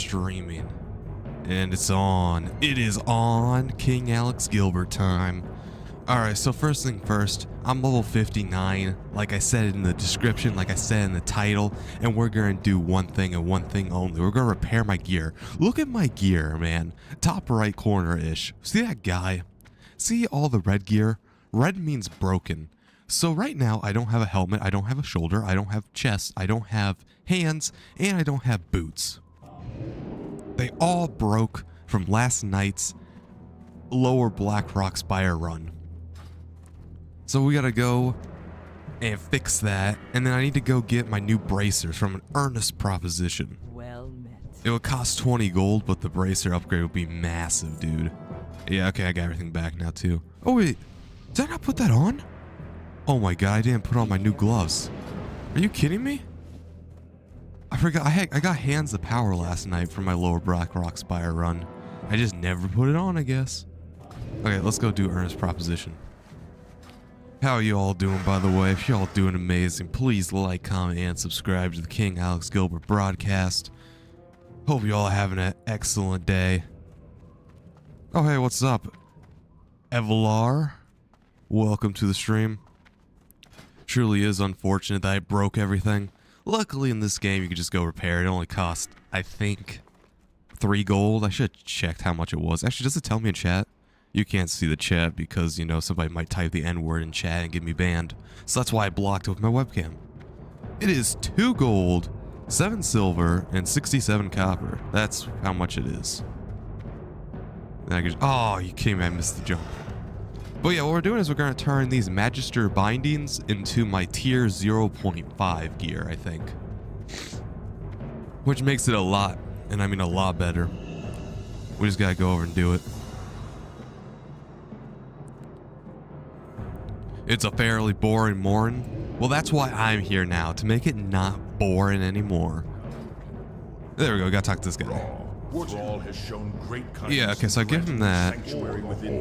streaming. And it's on. It is on. King Alex Gilbert time. Alright, so first thing first, I'm level 59, like I said in the description, like I said in the title, and we're gonna do one thing and one thing only. We're gonna repair my gear. Look at my gear, man. Top right corner-ish. See that guy? See all the red gear? Red means broken. So right now, I don't have a helmet, I don't have a shoulder, I don't have chest, I don't have hands, and I don't have boots. They all broke from last night's Lower Black Rock Spire run. So we gotta go and fix that, and then I need to go get my new bracers from an earnest proposition. Well met. It would cost 20 gold, but the bracer upgrade would be massive, dude. Yeah, okay, I got everything back now too. Oh wait, did I not put that on? Oh my god, I didn't put on my new gloves. Are you kidding me? I forgot, I got Hands of Power last night for my Lower Black Rock Spire run. I just never put it on, I guess. Okay, let's go do Earnest Proposition. How are you all doing, by the way? If you're all doing amazing, please like, comment, and subscribe to the King Alex Gilbert broadcast. Hope you all are having an excellent day. Oh, hey, what's up? Evelar, welcome to the stream. Truly is unfortunate that I broke everything. Luckily in this game you can just go repair it. It only cost, I think, 3 gold. I should have checked how much it was. Actually, does it tell me in chat? You can't see the chat because, you know, somebody might type the N-word in chat and get me banned. So that's why I blocked it with my webcam. It is 2 gold, 7 silver, and 67 copper. That's how much it is. And I could, oh, you kidding me? I missed the jump. But yeah, what we're doing is we're going to turn these Magister bindings into my tier 0.5 gear, I think. Which makes it a lot, and I mean a lot better. We just got to go over and do it. It's a fairly boring morning. Well, that's why I'm here now, to make it not boring anymore. There we go, got to talk to this guy. Thrall has shown great Yeah, okay, so I give him that.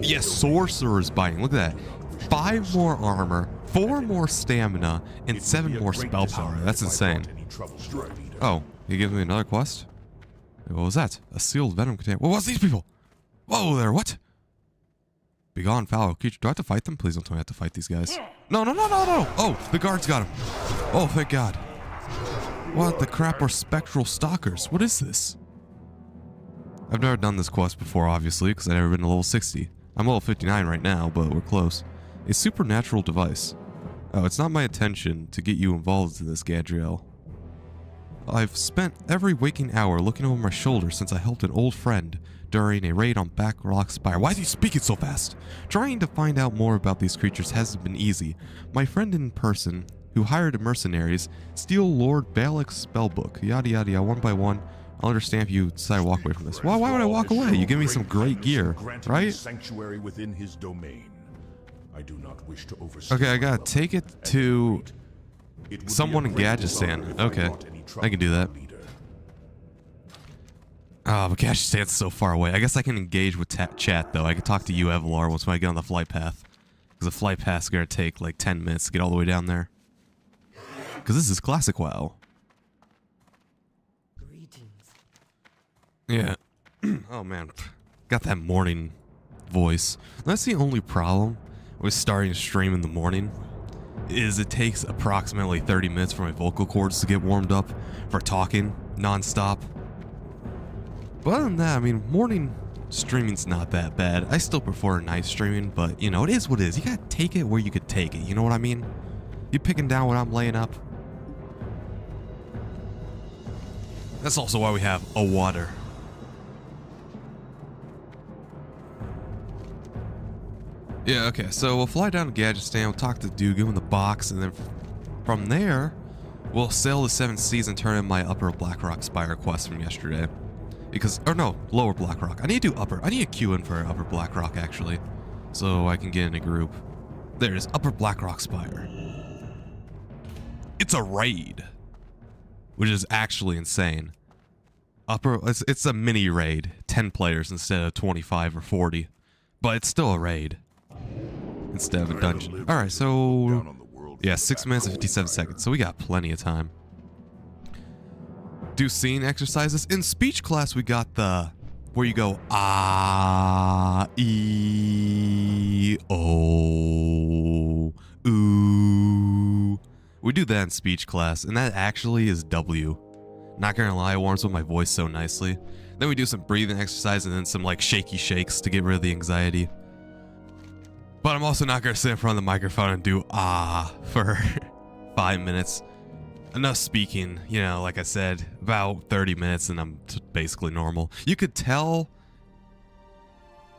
Yes, Sorcerer's Binding. Look at that. 5 more armor, 4 more stamina, and 7 more spell power. That's insane. Oh, he gives me another quest? What was that? A sealed venom container. What was these people? Whoa there, what? Begone, foul creature. Do I have to fight them? Please don't tell me I have to fight these guys. No, no, no, no, no! Oh, the guards got him. Oh, thank God. What the crap are spectral stalkers? What is this? I've never done this quest before, obviously, because I've never been to level 60. I'm level 59 right now, but we're close. A supernatural device. Oh, it's not my intention to get you involved in this, Gadriel. I've spent every waking hour looking over my shoulder since I helped an old friend during a raid on Black Rock Spire. Why is he speaking so fast? Trying to find out more about these creatures hasn't been easy. My friend in person, who hired mercenaries, steal Lord Balak's spellbook, yada yada yada, one by one. I'll understand if you decide to walk away from this. Why would I walk away? You give me some great gear, right? Sanctuary within his domain. I do not wish to Okay, I gotta take it to someone in Gadgetan. Okay, I can do that. Oh, but Gadgetan's so far away. I guess I can engage with chat, though. I can talk to you, Evelar, once I get on the flight path. Because the flight path is gonna take like 10 minutes to get all the way down there. Because this is classic WoW. Yeah. Oh man. Got that morning voice. That's the only problem with starting to stream in the morning, is it takes approximately 30 minutes for my vocal cords to get warmed up for talking non-stop. But other than that, I mean, morning streaming's not that bad. I still prefer night streaming, but you know, it is what it is. You gotta take it where you could take it, you know what I mean? You picking down what I'm laying up. That's also why we have a water. Yeah, okay, so we'll fly down to Gadgetan, we'll talk to the dude, give him the box, and then from there, we'll sail the 7 seas and turn in my Upper Black Rock Spire quest from yesterday. Because, or no, Lower Black Rock. I need to do Upper. I need to queue in for Upper Black Rock, actually, so I can get in a group. There it is, Upper Black Rock Spire. It's a raid, which is actually insane. It's a mini raid, 10 players instead of 25 or 40, but it's still a raid. Instead of a dungeon. Alright, so yeah, 6 minutes and 57 seconds, so we got plenty of time. do singing exercises. In speech class, we got the where you go ah, e, o, ooh. We do that in speech class, and that actually is W. Not gonna lie, it warms up my voice so nicely. Then we do some breathing exercise and then some like shaky shakes to get rid of the anxiety. But I'm also not gonna sit in front of the microphone and do ah for 5 minutes. Enough speaking, you know, like I said, about 30 minutes and I'm basically normal. You could tell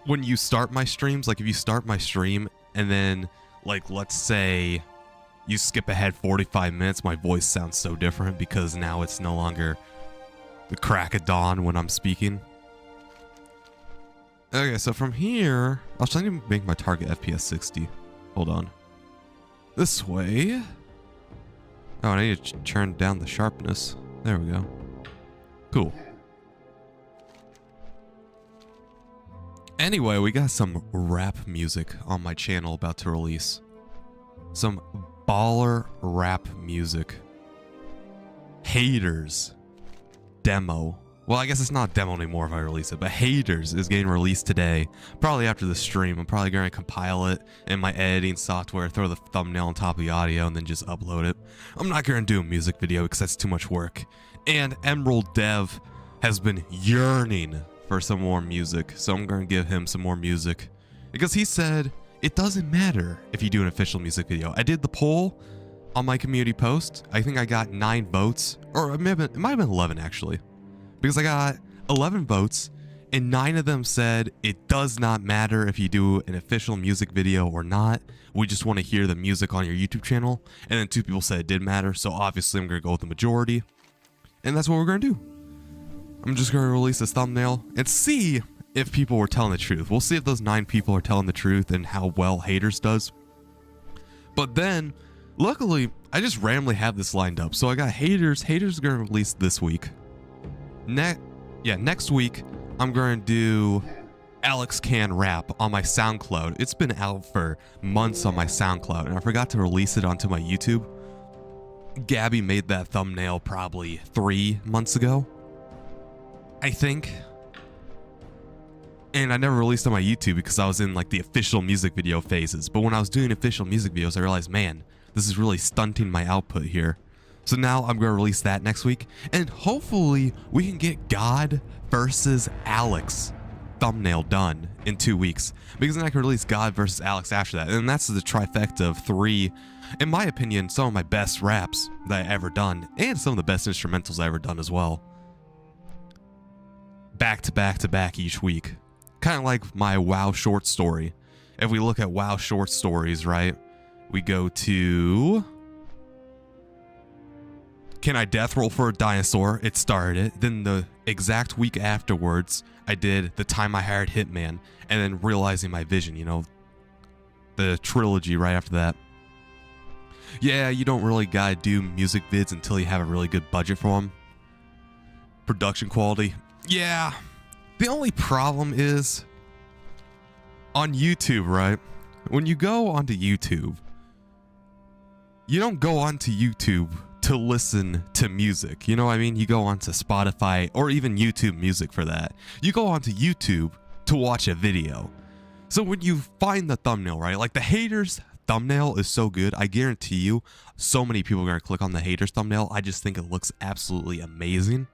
when you start my streams, like if you start my stream and then like let's say you skip ahead 45 minutes, my voice sounds so different because now it's no longer the crack of dawn when I'm speaking. Okay, so from here, I was trying to make my target FPS 60. Hold on. This way. Oh, and I need to turn down the sharpness. There we go. Cool. Anyway, we got some rap music on my channel about to release. Some baller rap music. Haters demo. Well, I guess it's not a demo anymore if I release it, but Haters is getting released today. Probably after the stream. I'm probably going to compile it in my editing software, throw the thumbnail on top of the audio, and then just upload it. I'm not going to do a music video because that's too much work. And Emerald Dev has been yearning for some more music, so I'm going to give him some more music. Because he said, it doesn't matter if you do an official music video. I did the poll on my community post. I think I got 9 votes, or it might have been 11 actually. Because I got 11 votes, and 9 of them said it does not matter if you do an official music video or not. We just want to hear the music on your YouTube channel. And then 2 people said it did matter, so obviously I'm going to go with the majority. And that's what we're going to do. I'm just going to release this thumbnail and see if people were telling the truth. We'll see if those 9 people are telling the truth and how well Haters does. But then, luckily, I just randomly have this lined up. So I got Haters. Haters is going to release this week. Next week, I'm going to do Alex Can Rap on my SoundCloud. It's been out for months on my SoundCloud, and I forgot to release it onto my YouTube. Gabby made that thumbnail probably 3 months ago, I think. And I never released on my YouTube because I was in like the official music video phases. But when I was doing official music videos, I realized, man, this is really stunting my output here. So now I'm going to release that next week, and hopefully we can get God versus Alex thumbnail done in 2 weeks, because then I can release God versus Alex after that, and that's the trifecta of 3, in my opinion, some of my best raps that I ever done, and some of the best instrumentals I ever done as well. Back to back to back each week. Kind of like my WoW short story. If we look at WoW short stories, right, we go to... Can I death roll for a dinosaur? It started it. Then the exact week afterwards, I did The Time I Hired Hitman, and then Realizing My Vision, you know, the trilogy right after that. Yeah, you don't really gotta do music vids until you have a really good budget for them. Production quality. Yeah. The only problem is on YouTube, right? When you go onto YouTube, you don't go onto YouTube to listen to music. You know what I mean? You go onto Spotify or even YouTube Music for that. You go onto YouTube to watch a video. So when you find the thumbnail, right? Like the Haters thumbnail is so good. I guarantee you so many people are going to click on the Haters thumbnail. I just think it looks absolutely amazing.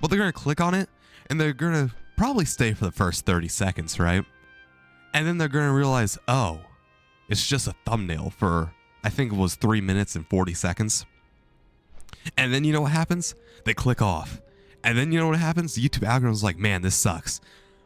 But they're going to click on it and they're going to probably stay for the first 30 seconds, right? And then they're going to realize, oh, it's just a thumbnail for, I think it was 3 minutes and 40 seconds. And then you know what happens? They click off. And then you know what happens? The YouTube algorithm's like, man, this sucks.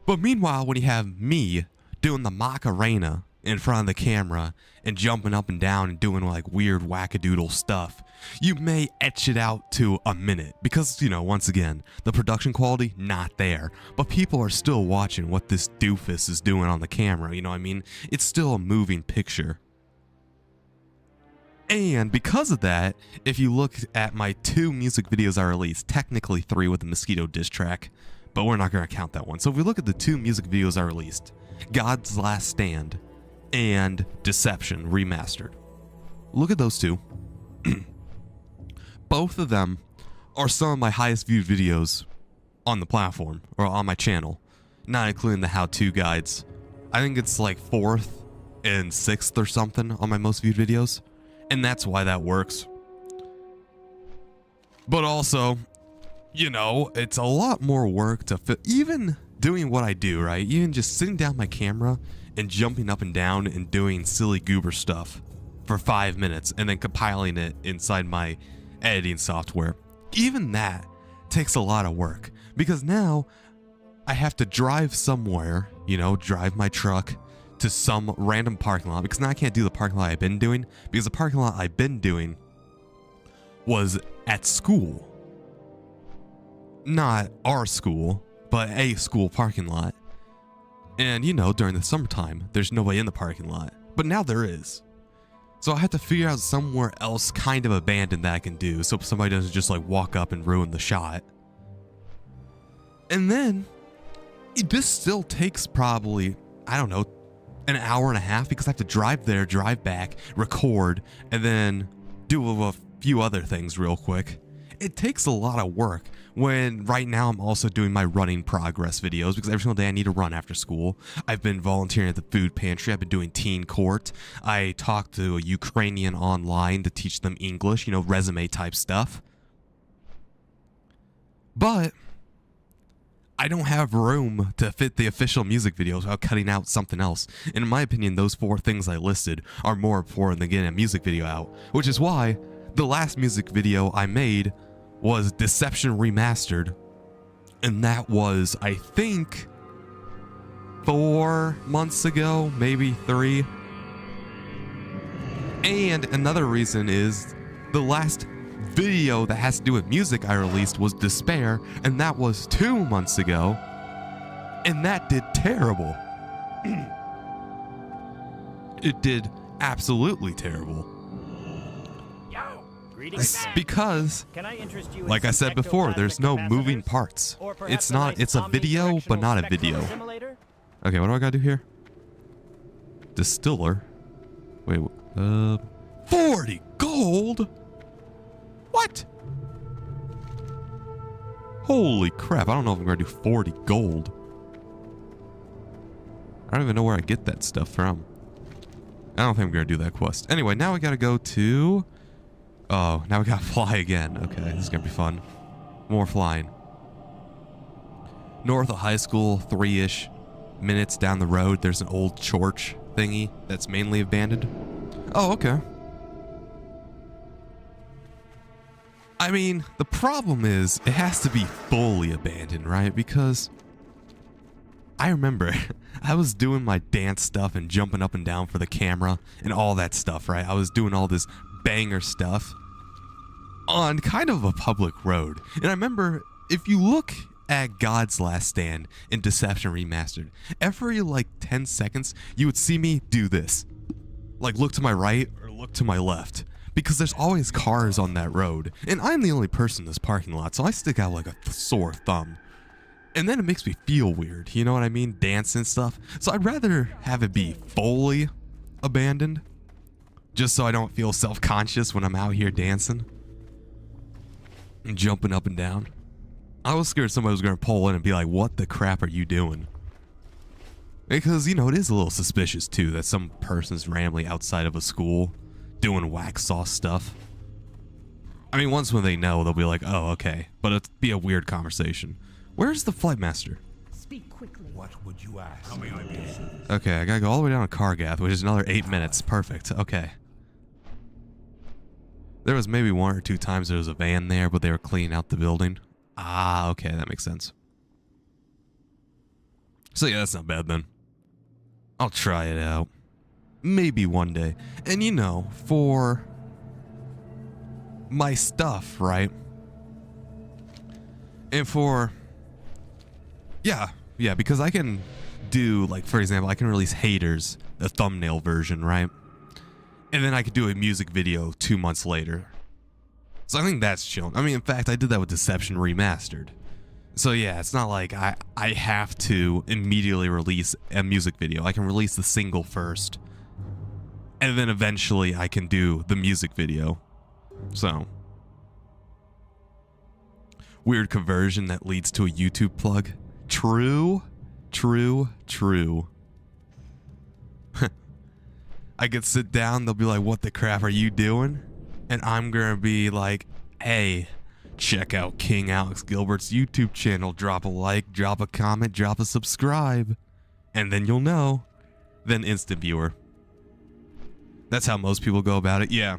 But meanwhile, when you have me doing the Macarena in front of the camera and jumping up and down and doing like weird wackadoodle stuff, you may etch it out to a minute. Because, you know, once again, the production quality, not there. But people are still watching what this doofus is doing on the camera, you know what I mean? It's still a moving picture. And because of that, if you look at my 2 music videos I released, technically 3 with the Mosquito diss track, but we're not going to count that one. So if we look at the 2 music videos I released, God's Last Stand and Deception Remastered. Look at those 2. Both of them are some of my highest viewed videos on the platform or on my channel, not including the how-to guides. I think it's like 4th and 6th or something on my most viewed videos, and that's why that works. But also, you know, it's a lot more work to fit, even doing what I do, right? Even just sitting down my camera and jumping up and down and doing silly goober stuff for 5 minutes and then compiling it inside my editing software. Even that takes a lot of work, because now I have to drive somewhere, you know, drive my truck to some random parking lot, because now I can't do the parking lot I've been doing, because the parking lot I've been doing was at school. Not our school, but a school parking lot. And you know, during the summertime, there's nobody in the parking lot, but now there is. So I have to figure out somewhere else kind of abandoned that I can do, so somebody doesn't just like walk up and ruin the shot. And then, this still takes probably, I don't know, an hour and a half, because I have to drive there, drive back, record, and then do a few other things real quick. It takes a lot of work, when right now I'm also doing my running progress videos, because every single day I need to run after school. I've been volunteering at the food pantry. I've been doing teen court. I talked to a Ukrainian online to teach them English, you know, resume type stuff. But I don't have room to fit the official music videos without cutting out something else. And in my opinion, those 4 things I listed are more important than getting a music video out, which is why the last music video I made was Deception Remastered, and that was, I think, 4 months ago, maybe 3. And another reason is the last video that has to do with music I released was Despair, and that was 2 months ago, and that did terrible. It did absolutely terrible. Because, like I said before, there's no moving parts. It's a video, but not a video. Okay, what do I gotta do here? Distiller. Wait, 40 gold? What? Holy crap, I don't know if I'm gonna do 40 gold. I don't even know where I get that stuff from. I don't think I'm gonna do that quest. Anyway, now we gotta go to... Oh, now we gotta fly again. Okay, this is gonna be fun. More flying. North of high school, 3-ish minutes down the road, there's an old church thingy that's mainly abandoned. Oh, okay. I mean, the problem is, it has to be fully abandoned, right? Because I remember I was doing my dance stuff and jumping up and down for the camera and all that stuff, right? I was doing all this banger stuff on kind of a public road. And I remember, if you look at God's Last Stand in Deception Remastered, every like 10 seconds, you would see me do this. Like look to my right or look to my left. Because there's always cars on that road. And I'm the only person in this parking lot, so I stick out like a sore thumb. And then it makes me feel weird, you know what I mean? Dance and stuff. So I'd rather have it be fully abandoned, just so I don't feel self-conscious when I'm out here dancing and jumping up and down. I was scared somebody was going to pull in and be like, what the crap are you doing? Because, you know, it is a little suspicious, too, that some person's randomly outside of a school doing wax sauce stuff. I mean, once when they know, they'll be like, oh, okay. But it'd be a weird conversation. Where's the flight master? Speak quickly. What would you ask? How may I be of service? Okay, I gotta go all the way down to Kargath, which is another 8 minutes. Perfect. Okay. There was maybe 1 or 2 times there was a van there, but they were cleaning out the building. Ah, okay, that makes sense. So yeah, that's not bad then. I'll try it out. Maybe one day. And you know, for my stuff, right? And for... Yeah, because I can do, like, for example, I can release Haters, the thumbnail version, right? And then I could do a music video 2 months later. So I think that's chill. I mean, in fact, I did that with Deception Remastered. So yeah, it's not like I have to immediately release a music video. I can release the single first, and then eventually I can do the music video. So weird conversion that leads to a YouTube plug. True. I could sit down, they'll be like, what the crap are you doing? And I'm gonna be like, hey, check out King Alex Gilbert's YouTube channel. Drop a like, drop a comment, drop a subscribe. And then you'll know. Then instant viewer. That's how most people go about it. Yeah,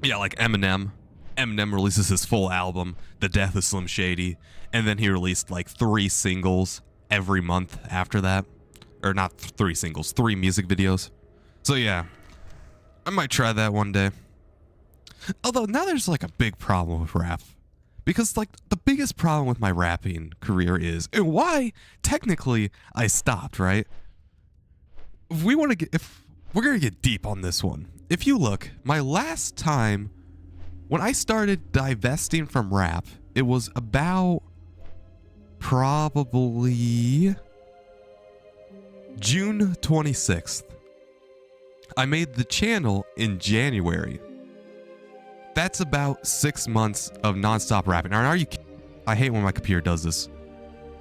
like Eminem. Eminem releases his full album, The Death of Slim Shady, and then he released like 3 singles every month after that. Or not 3 singles, 3 music videos. So yeah, I might try that one day. Although now there's like a big problem with rap. Because like the biggest problem with my rapping career is, and why technically I stopped, right? If we're gonna get deep on this one. If you look, my last time when I started divesting from rap, it was about probably June 26th. I made the channel in January. That's about 6 months of nonstop rapping. Are you? I hate when my computer does this.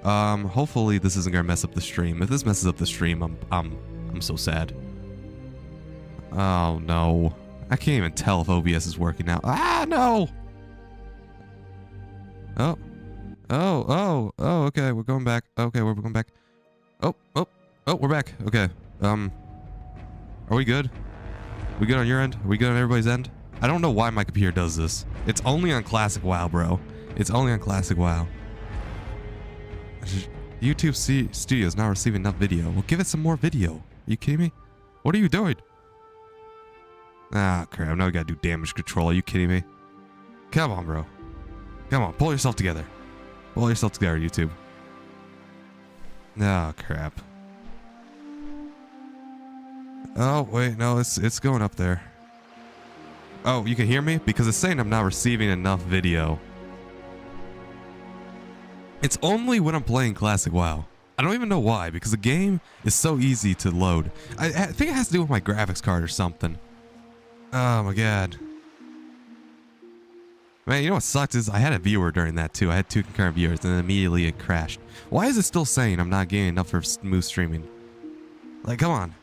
Hopefully this isn't gonna mess up the stream. If this messes up the stream, I'm so sad. Oh no. I can't even tell if OBS is working now. Ah, no! Oh, okay, we're going back. Okay, we're going back. Oh, we're back. Okay, are we good? We good on your end? Are we good on everybody's end? I don't know why my computer does this. It's only on Classic WoW, bro. It's only on Classic WoW. YouTube Studio is not receiving enough video. Well, give it some more video. Are you kidding me? What are you doing? Ah, crap. Now we gotta do damage control. Are you kidding me? Come on, bro. Come on. Pull yourself together. Pull yourself together, YouTube. Oh, crap. Oh, wait. No, it's going up there. Oh, you can hear me? Because it's saying I'm not receiving enough video. It's only when I'm playing Classic WoW. I don't even know why, because the game is so easy to load. I think it has to do with my graphics card or something. Oh my god. Man, you know what sucked is I had a viewer during that too. I had 2 concurrent viewers and then immediately it crashed. Why is it still saying I'm not getting enough for smooth streaming? Like, come on.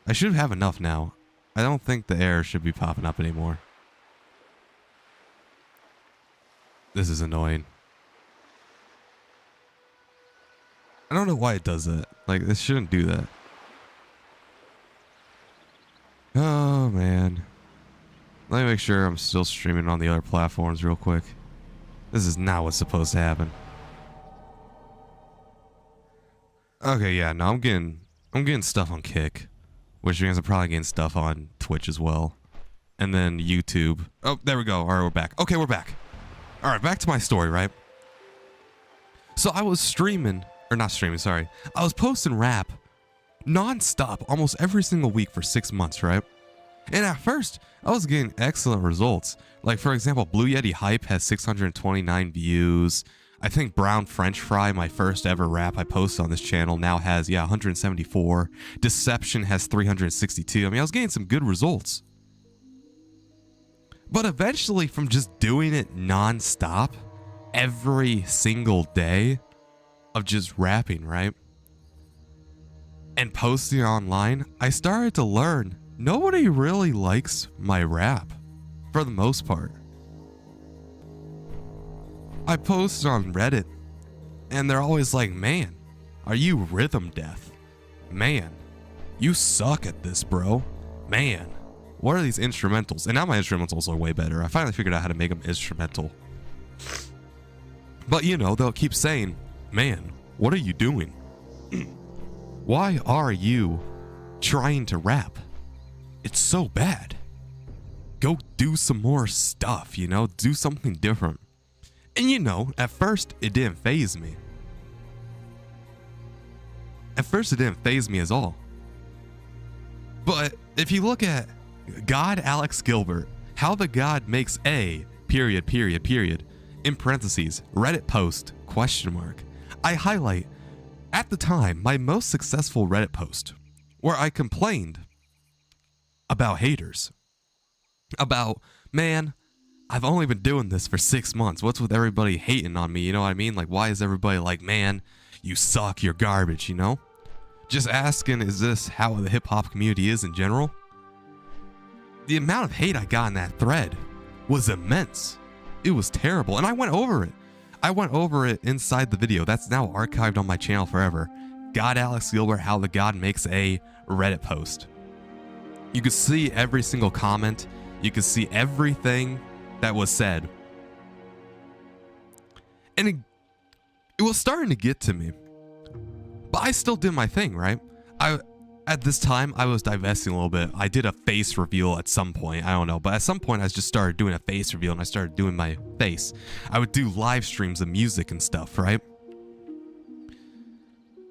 I should have enough now. I don't think the error should be popping up anymore. This is annoying. I don't know why it does that. Like, this shouldn't do that. Oh, man. Let me make sure I'm still streaming on the other platforms real quick. This is not what's supposed to happen. Okay, yeah, no, I'm getting stuff on Kick. Which means I'm probably getting stuff on Twitch as well. And then YouTube. Oh, there we go. Alright, we're back. Okay, we're back. Alright, back to my story, right? So I was streaming, or not streaming, sorry. I was posting rap non-stop almost every single week for 6 months, right? And at first, I was getting excellent results. Like, for example, Blue Yeti Hype has 629 views. I think Brown French Fry, my first ever rap I posted on this channel, now has, 174. Deception has 362. I mean, I was getting some good results. But eventually, from just doing it non-stop, every single day of just rapping, right? And posting online, I started to learn nobody really likes my rap, for the most part. I post on Reddit, and they're always like, man, are you rhythm deaf? Man, you suck at this, bro. Man, what are these instrumentals? And now my instrumentals are way better. I finally figured out how to make them instrumental. But you know, they'll keep saying, man, what are you doing? Why are you trying to rap? It's so bad. Go do some more stuff, you know? Do something different. And you know, at first, it didn't faze me. At first, it didn't faze me at all. But if you look at God Alex Gilbert, how the God makes a period, in parentheses, Reddit post, question mark, I highlight, at the time, my most successful Reddit post, where I complained about haters. About, man, I've only been doing this for 6 months. What's with everybody hating on me? You know what I mean? Like, why is everybody like, man, you suck, you're garbage, you know? Just asking, is this how the hip-hop community is in general? The amount of hate I got in that thread was immense. It was terrible, and I went over it. I went over it inside the video. That's now archived on my channel forever. God Alex Gilbert, how the God makes a Reddit post. You could see every single comment. You could see everything that was said. And it was starting to get to me. But I still did my thing, right? At this time, I was divesting a little bit. I did a face reveal at some point. I don't know. But at some point, I just started doing a face reveal and I started doing my face. I would do live streams of music and stuff, right?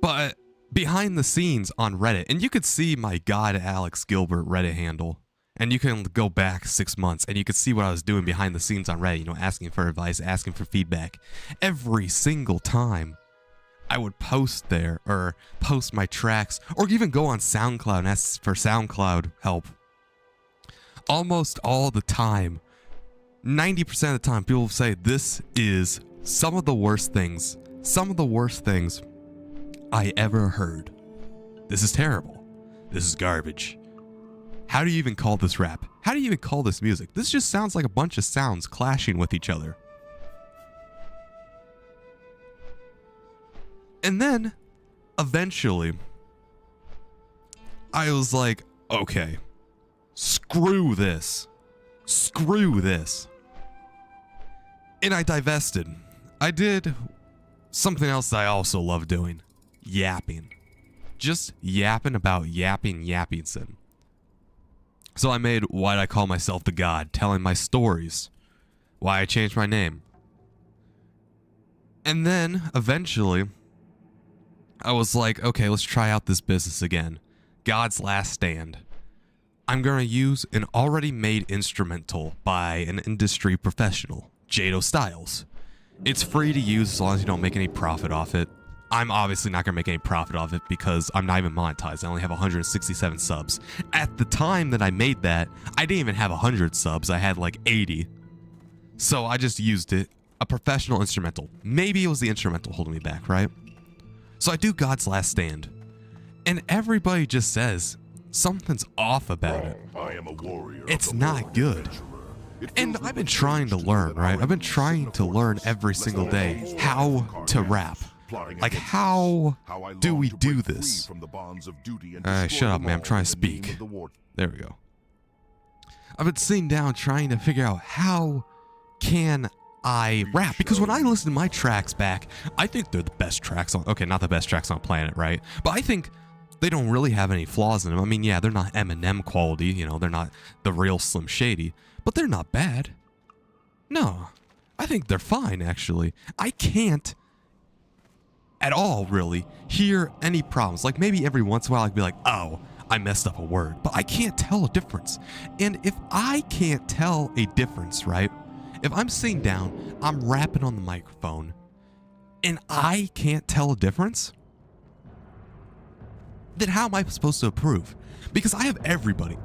But behind the scenes on Reddit, and you could see my God Alex Gilbert Reddit handle. And you can go back 6 months and you could see what I was doing behind the scenes on Reddit, you know, asking for advice, asking for feedback. Every single time I would post there or post my tracks or even go on SoundCloud and ask for SoundCloud help. Almost all the time, 90% of the time, people say this is some of the worst things I ever heard. This is terrible. This is garbage. How do you even call this rap? How do you even call this music? This just sounds like a bunch of sounds clashing with each other. And then, eventually, I was like, okay, screw this. Screw this. And I divested. I did something else that I also love doing. Yapping. Just yapping about yapping. So I made Why'd I Call Myself the God, telling my stories, why I changed my name. And then, eventually, I was like, okay, let's try out this business again. God's Last Stand. I'm going to use an already made instrumental by an industry professional, Jado Styles. It's free to use as long as you don't make any profit off it. I'm obviously not going to make any profit off it because I'm not even monetized. I only have 167 subs. At the time that I made that, I didn't even have 100 subs. I had like 80. So I just used it. A professional instrumental. Maybe it was the instrumental holding me back, right? So I do God's Last Stand. And everybody just says something's off about it. I am a warrior. It's not good. And I've been trying to learn, right? I've been trying to learn every single day how to rap. Like, how do we do this? Shut up, man. I'm trying to speak. There we go. I've been sitting down trying to figure out how can I rap, because when I listen to my tracks back, I think they're the best tracks on, okay, not the best tracks on planet, right? But I think they don't really have any flaws in them. I mean, yeah, they're not Eminem quality, you know, they're not the real Slim Shady, but they're not bad. No, I think they're fine, actually. I can't at all, really, hear any problems. Like, maybe every once in a while I'd be like, oh, I messed up a word, but I can't tell a difference. And if I can't tell a difference, right? If I'm sitting down, I'm rapping on the microphone, and I can't tell a difference, then how am I supposed to approve? Because I have everybody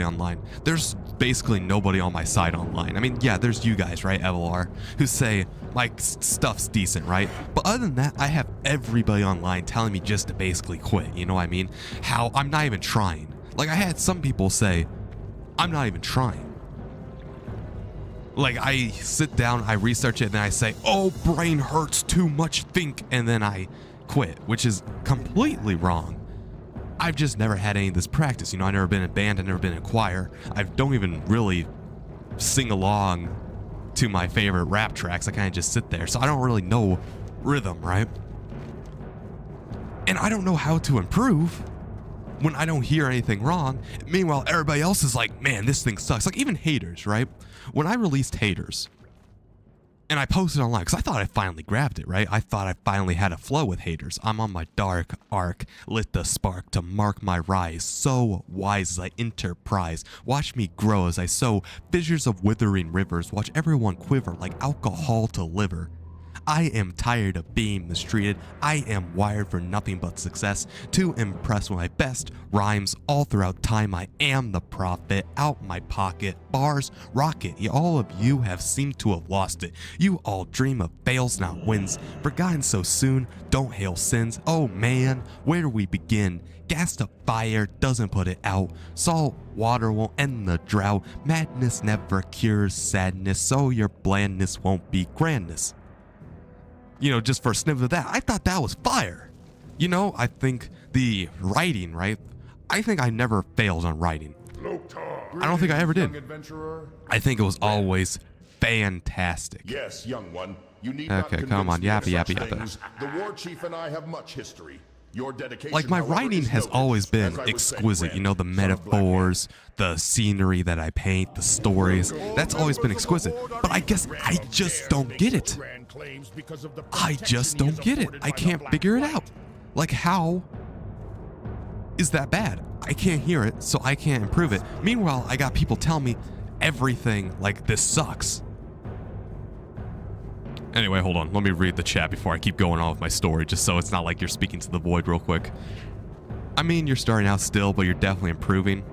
online. There's basically nobody on my side online. I mean, yeah, there's you guys, right, LBR, who say my stuff's decent, right? But other than that, I have everybody online telling me just to basically quit, you know what I mean? How I'm not even trying. Like, I had some people say, I'm not even trying. Like, I sit down, I research it, and then I say, oh, brain hurts too much, think, and then I quit, which is completely wrong. I've just never had any of this practice. You know, I've never been in a band, I've never been in a choir. I don't even really sing along to my favorite rap tracks. I kind of just sit there. So I don't really know rhythm, right? And I don't know how to improve when I don't hear anything wrong. Meanwhile, everybody else is like, man, this thing sucks. Like, even Haters, right? When I released Haters, and I posted online, because I thought I finally grabbed it, right? I thought I finally had a flow with Haters. I'm on my dark arc, lit the spark to mark my rise. So wise as I enterprise. Watch me grow as I sow fissures of withering rivers. Watch everyone quiver like alcohol to liver. I am tired of being mistreated. I am wired for nothing but success, to impress with my best rhymes all throughout time. I am the prophet, out my pocket, bars rocket. All of you have seemed to have lost it. You all dream of fails, not wins, forgotten so soon, don't hail sins. Oh man, where do we begin? Gassed up fire doesn't put it out. Salt water won't end the drought. Madness never cures sadness, so your blandness won't be grandness. You know, just for a snippet of that, I thought that was fire. You know, I think the writing, right? I think I never failed on writing. I don't think I ever did. I think it was always fantastic. Yes, young one. You need okay, come on, yappy, yappy, yappy. The war chief and I have much history. Your dedication, like, my writing has always been exquisite, you know, the metaphors, the scenery that I paint, the stories, that's always been exquisite. But I guess I just don't get it. I just don't get it. I can't figure it out. Like, how is that bad? I can't hear it, so I can't improve it. Meanwhile, I got people telling me everything, like, this sucks. Anyway, hold on. Let me read the chat before I keep going on with my story, just so it's not like you're speaking to the void real quick. I mean, you're starting out still, but you're definitely improving.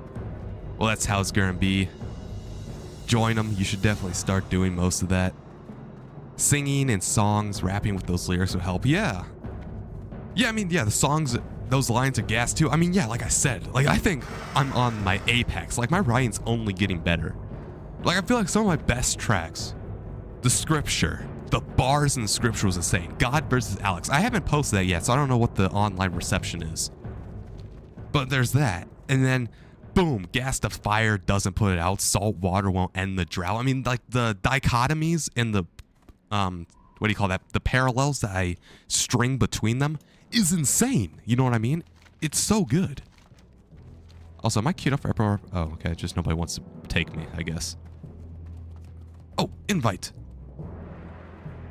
Well, that's how it's gonna be. Join them. You should definitely start doing most of that. Singing and songs, rapping with those lyrics will help. Yeah. Yeah, I mean, yeah, the songs, those lines are gas too. I mean, yeah, like I said, like, I think I'm on my apex. Like, my writing's only getting better. Like, I feel like some of my best tracks, the scripture, the bars in the scripture was insane. God versus Alex. I haven't posted that yet, so I don't know what the online reception is. But there's that. And then, boom, gassed up fire doesn't put it out. Salt water won't end the drought. I mean, like, the dichotomies and the, what do you call that? The parallels that I string between them is insane. You know what I mean? It's so good. Also, am I queued up for Upper? Oh, okay. Just nobody wants to take me, I guess. Oh, invite.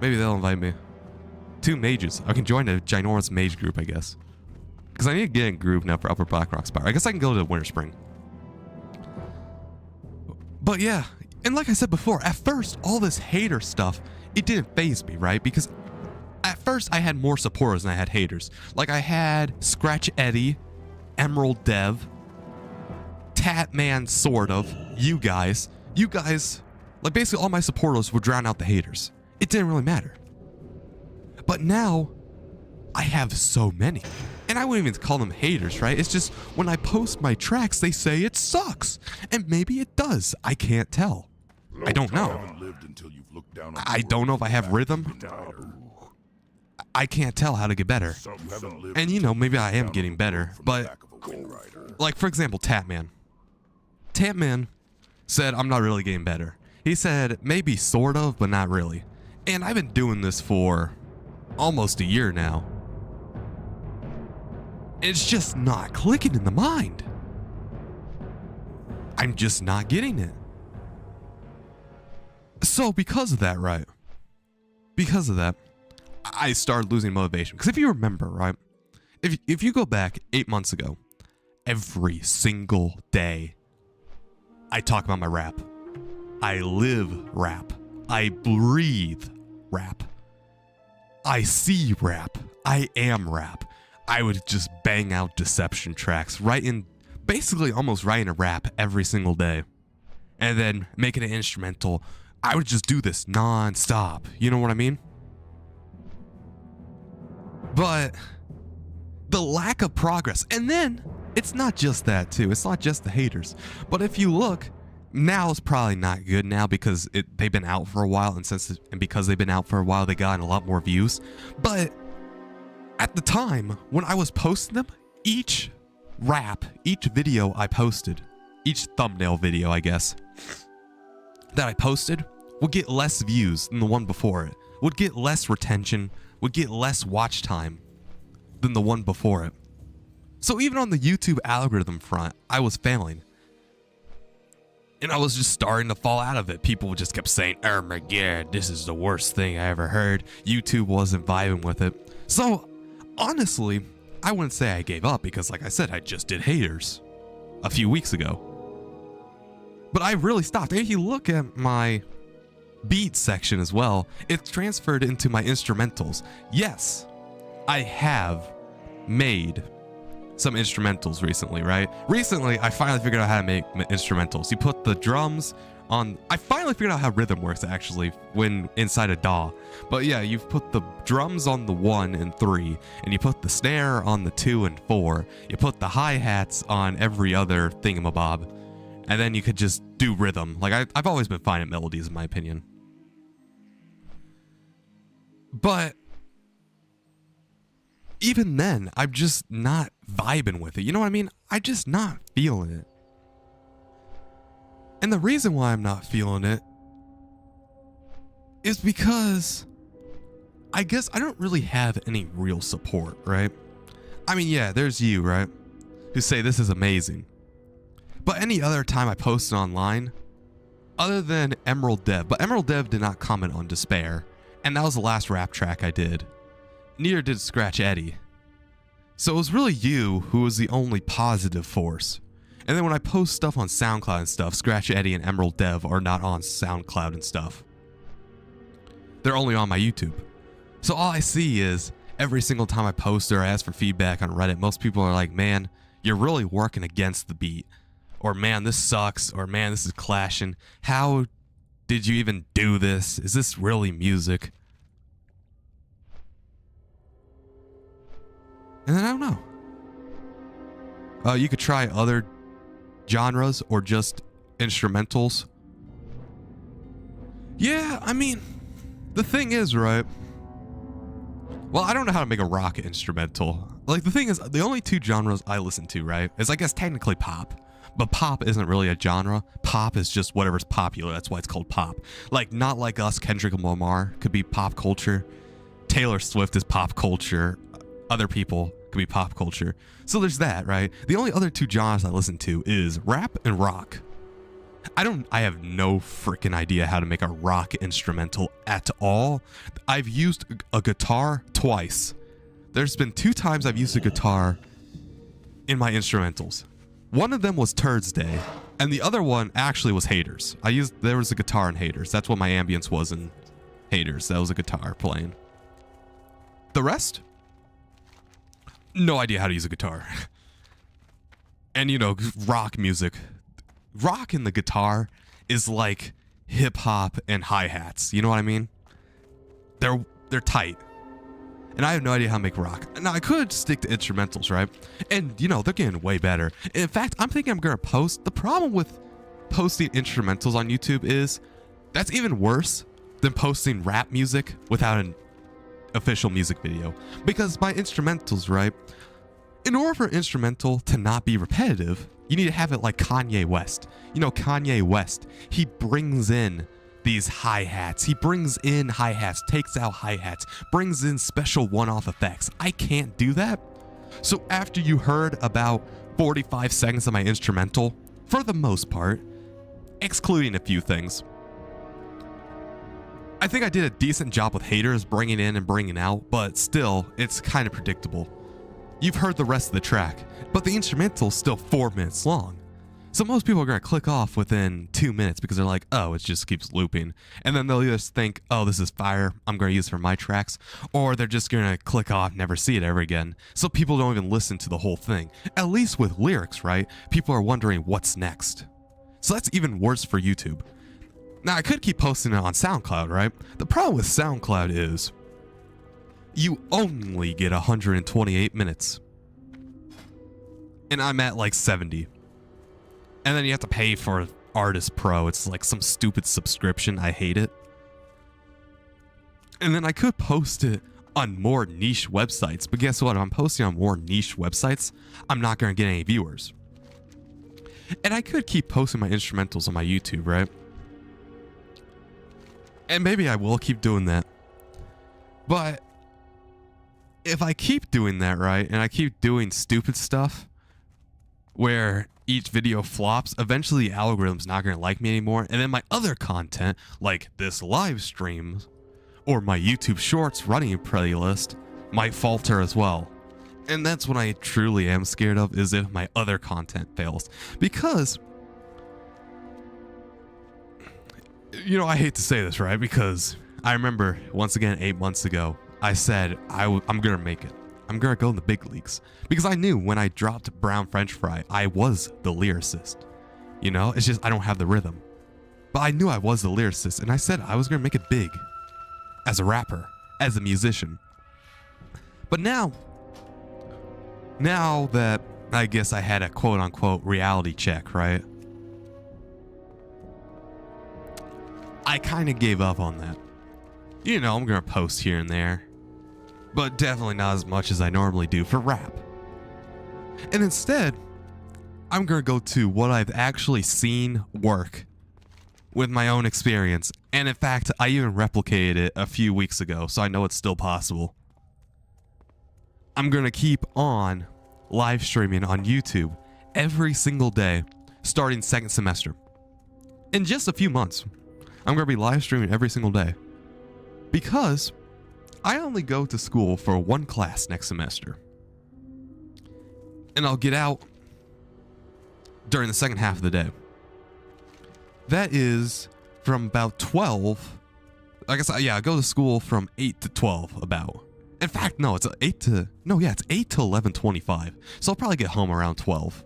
Maybe they'll invite me. 2 mages. I can join a ginormous mage group, I guess. Because I need to get in groove now for Upper Black Rock Spire. I guess I can go to Winterspring. But yeah, and like I said before, at first, all this hater stuff, it didn't faze me, right? Because at first, I had more supporters than I had haters. Like, I had Scratch Eddie, Emerald Dev, Tatman, sort of, you guys. You guys, like, basically all my supporters would drown out the haters. It didn't really matter. But now, I have so many. And I wouldn't even call them haters, right? It's just, when I post my tracks, they say it sucks. And maybe it does. I can't tell. I don't know. I don't know if I have rhythm. I can't tell how to get better. And, you know, maybe I am getting better. But, like, for example, Tatman. Tatman said, I'm not really getting better. He said, maybe sort of, but not really. And I've been doing this for almost a year now. It's just not clicking in the mind. I'm just not getting it. So because of that, right? Because of that, I started losing motivation. Because if you remember, right? If you go back 8 months ago, every single day, I talk about my rap. I live rap. I breathe rap. I see rap. I am rap. I would just bang out deception tracks, basically almost writing a rap every single day. And then making an instrumental. I would just do this non-stop. You know what I mean? But the lack of progress. And then, it's not just that too. It's not just the haters. But if you look, now it's probably not good now because they've been out for a while, and because they've been out for a while, they got a lot more views. But at the time when I was posting them, each video I posted, each thumbnail video, I guess, that I posted would get less views than the one before it, would get less retention, would get less watch time than the one before it. So even on the YouTube algorithm front, I was failing. And I was just starting to fall out of it. People just kept saying, oh my god, this is the worst thing I ever heard. YouTube wasn't vibing with it. So, honestly, I wouldn't say I gave up because, like I said, I just did haters a few weeks ago. But I really stopped. If you look at my beat section as well, it's transferred into my instrumentals. Yes, I have made some instrumentals recently, right? Recently, I finally figured out how to make instrumentals. You put the drums on... I finally figured out how rhythm works, actually, when inside a DAW. But yeah, you put the drums on the 1 and 3, and you put the snare on the 2 and 4. You put the hi-hats on every other thingamabob. And then you could just do rhythm. Like, I've always been fine at melodies, in my opinion. But even then, I'm just not vibing with it. You know what I mean? I'm just not feeling it. And the reason why I'm not feeling it is because I guess I don't really have any real support, right? I mean, yeah, there's you, right? Who say this is amazing. But any other time I posted online, other than Emerald Dev, but Emerald Dev did not comment on Despair, and that was the last rap track I did. Neither did Scratch Eddie. So it was really you who was the only positive force. And then when I post stuff on SoundCloud and stuff, Scratch Eddie and Emerald Dev are not on SoundCloud and stuff. They're only on my YouTube. So all I see is every single time I post or I ask for feedback on Reddit, most people are like, man, you're really working against the beat. Or man, this sucks. Or man, this is clashing. How did you even do this? Is this really music? And then I don't know. You could try other genres or just instrumentals. Yeah, I mean, the thing is, right? Well, I don't know how to make a rock instrumental. Like, the thing is, the only two genres I listen to, right, is I guess technically pop. But pop isn't really a genre. Pop is just whatever's popular. That's why it's called pop. Like, not like us, Kendrick Lamar could be pop culture. Taylor Swift is pop culture. Other people could be pop culture. So there's that, right? The only other two genres I listen to is rap and rock. I have no freaking idea how to make a rock instrumental at all. I've used a guitar twice. There's been 2 times I've used a guitar in my instrumentals. One of them was Turds Day, and the other one actually was Haters. There was a guitar in Haters. That's what my ambience was in Haters. That was a guitar playing. The rest? No idea how to use a guitar. And you know, rock music. Rock in the guitar is like hip hop and hi-hats. You know what I mean? They're tight. And I have no idea how to make rock. Now, I could stick to instrumentals, right? And, you know, they're getting way better. In fact, I'm thinking I'm going to post. The problem with posting instrumentals on YouTube is that's even worse than posting rap music without an official music video. Because my instrumentals, right? In order for an instrumental to not be repetitive, you need to have it like Kanye West. You know, Kanye West, he brings in these hi-hats. He brings in hi-hats, takes out hi-hats, brings in special one-off effects. I can't do that. So after you heard about 45 seconds of my instrumental, for the most part, excluding a few things, I think I did a decent job with Haters bringing in and bringing out, but still, it's kind of predictable. You've heard the rest of the track, but the instrumental's still 4 minutes long. So most people are going to click off within 2 minutes because they're like, oh, it just keeps looping. And then they'll either think, oh, this is fire, I'm going to use it for my tracks. Or they're just going to click off, never see it ever again. So people don't even listen to the whole thing. At least with lyrics, right? People are wondering what's next. So that's even worse for YouTube. Now, I could keep posting it on SoundCloud, right? The problem with SoundCloud is you only get 128 minutes. And I'm at like 70. And then you have to pay for Artist Pro. It's like some stupid subscription. I hate it. And then I could post it on more niche websites. But guess what? If I'm posting on more niche websites, I'm not going to get any viewers. And I could keep posting my instrumentals on my YouTube, right? And maybe I will keep doing that. But if I keep doing that, right, and I keep doing stupid stuff where each video flops, eventually the algorithm's not going to like me anymore. And then my other content, like this live stream or my YouTube Shorts running playlist, might falter as well. And that's what I truly am scared of, is if my other content fails. Because You know, I hate to say this, right? Because I remember, once again, 8 months ago, I said, I'm going to make it. I'm going to go in the big leagues. Because I knew when I dropped Brown French Fry, I was the lyricist. You know, it's just I don't have the rhythm. But I knew I was the lyricist, and I said I was going to make it big. As a rapper, as a musician. But now that I guess I had a quote-unquote reality check, right? I kind of gave up on that. You know, I'm going to post here and there. But definitely not as much as I normally do for rap. And instead, I'm going to go to what I've actually seen work with my own experience. And in fact, I even replicated it a few weeks ago, so I know it's still possible. I'm going to keep on live streaming on YouTube every single day starting second semester. In just a few months, I'm going to be live streaming every single day. Because I only go to school for one class next semester. And I'll get out during the second half of the day. That is from about 12. I guess, yeah, I go to school from 8 to 12 about. In fact, no, it's 8 to 11:25. So I'll probably get home around 12.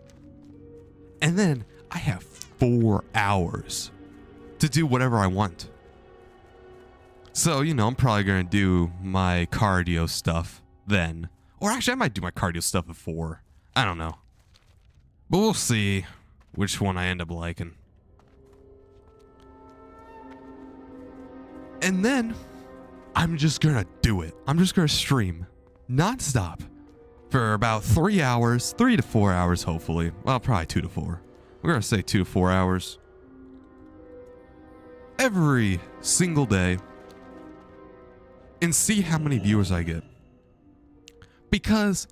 And then I have 4 hours to do whatever I want. So, you know, I'm probably going to do my cardio stuff then. Or actually, I might do my cardio stuff at 4. I don't know. But we'll see which one I end up liking. And then I'm just going to do it. I'm just going to stream nonstop for about 3 hours, 3 to 4 hours, hopefully. Well, probably 2 to 4. We're going to say 2 to 4 hours. Every single day. And see how many viewers I get. Because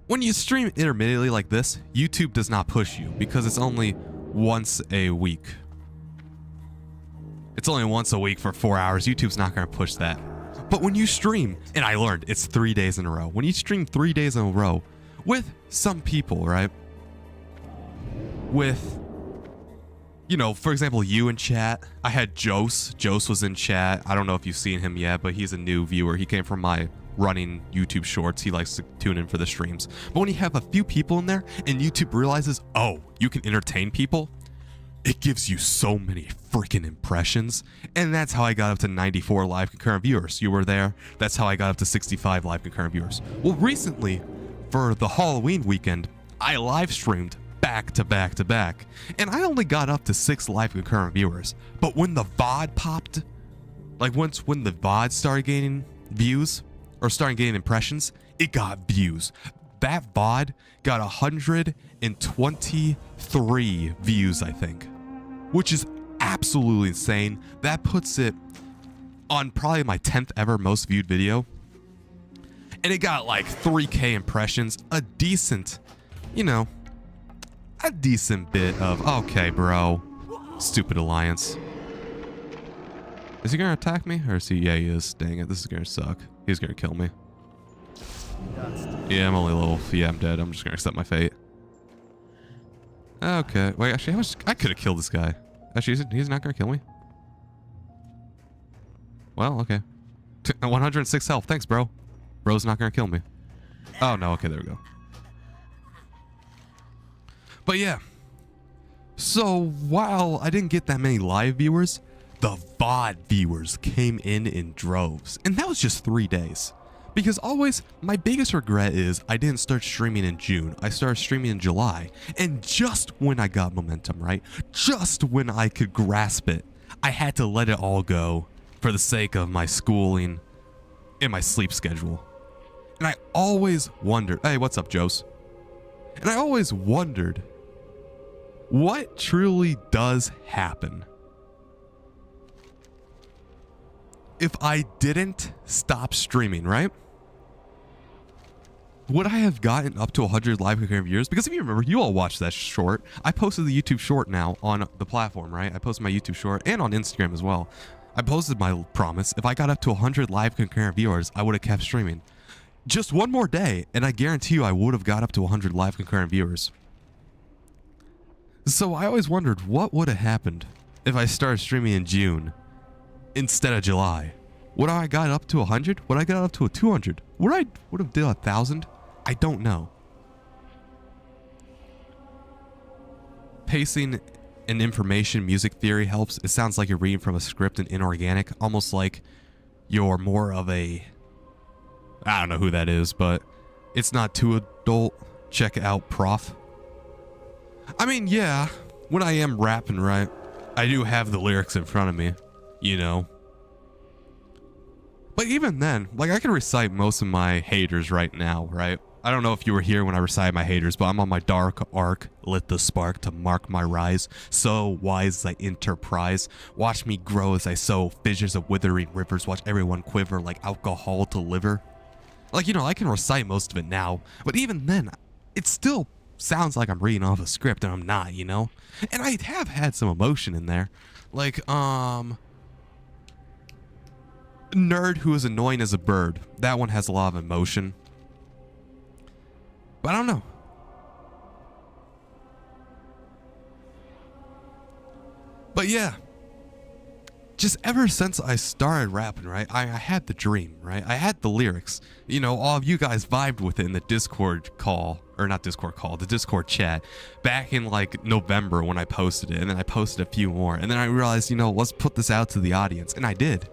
when you stream intermittently like this, YouTube does not push you because it's only once a week. It's only once a week for 4 hours. YouTube's not going to push that. But when you stream, and I learned it's 3 days in a row. When you stream 3 days in a row with some people, right? With, you know, for example, you in chat. I had Jose. Jose was in chat. I don't know if you've seen him yet, but he's a new viewer. He came from my running YouTube shorts. He likes to tune in for the streams. But when you have a few people in there and YouTube realizes, oh, you can entertain people, it gives you so many freaking impressions. And that's how I got up to 94 live concurrent viewers. You were there. That's how I got up to 65 live concurrent viewers. Well, recently, for the Halloween weekend, I live streamed back to back to back. And I only got up to 6 live concurrent viewers. But when the VOD popped, like when the VOD started gaining views, or started getting impressions, it got views. That VOD got 123 views, I think. Which is absolutely insane. That puts it on probably my 10th ever most viewed video. And it got like 3K impressions. A decent, you know, a decent bit of, okay, bro. Stupid alliance. Is he gonna attack me? Or is he? Yeah, he is. Dang it, this is gonna suck. He's gonna kill me. Yeah, I'm only level. Yeah, I'm dead. I'm just gonna accept my fate. Okay. Wait, actually, I could have killed this guy. Actually, he's not gonna kill me. Well, okay. 106 health. Thanks, bro. Bro's not gonna kill me. Oh, no. Okay, there we go. But yeah. So, while I didn't get that many live viewers, the VOD viewers came in droves. And that was just 3 days. Because always, my biggest regret is I didn't start streaming in June. I started streaming in July. And just when I got momentum, right? Just when I could grasp it, I had to let it all go for the sake of my schooling and my sleep schedule. And I always wondered, hey, what's up, Jose? And I always wondered, what truly does happen if I didn't stop streaming, right? Would I have gotten up to 100 live concurrent viewers? Because if you remember, you all watched that short. I posted the YouTube short now on the platform, right? I posted my YouTube short and on Instagram as well. I posted my promise. If I got up to 100 live concurrent viewers, I would have kept streaming. Just one more day, and I guarantee you I would have got up to 100 live concurrent viewers. So I always wondered what would have happened if I started streaming in June instead of July? Would I got up to 100? Would I got up to a 200? Would I have did 1,000? I don't know. Pacing and information music theory helps. It sounds like you're reading from a script and inorganic, almost like you're more of a... I don't know who that is, but it's not too adult. Check out Prof. I mean, yeah, when I am rapping, right, I do have the lyrics in front of me, you know. But even then, like, I can recite most of my haters right now, right? I don't know if you were here when I recited my haters, but I'm on my dark arc, lit the spark to mark my rise. So wise as I enterprise. Watch me grow as I sow fissures of withering rivers. Watch everyone quiver like alcohol to liver. Like, you know, I can recite most of it now, but even then, it still sounds like I'm reading off a script and I'm not, you know? And I have had some emotion in there. Like, Nerd who is annoying as a bird. That one has a lot of emotion. But I don't know. But yeah. Just ever since I started rapping, right, I had the dream, right? I had the lyrics. You know, all of you guys vibed with it in the Discord call. Or not Discord call, the Discord chat. Back in like November when I posted it. And then I posted a few more. And then I realized, you know, let's put this out to the audience. And I did.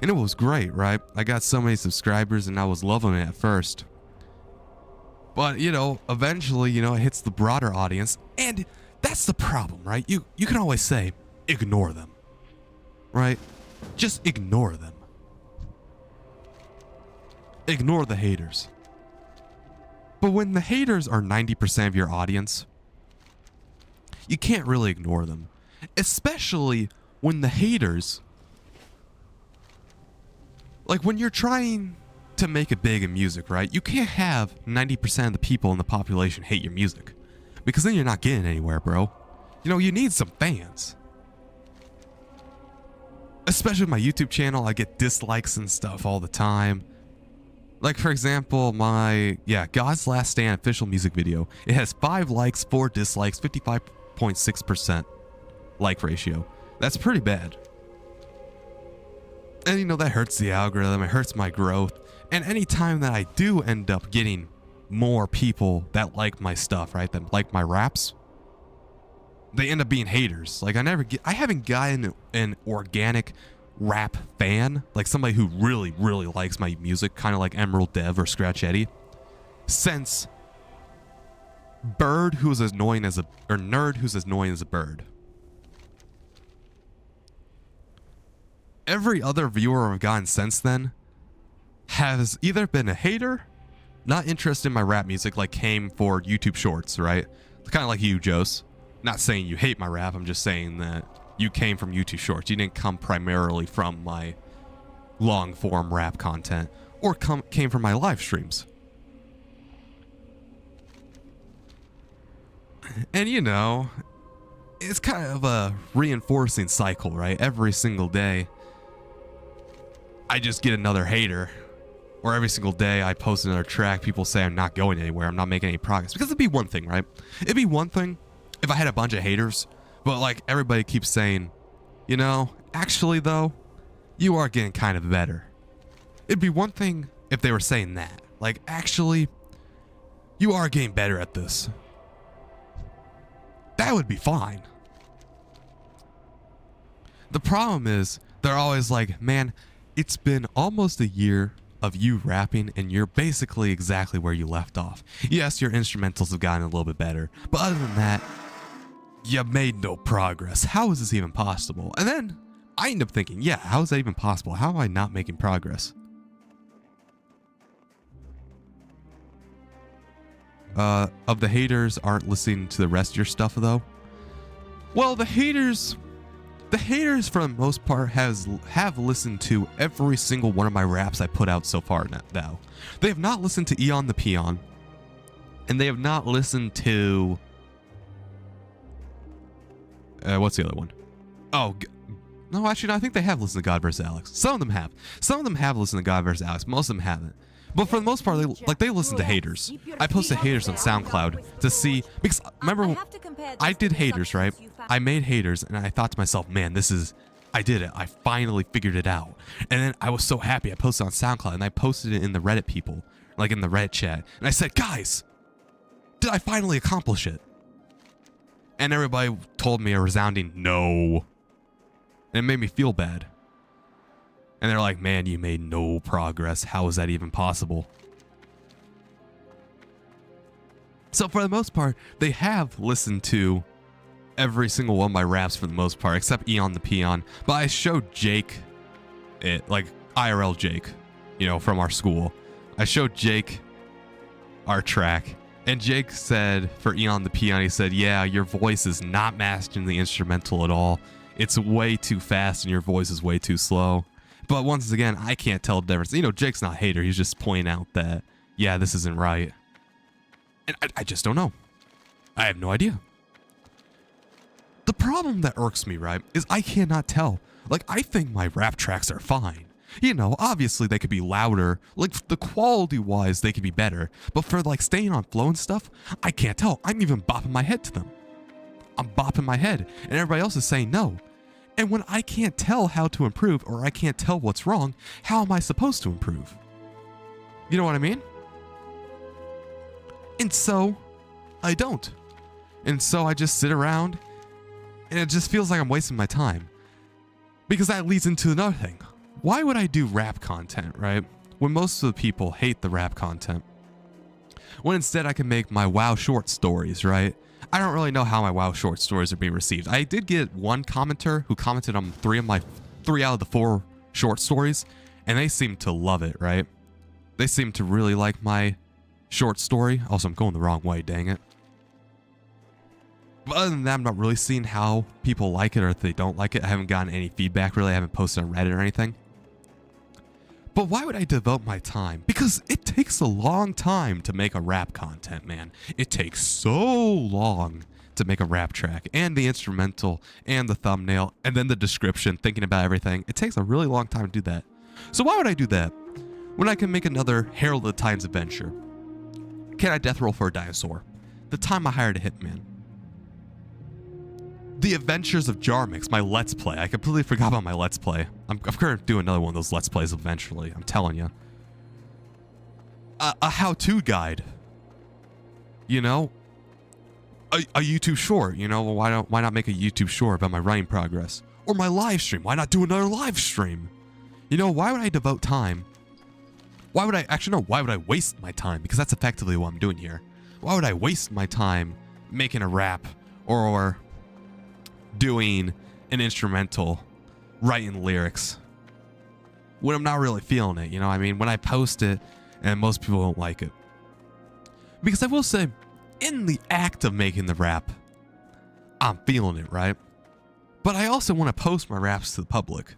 And it was great, right? I got so many subscribers and I was loving it at first. But, you know, eventually, you know, it hits the broader audience. And that's the problem, right? You can always say, ignore them. Right? Just ignore them. Ignore the haters. But when the haters are 90% of your audience, you can't really ignore them. Especially when the haters... Like, when you're trying to make it big in music, right? You can't have 90% of the people in the population hate your music. Because then you're not getting anywhere, bro. You know, you need some fans. Especially with my YouTube channel, I get dislikes and stuff all the time. Like, for example, my, God's Last Stand official music video. It has 5 likes, 4 dislikes, 55.6% like ratio. That's pretty bad. And, you know, that hurts the algorithm. It hurts my growth. And any time that I do end up getting more people that like my stuff, right, that like my raps, they end up being haters. Like, I haven't gotten an organic rap fan, like somebody who really, really likes my music, kind of like Emerald Dev or Scratch Eddie, since Nerd who's as annoying as a bird. Every other viewer I've gotten since then has either been a hater, not interested in my rap music, like came for YouTube shorts, right? Kind of like you, Jose. Not saying you hate my rap, I'm just saying that you came from YouTube shorts. You didn't come primarily from my long form rap content, or came from my live streams. And you know, it's kind of a reinforcing cycle, right? Every single day, I just get another hater. Or every single day I post another track, people say I'm not going anywhere, I'm not making any progress. Because it'd be one thing, right? It'd be one thing if I had a bunch of haters, but like everybody keeps saying, you know, actually though, you are getting kind of better. It'd be one thing if they were saying that. Like, actually, you are getting better at this. That would be fine. The problem is, they're always like, man, it's been almost a year of you rapping and you're basically exactly where you left off. Yes, your instrumentals have gotten a little bit better, but other than that, you made no progress. How is this even possible? And then I end up thinking, yeah, how is that even possible? How am I not making progress? Of the haters aren't listening to the rest of your stuff though. Well, the haters for the most part have listened to every single one of my raps I put out so far now. They have not listened to Eon the Peon, and they have not listened to what's the other one? Oh, no, actually, no, I think they have listened to God vs. Alex. Some of them have. Some of them have listened to God vs. Alex. Most of them haven't. But for the most part, they listen to haters. I posted haters on SoundCloud to see, because remember, I did haters, right? I made haters, and I thought to myself, man, I did it. I finally figured it out. And then I was so happy. I posted on SoundCloud, and I posted it in the Reddit people, like in the Reddit chat. And I said, guys, did I finally accomplish it? And everybody told me a resounding no. And it made me feel bad. And they're like, man, you made no progress. How is that even possible? So for the most part, they have listened to every single one of my raps for the most part, except Eon the Peon. But I showed Jake it, like IRL Jake, you know, from our school. I showed Jake our track. And Jake said, for Eon the Peon, he said, yeah, your voice is not matching the instrumental at all. It's way too fast and your voice is way too slow. But once again, I can't tell the difference. You know, Jake's not a hater. He's just pointing out that, yeah, this isn't right. And I just don't know. I have no idea. The problem that irks me, right, is I cannot tell. Like, I think my rap tracks are fine. You know, obviously they could be louder. Like, the quality-wise, they could be better. But for, like, staying on flow and stuff, I can't tell. I'm even bopping my head to them. I'm bopping my head. And everybody else is saying no. And when I can't tell how to improve, or I can't tell what's wrong, how am I supposed to improve? You know what I mean? And so, I don't. And so I just sit around, and it just feels like I'm wasting my time. Because that leads into another thing. Why would I do rap content, right? When most of the people hate the rap content. When instead I can make my WoW short stories, right? I don't really know how my WoW short stories are being received. I did get one commenter who commented on 3 out of the 4 short stories, and they seem to love it, right? They seem to really like my short story. Also, I'm going the wrong way, dang it. But other than that, I'm not really seeing how people like it or if they don't like it. I haven't gotten any feedback, really. I haven't posted on Reddit or anything. But why would I devote my time? Because it takes a long time to make a rap content, man. It takes so long to make a rap track and the instrumental and the thumbnail and then the description, thinking about everything. It takes a really long time to do that. So why would I do that when I can make another Herald of the Times adventure? Can I death roll for a dinosaur? The time I hired a hitman. The Adventures of Jarmix, my Let's Play. I completely forgot about my Let's Play. I'm going to do another one of those Let's Plays eventually. I'm telling you. A how-to guide. You know? A YouTube short. You know, why not make a YouTube short about my running progress? Or my live stream. Why not do another live stream? You know, why would I devote time? Why would I waste my time? Because that's effectively what I'm doing here. Why would I waste my time making a rap or doing an instrumental, writing lyrics when I'm not really feeling it, you know what I mean? When I post it and most people don't like it. Because I will say, in the act of making the rap, I'm feeling it, right? But I also want to post my raps to the public.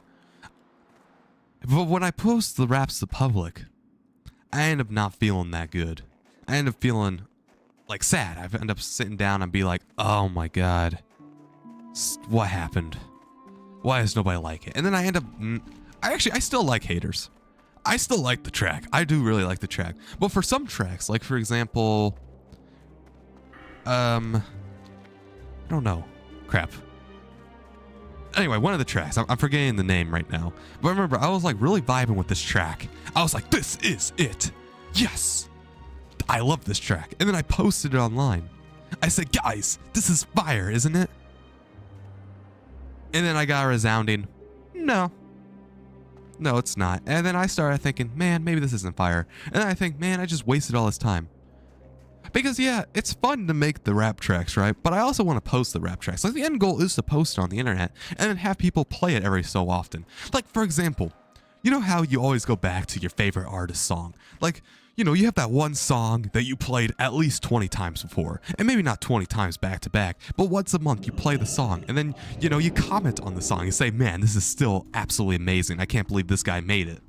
But when I post the raps to the public, I end up not feeling that good. I end up feeling like sad. I end up sitting down and be like, oh my god. What happened? Why does nobody like it? And then I end up... I still like haters. I still like the track. I do really like the track. But for some tracks, like for example... I don't know. Crap. Anyway, one of the tracks. I'm forgetting the name right now. But remember, I was like really vibing with this track. I was like, this is it. Yes. I love this track. And then I posted it online. I said, guys, this is fire, isn't it? And then I got a resounding, no, it's not. And then I started thinking, man, maybe this isn't fire. And then I think, man, I just wasted all this time. Because yeah, it's fun to make the rap tracks, right? But I also want to post the rap tracks. Like the end goal is to post it on the internet and then have people play it every so often. Like for example, you know how you always go back to your favorite artist song? Like, you know, you have that one song that you played at least 20 times before. And maybe not 20 times back to back, but once a month you play the song. And then, you know, you comment on the song and say, man, this is still absolutely amazing. I can't believe this guy made it.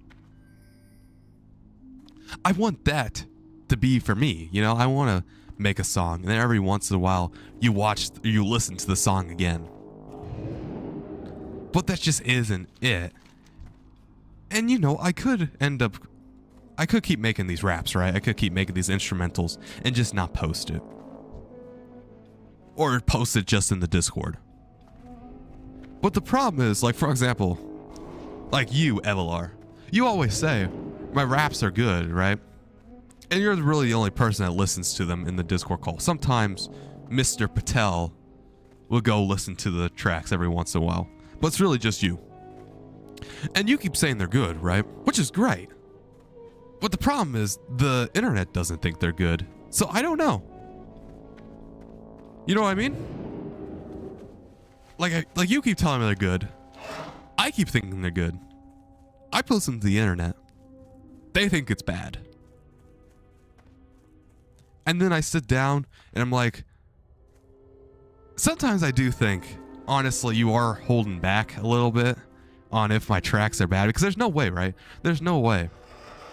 I want that to be for me. You know, I want to make a song. And then every once in a while, you listen to the song again. But that just isn't it. And, you know, I could end up I could keep making these raps, right? I could keep making these instrumentals and just not post it. Or post it just in the Discord. But the problem is, like, for example, like you, Evelar, you always say, my raps are good, right? And you're really the only person that listens to them in the Discord call. Sometimes Mr. Patel will go listen to the tracks every once in a while. But it's really just you. And you keep saying they're good, right? Which is great. But the problem is, the internet doesn't think they're good. So I don't know. You know what I mean? Like you keep telling me they're good. I keep thinking they're good. I post them to the internet. They think it's bad. And then I sit down and I'm like, sometimes I do think, honestly, you are holding back a little bit on if my tracks are bad, because there's no way, right? There's no way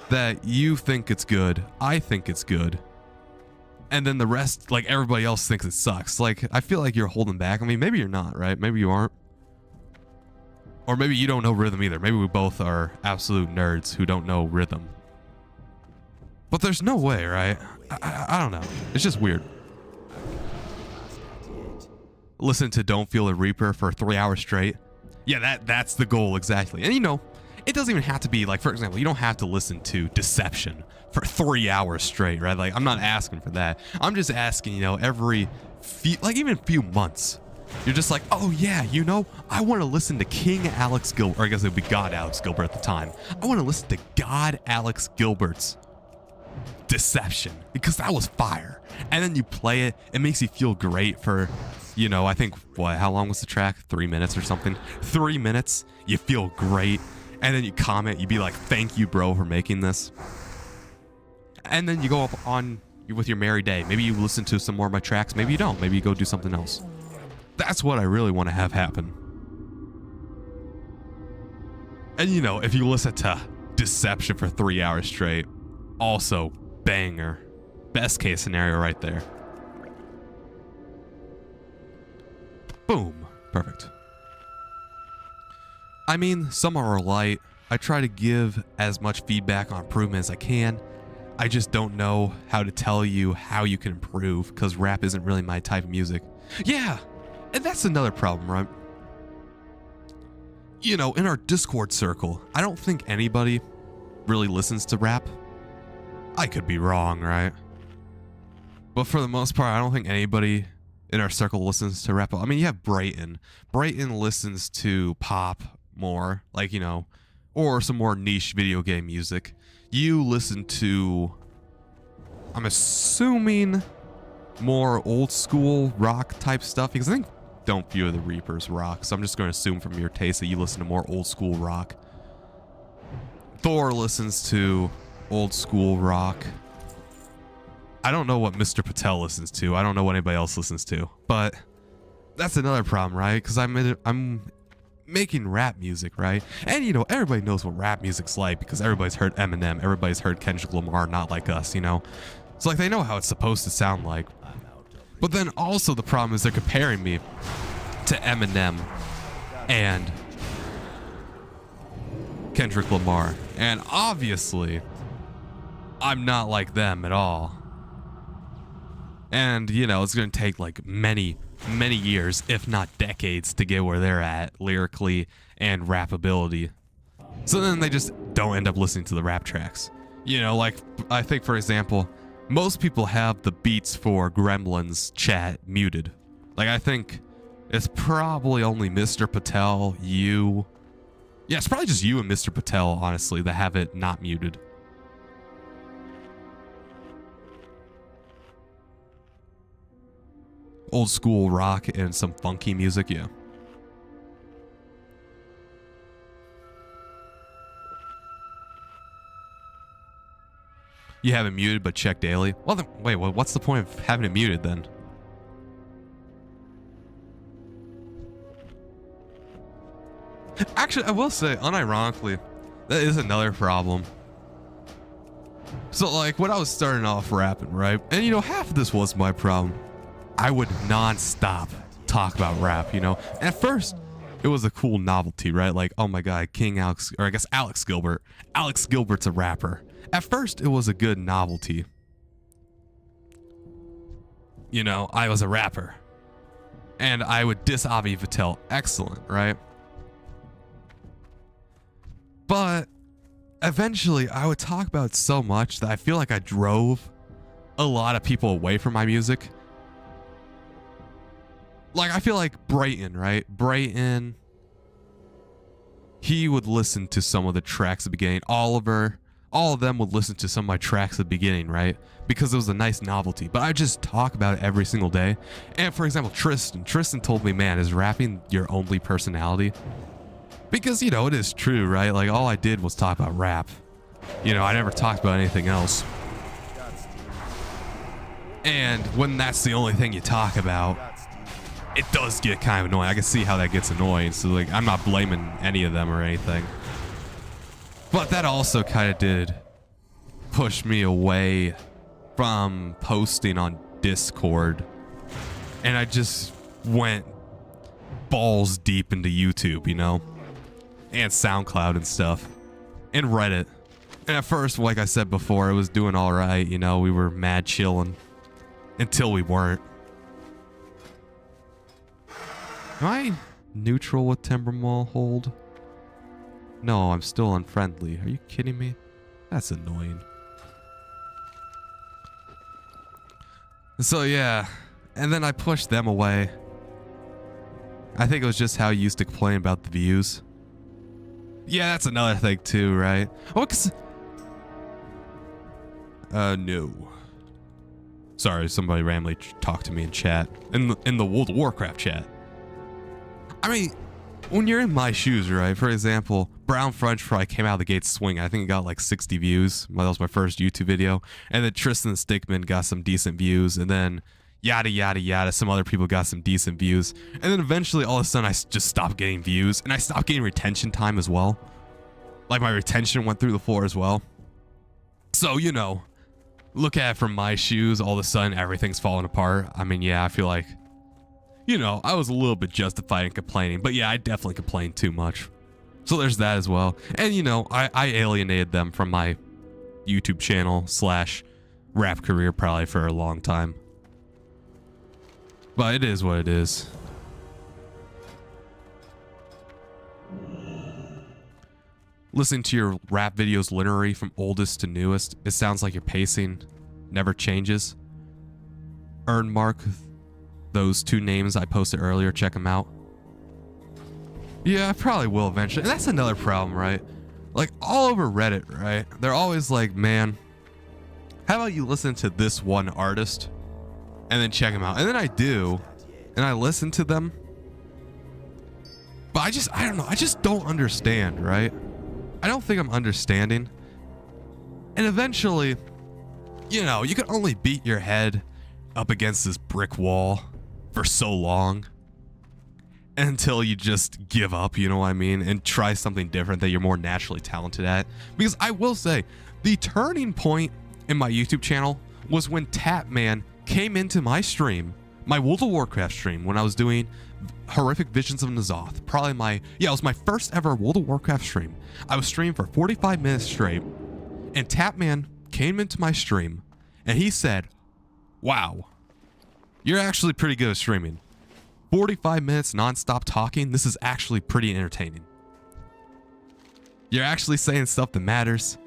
that you think it's good, I think it's good, and then the rest, like everybody else, thinks it sucks. Like, I feel like you're holding back. I mean, maybe you're not, right? Maybe you aren't. Or maybe you don't know rhythm either. Maybe we both are absolute nerds who don't know rhythm. But there's no way, right? I don't know. It's just weird. Listen to Don't Feel the Reaper for 3 hours straight. Yeah, that's the goal, exactly. And you know, it doesn't even have to be, like, for example, you don't have to listen to Deception for 3 hours straight, right? Like, I'm not asking for that. I'm just asking, you know, every few, like, even few months, you're just like, oh yeah, you know, I want to listen to King Alex Gilbert, or I guess it would be God Alex Gilbert at the time. I want to listen to God Alex Gilbert's Deception, because that was fire. And then you play it, it makes you feel great for, you know, I think, what, how long was the track? 3 minutes or something? 3 minutes, you feel great. And then you comment, you be like, thank you, bro, for making this. And then you go up on with your merry day. Maybe you listen to some more of my tracks. Maybe you don't. Maybe you go do something else. That's what I really want to have happen. And you know, if you listen to Deception for 3 hours straight, also banger. Best case scenario right there. Boom. Perfect. I mean, some are light. I try to give as much feedback on improvement as I can. I just don't know how to tell you how you can improve, because rap isn't really my type of music. Yeah, and that's another problem, right? You know, in our Discord circle, I don't think anybody really listens to rap. I could be wrong, right? But for the most part, I don't think anybody in our circle listens to rap. I mean, you have Brayton. Brayton listens to pop more, like, you know, or some more niche video game music. You listen to, I'm assuming, more old school rock type stuff, because I think Don't Fear the Reapers rock, so I'm just going to assume from your taste that you listen to more old school rock. Thor listens to old school rock. I don't know what Mr. Patel listens to. I don't know what anybody else listens to, but that's another problem, right? Because I'm making rap music, right? And you know, everybody knows what rap music's like, because everybody's heard Eminem, everybody's heard Kendrick Lamar, Not Like Us, you know? It's like they know how it's supposed to sound like. But then also the problem is they're comparing me to Eminem and Kendrick Lamar. And obviously, I'm not like them at all. And, you know, it's going to take like many years, if not decades, to get where they're at lyrically and rappability. So then they just don't end up listening to the rap tracks. You know, like, I think, for example, most people have the beats for Gremlin's chat muted. Like, I think it's probably only Mr. Patel, you. Yeah, it's probably just you and Mr. Patel, honestly, that have it not muted. Old school rock and some funky music, yeah. You have it muted, but check daily. Well, then, wait, what's the point of having it muted then? Actually, I will say, unironically, that is another problem. So, like, when I was starting off rapping, right? And, you know, half of this was my problem. I would non-stop talk about rap, you know? And at first, it was a cool novelty, right? Like, oh my God, King Alex, or I guess Alex Gilbert. Alex Gilbert's a rapper. At first, it was a good novelty. You know, I was a rapper. And I would diss Avi Patel. Excellent, right? But eventually, I would talk about it so much that I feel like I drove a lot of people away from my music. Like, I feel like Brayton, right? Brayton, he would listen to some of the tracks at the beginning. Oliver, all of them would listen to some of my tracks at the beginning, right? Because it was a nice novelty. But I just talk about it every single day. And for example, Tristan told me, man, is rapping your only personality? Because, you know, it is true, right? Like, all I did was talk about rap. You know, I never talked about anything else. And when that's the only thing you talk about, it does get kind of annoying. I can see how that gets annoying. So, like, I'm not blaming any of them or anything. But that also kind of did push me away from posting on Discord. And I just went balls deep into YouTube, you know? And SoundCloud and stuff. And Reddit. And at first, like I said before, it was doing all right. You know, we were mad chilling. Until we weren't. Am I neutral with Timbermall Hold? No, I'm still unfriendly. Are you kidding me? That's annoying. So yeah, and then I pushed them away. I think it was just how you used to complain about the views. Yeah, that's another thing too, right? Oh, no. Sorry, somebody randomly talked to me in chat. In the World of Warcraft chat. I mean, when you're in my shoes, right? For example, Brown French Fry came out of the gate swing. I think it got like 60 views. That was my first YouTube video. And then Tristan Stickman got some decent views. And then yada, yada, yada. Some other people got some decent views. And then eventually, all of a sudden, I just stopped getting views. And I stopped getting retention time as well. Like, my retention went through the floor as well. So, you know, look at it from my shoes. All of a sudden, everything's falling apart. I mean, yeah, I feel like, you know, I was a little bit justified in complaining. But yeah, I definitely complained too much. So there's that as well. And, you know, I alienated them from my YouTube channel / rap career probably for a long time. But it is what it is. Listening to your rap videos linearly from oldest to newest, it sounds like your pacing never changes. Earn Mark, those 2 names I posted earlier, check them out. Yeah, I probably will eventually. And that's another problem, right? Like, all over Reddit, right? They're always like, man, how about you listen to this one artist and then check them out? And then I do, and I listen to them. But I don't know. I just don't understand, right? I don't think I'm understanding. And eventually, you know, you can only beat your head up against this brick wall for so long until you just give up, you know what I mean? And try something different that you're more naturally talented at. Because I will say, the turning point in my YouTube channel was when Tapman came into my stream, my World of Warcraft stream, when I was doing Horrific Visions of N'Zoth. It was my first ever World of Warcraft stream. I was streaming for 45 minutes straight, and Tapman came into my stream, and he said, wow, you're actually pretty good at streaming. 45 minutes non-stop talking, this is actually pretty entertaining. You're actually saying stuff that matters.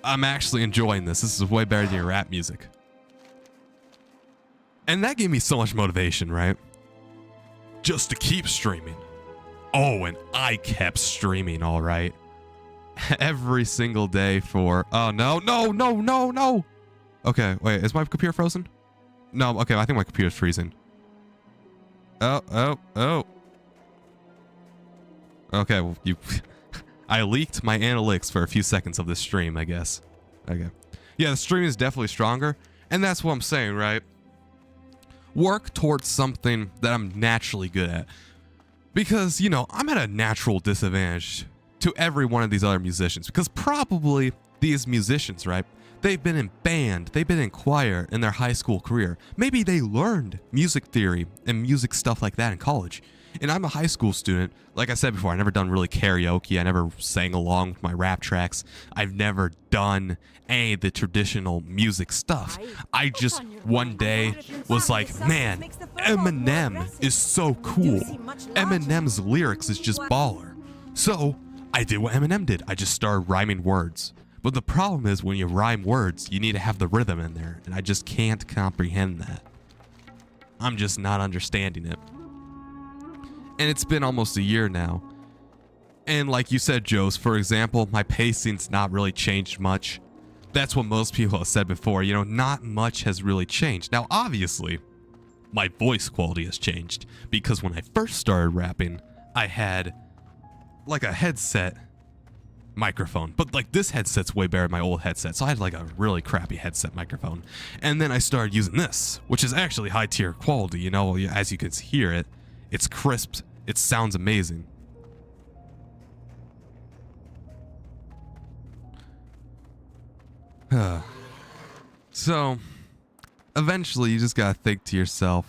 I'm actually enjoying this. This is way better than your rap music. And that gave me so much motivation, right? Just to keep streaming. Oh, and I kept streaming, all right. Every single day for... Oh, no. Okay, wait, is my computer frozen? No, okay, I think my computer's freezing. Oh. Okay, well, I leaked my analytics for a few seconds of this stream, I guess. Okay. Yeah, the stream is definitely stronger, and that's what I'm saying, right? Work towards something that I'm naturally good at. Because, you know, I'm at a natural disadvantage to every one of these other musicians. Because probably these musicians, right? They've been in band, they've been in choir in their high school career. Maybe they learned music theory and music stuff like that in college. And I'm a high school student. Like I said before, I never done really karaoke. I never sang along with my rap tracks. I've never done any of the traditional music stuff. I just one day was like, man, Eminem is so cool. Eminem's lyrics is just baller. So I did what Eminem did. I just started rhyming words. But the problem is when you rhyme words, you need to have the rhythm in there. And I just can't comprehend that. I'm just not understanding it. And it's been almost a year now. And like you said, Joes, for example, my pacing's not really changed much. That's what most people have said before. You know, not much has really changed. Now, obviously, my voice quality has changed. Because when I first started rapping, I had like a headset microphone, but like this headset's way better than my old headset, so I had like a really crappy headset microphone. And then I started using this, which is actually high tier quality, you know, as you can hear it. It's crisp, it sounds amazing. So eventually you just gotta think to yourself,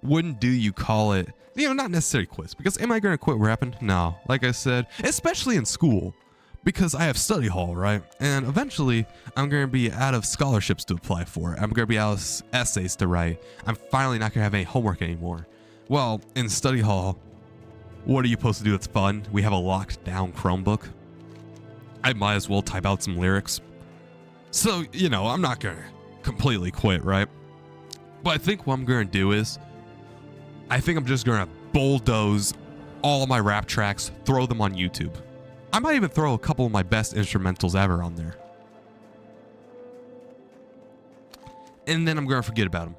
wouldn't do you call it, you know, not necessarily quits, because am I going to quit rapping? No. Like I said, especially in school, because I have study hall, right? And eventually, I'm going to be out of scholarships to apply for. I'm going to be out of essays to write. I'm finally not going to have any homework anymore. Well, in study hall, what are you supposed to do that's fun? We have a locked down Chromebook. I might as well type out some lyrics. So, you know, I'm not going to completely quit, right? But I think what I'm going to do is, I think I'm just going to bulldoze all my rap tracks, throw them on YouTube. I might even throw a couple of my best instrumentals ever on there. And then I'm going to forget about them.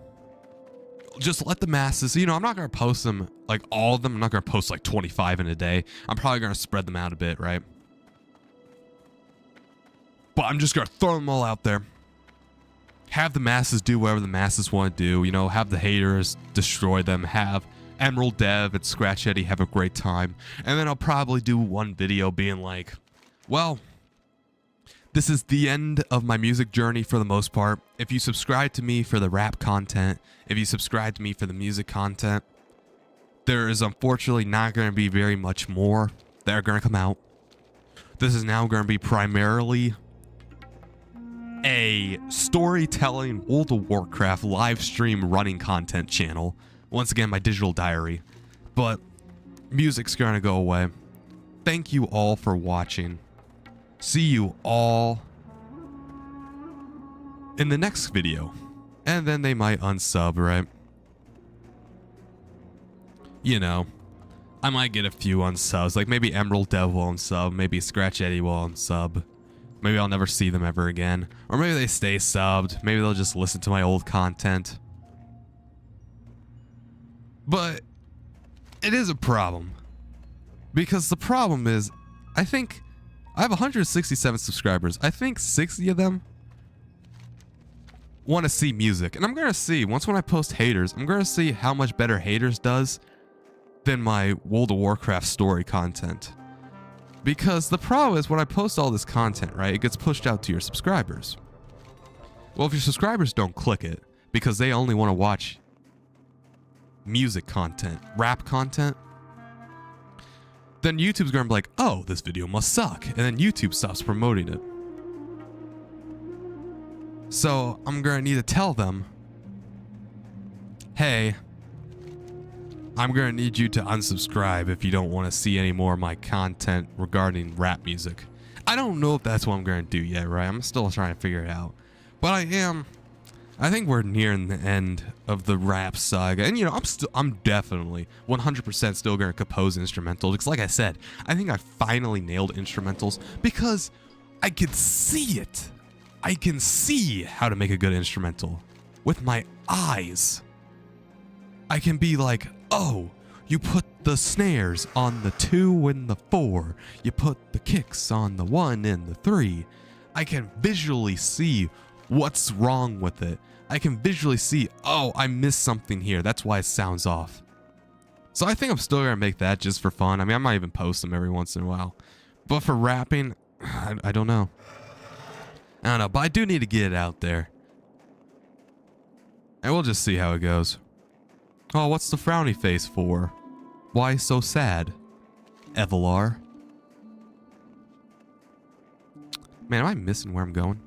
Just let the masses, you know, I'm not going to post them, like all of them. I'm not going to post like 25 in a day. I'm probably going to spread them out a bit, right? But I'm just going to throw them all out there. Have the masses do whatever the masses want to do, you know, have the haters destroy them, have Emerald Dev and Scratch Eddie have a great time, and then I'll probably do one video being like, well, this is the end of my music journey for the most part. If you subscribe to me for the rap content, if you subscribe to me for the music content, there is unfortunately not going to be very much more that are going to come out. This is now going to be primarily a storytelling World of Warcraft live stream running content channel. Once again, my digital diary. But music's gonna go away. Thank you all for watching. See you all in the next video. And then they might unsub, right? You know, I might get a few unsubs. Like maybe Emerald Dev will unsub. Maybe Scratch Eddie will unsub. Maybe I'll never see them ever again. Or maybe they stay subbed. Maybe they'll just listen to my old content. But it is a problem. Because the problem is, I think I have 167 subscribers. I think 60 of them want to see music. And I'm going to see, once when I post haters, I'm going to see how much better haters does than my World of Warcraft story content. Because the problem is when I post all this content, right, it gets pushed out to your subscribers. Well, if your subscribers don't click it because they only want to watch music content, rap content, then YouTube's going to be like, oh, this video must suck. And then YouTube stops promoting it. So I'm going to need to tell them, hey, I'm going to need you to unsubscribe if you don't want to see any more of my content regarding rap music. I don't know if that's what I'm going to do yet, right? I'm still trying to figure it out. But I think we're nearing the end of the rap saga. And, you know, I'm definitely 100% still going to compose instrumentals. Because like I said, I think I finally nailed instrumentals because I can see it. I can see how to make a good instrumental with my eyes. I can be like, oh, you put the snares on the 2 and the 4. You put the kicks on the 1 and the 3. I can visually see what's wrong with it. I can visually see, oh, I missed something here. That's why it sounds off. So I think I'm still going to make that just for fun. I mean, I might even post them every once in a while. But for rapping, I don't know. I don't know, but I do need to get it out there. And we'll just see how it goes. Oh, what's the frowny face for? Why so sad? Evelar. Man, am I missing where I'm going?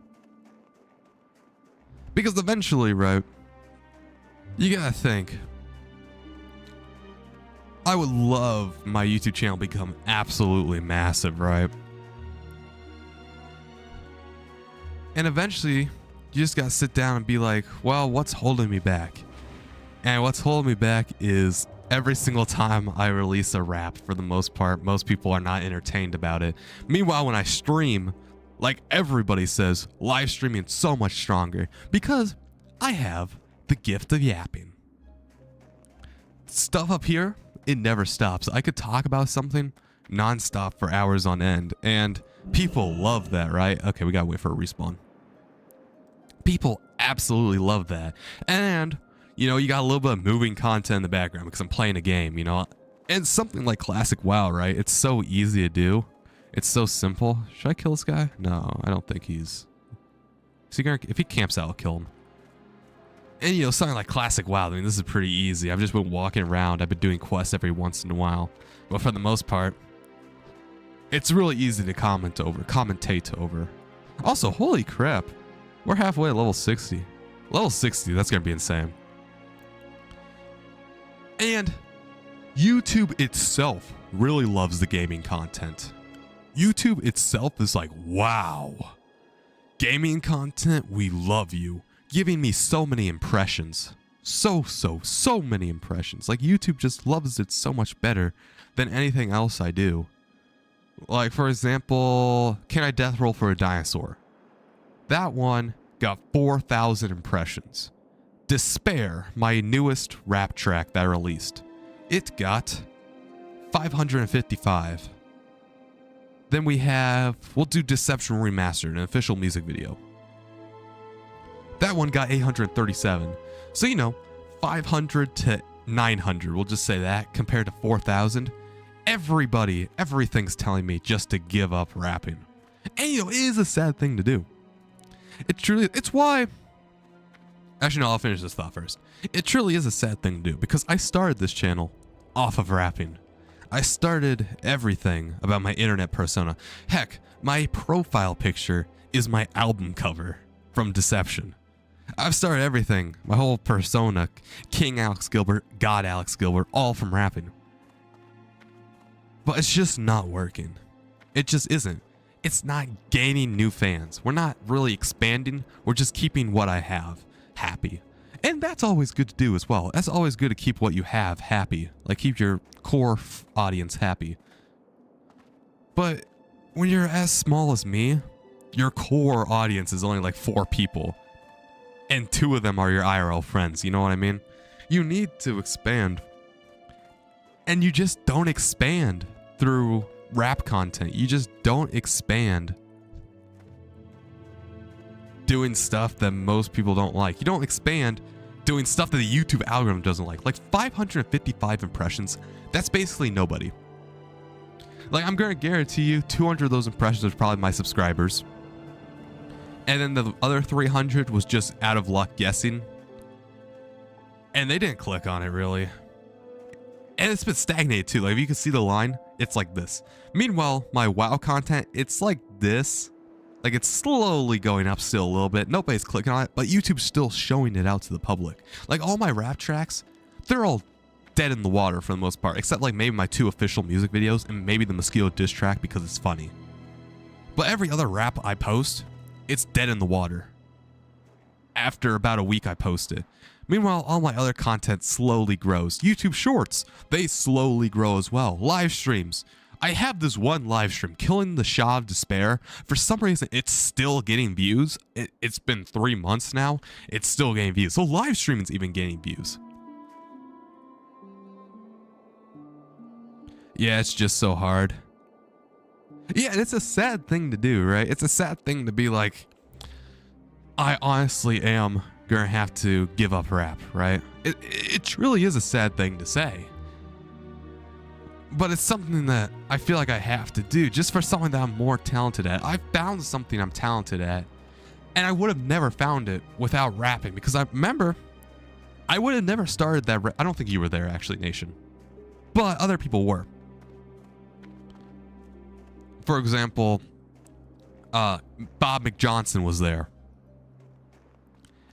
Because eventually, right, you gotta think. I would love my YouTube channel to become absolutely massive, right? And eventually, you just gotta sit down and be like, well, what's holding me back? And what's holding me back is every single time I release a rap, for the most part, most people are not entertained about it. Meanwhile, when I stream, like everybody says, live streaming is so much stronger because I have the gift of yapping. Stuff up here, it never stops. I could talk about something nonstop for hours on end, and people love that, right? Okay, we gotta wait for a respawn. People absolutely love that. And, you know, you got a little bit of moving content in the background because I'm playing a game, you know? And something like Classic WoW, right? It's so easy to do. It's so simple. Should I kill this guy? No, I don't think he's... Is he gonna... If he camps out, I'll kill him. And, you know, something like Classic WoW, I mean, this is pretty easy. I've just been walking around. I've been doing quests every once in a while. But for the most part, it's really easy to commentate over. Also, holy crap. We're halfway at level 60. Level 60, that's going to be insane. And YouTube itself really loves the gaming content. YouTube itself is like, wow. Gaming content, we love you. Giving me so many impressions. So many impressions. Like, YouTube just loves it so much better than anything else I do. Like, for example, Can I Death Roll for a Dinosaur? That one got 4,000 impressions. Despair, my newest rap track that I released, it got 555. Then we'll do Deception Remastered, an official music video. That one got 837. So, you know, 500 to 900, we'll just say that, compared to 4,000. Everything's telling me just to give up rapping. And, you know, it is a sad thing to do. It's why... Actually, no, I'll finish this thought first. It truly is a sad thing to do, because I started this channel off of rapping. I started everything about my internet persona. Heck, my profile picture is my album cover from Deception. I've started everything, my whole persona, King Alex Gilbert, God Alex Gilbert, all from rapping. But it's just not working. It just isn't. It's not gaining new fans. We're not really expanding. We're just keeping what I have happy. And that's always good to do as well. That's always good to keep what you have happy. Like, keep your core audience happy. But when you're as small as me, your core audience is only like 4 people. And 2 of them are your IRL friends. You know what I mean? You need to expand. And you just don't expand through rap content. You just don't expand doing stuff that most people don't like. You don't expand doing stuff that the YouTube algorithm doesn't like. Like 555 impressions, that's basically nobody. Like, I'm gonna guarantee you 200 of those impressions are probably my subscribers. And then the other 300 was just out of luck guessing. And they didn't click on it, really. And it's been stagnated too. Like, if you can see the line, it's like this. Meanwhile, my WoW content, it's like this. Like, it's slowly going up still a little bit. Nobody's clicking on it, but YouTube's still showing it out to the public. Like, all my rap tracks, they're all dead in the water for the most part, except like maybe my 2 official music videos and maybe the Mosquito diss track because it's funny. But every other rap I post, it's dead in the water. After about a week I post it. Meanwhile, all my other content slowly grows. YouTube Shorts, they slowly grow as well. Live streams. I have this one live stream, Killing the Shah of Despair. For some reason, it's still getting views. It's been 3 months now. It's still getting views. So live streaming's even getting views. Yeah, it's just so hard. Yeah, and it's a sad thing to do, right? It's a sad thing to be like, I honestly am gonna have to give up rap, right? It truly is a sad thing to say. But it's something that I feel like I have to do just for something that I'm more talented at. I found something I'm talented at, and I would have never found it without rapping, because I remember I would have never started that. I don't think you were there actually, Nation, but other people were. For example, Bob McJohnson was there.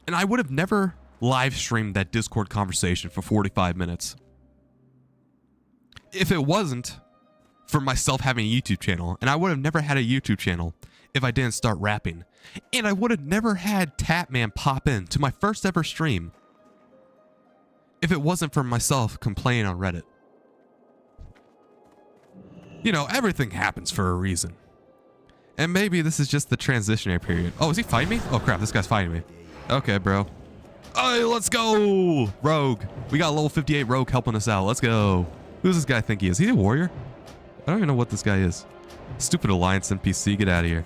And I would have never live streamed that Discord conversation for 45 minutes if it wasn't for myself having a YouTube channel. And I would have never had a YouTube channel if I didn't start rapping. And I would have never had Tapman pop in to my first ever stream if it wasn't for myself complaining on Reddit. You know, everything happens for a reason. And maybe this is just the transitionary period. Oh, is he fighting me? Oh crap, this guy's fighting me. Okay, bro. Hey, let's go! Rogue. We got a level 58 rogue helping us out. Let's go. Who does this guy think he is? Is he a warrior? I don't even know what this guy is. Stupid Alliance NPC, get out of here.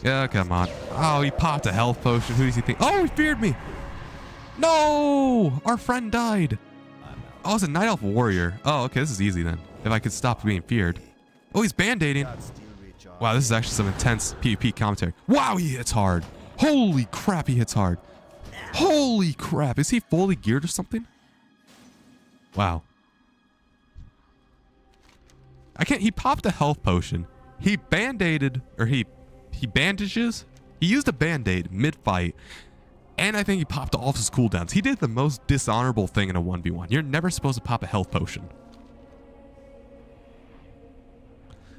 Yeah, come on. Oh, he popped a health potion. Who does he think? Oh, he feared me! No! Our friend died. Oh, it's a Night Elf warrior. Oh, okay, this is easy then. If I could stop being feared. Oh, he's band-aiding. Wow, this is actually some intense PvP commentary. Wow, he hits hard. Holy crap, he hits hard. Holy crap. Is he fully geared or something? Wow. I can't. He popped a health potion. He band-aided, or he bandages. He used a band-aid mid-fight. And I think he popped off his cooldowns. He did the most dishonorable thing in a 1v1. You're never supposed to pop a health potion.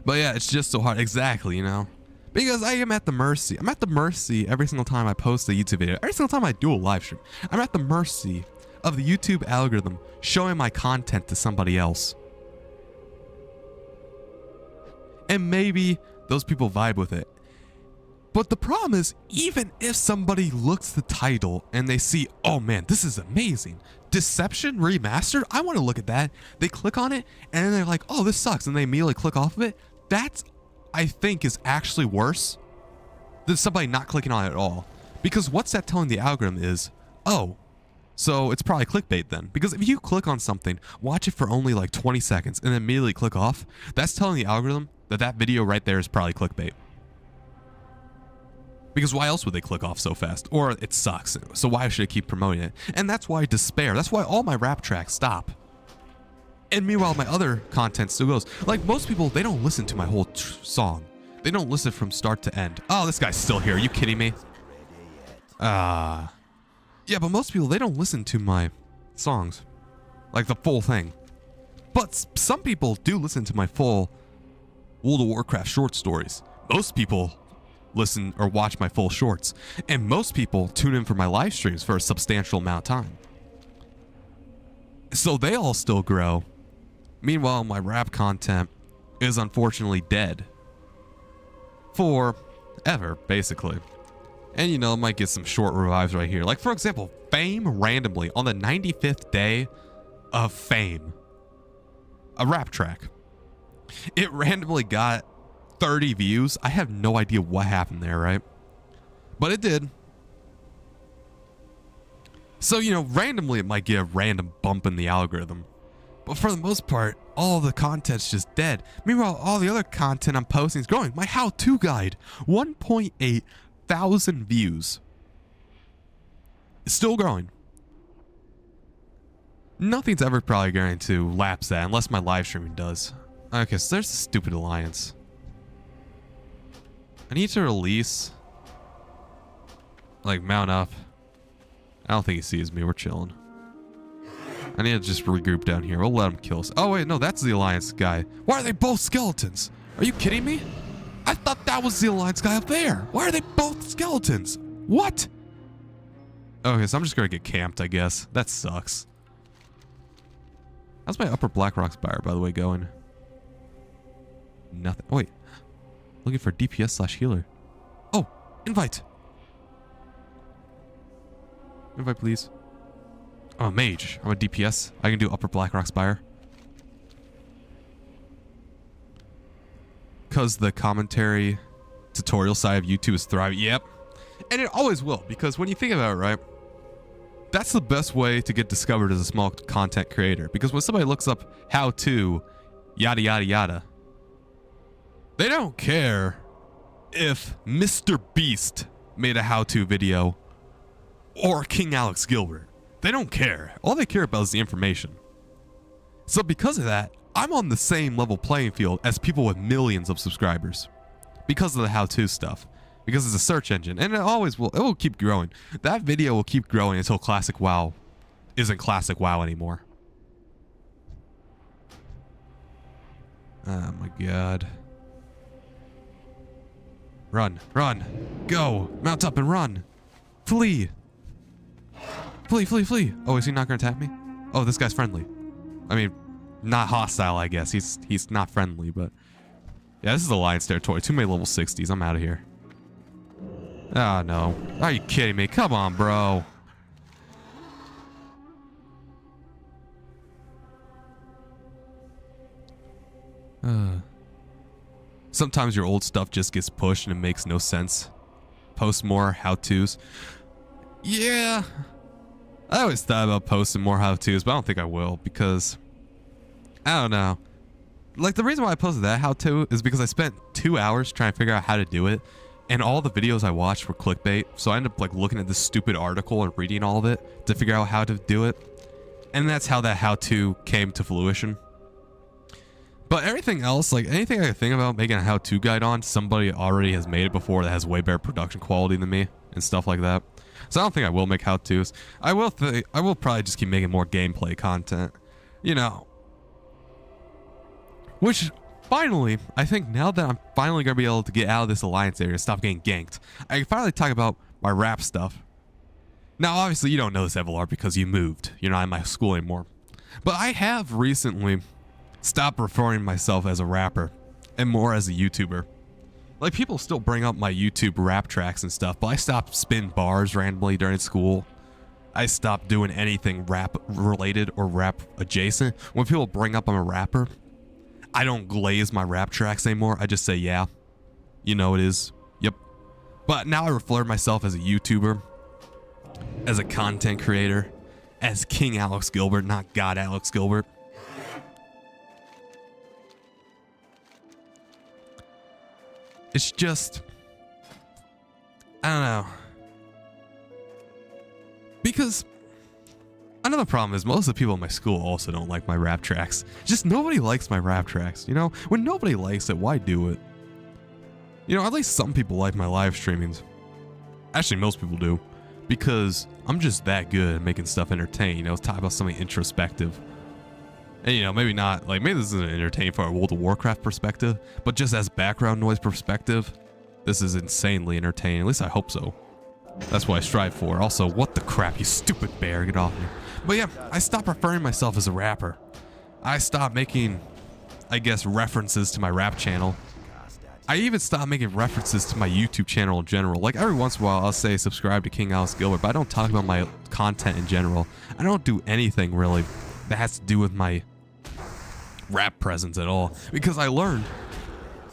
But yeah, it's just so hard. Exactly, you know. Because I am at the mercy. I'm at the mercy every single time I post a YouTube video. Every single time I do a live stream. I'm at the mercy of the YouTube algorithm showing my content to somebody else. And maybe those people vibe with it. But the problem is, even if somebody looks at the title and they see, oh man, this is amazing. Deception Remastered? I want to look at that. They click on it and then they're like, oh, this sucks. And they immediately click off of it. That's, I think, is actually worse than somebody not clicking on it at all. Because what's that telling the algorithm is, oh, so it's probably clickbait then. Because if you click on something, watch it for only like 20 seconds and then immediately click off, that's telling the algorithm that that video right there is probably clickbait. Because why else would they click off so fast? Or it sucks, so why should I keep promoting it? And that's why I despair. That's why all my rap tracks stop. And meanwhile, my other content still goes. Like most people, they don't listen to my whole song. They don't listen from start to end. Oh, this guy's still here. Are you kidding me? Yeah, but most people, they don't listen to my songs. Like the full thing. But some people do listen to my full World of Warcraft short stories. Most people listen or watch my full shorts, and most people tune in for my live streams for a substantial amount of time. So they all still grow. Meanwhile, my rap content is unfortunately dead. Forever, basically. And you know, I might get some short revives right here. Like for example, Fame randomly on the 95th day of Fame. A rap track. It randomly got 30 views. I have no idea what happened there, right? But it did. So, you know, randomly it might get a random bump in the algorithm. But for the most part, all the content's just dead. Meanwhile, all the other content I'm posting is growing. My how-to guide, 1.8 thousand views. It's still growing. Nothing's ever probably going to lapse that unless my live streaming does. Okay, so there's the stupid alliance. I need to release, like, mount up. I don't think he sees me. We're chilling. I need to just regroup down here. We'll let him kill us. Oh, wait, no, that's the Alliance guy. Why are they both skeletons? Are you kidding me? I thought that was the Alliance guy up there. Why are they both skeletons? What? Okay, so I'm just going to get camped, I guess. That sucks. How's my Upper Black Rock Spire, by the way, going? Nothing. Oh, wait. Looking for DPS/healer. Oh, invite. Invite, please. I'm a mage. I'm a DPS. I can do Upper Black Rock Spire. Because the commentary tutorial side of YouTube is thriving. Yep. And it always will. Because when you think about it, right? That's the best way to get discovered as a small content creator. Because when somebody looks up how to yada yada yada, they don't care if Mr. Beast made a how-to video or King Alex Gilbert. They don't care. All they care about is the information. So because of that, I'm on the same level playing field as people with millions of subscribers. Because of the how-to stuff. Because it's a search engine. And it always will. It will keep growing. That video will keep growing until Classic WoW isn't Classic WoW anymore. Oh my god. Run. Run. Go. Mount up and run. Flee. Flee, flee, flee. Oh, is he not going to attack me? Oh, this guy's friendly. I mean, not hostile, I guess. He's not friendly, but... Yeah, this is Alliance territory. Too many level 60s. I'm out of here. Oh, no. Are you kidding me? Come on, bro. Sometimes your old stuff just gets pushed and it makes no sense. Post more how-tos. Yeah. I always thought about posting more how-tos, but I don't think I will because... I don't know. Like, the reason why I posted that how-to is because I spent 2 hours trying to figure out how to do it, and all the videos I watched were clickbait, so I ended up, like, looking at this stupid article and reading all of it to figure out how to do it. And that's how that how-to came to fruition. But everything else, like, anything I could think about making a how-to guide on, somebody already has made it before that has way better production quality than me, and stuff like that. So I don't think I will make how-tos. I will probably just keep making more gameplay content. You know... Which, finally, I think now that I'm finally going to be able to get out of this Alliance area and stop getting ganked, I can finally talk about my rap stuff. Now, obviously, you don't know this, Evelar, because you moved. You're not in my school anymore. But I have recently stopped referring to myself as a rapper and more as a YouTuber. Like, people still bring up my YouTube rap tracks and stuff, but I stopped spinning bars randomly during school. I stopped doing anything rap-related or rap-adjacent. When people bring up I'm a rapper... I don't glaze my rap tracks anymore. I just say, yeah. You know it is. Yep. But now I refer to myself as a YouTuber, as a content creator, as King Alex Gilbert, not God Alex Gilbert. It's just... I don't know. Because... Another problem is most of the people in my school also don't like my rap tracks. Just nobody likes my rap tracks, you know? When nobody likes it, why do it? You know, at least some people like my live streamings. Actually, most people do. Because I'm just that good at making stuff entertaining, you know? Talk about something introspective. And, you know, maybe not, like, maybe this isn't entertaining from a World of Warcraft perspective, but just as background noise perspective, this is insanely entertaining. At least I hope so. That's what I strive for. Also, what the crap, you stupid bear, get off me. But yeah, I stopped referring to myself as a rapper. I stopped making, I guess, references to my rap channel. I even stopped making references to my YouTube channel in general. Like, every once in a while, I'll say subscribe to King Alex Gilbert, but I don't talk about my content in general. I don't do anything, really, that has to do with my rap presence at all. Because I learned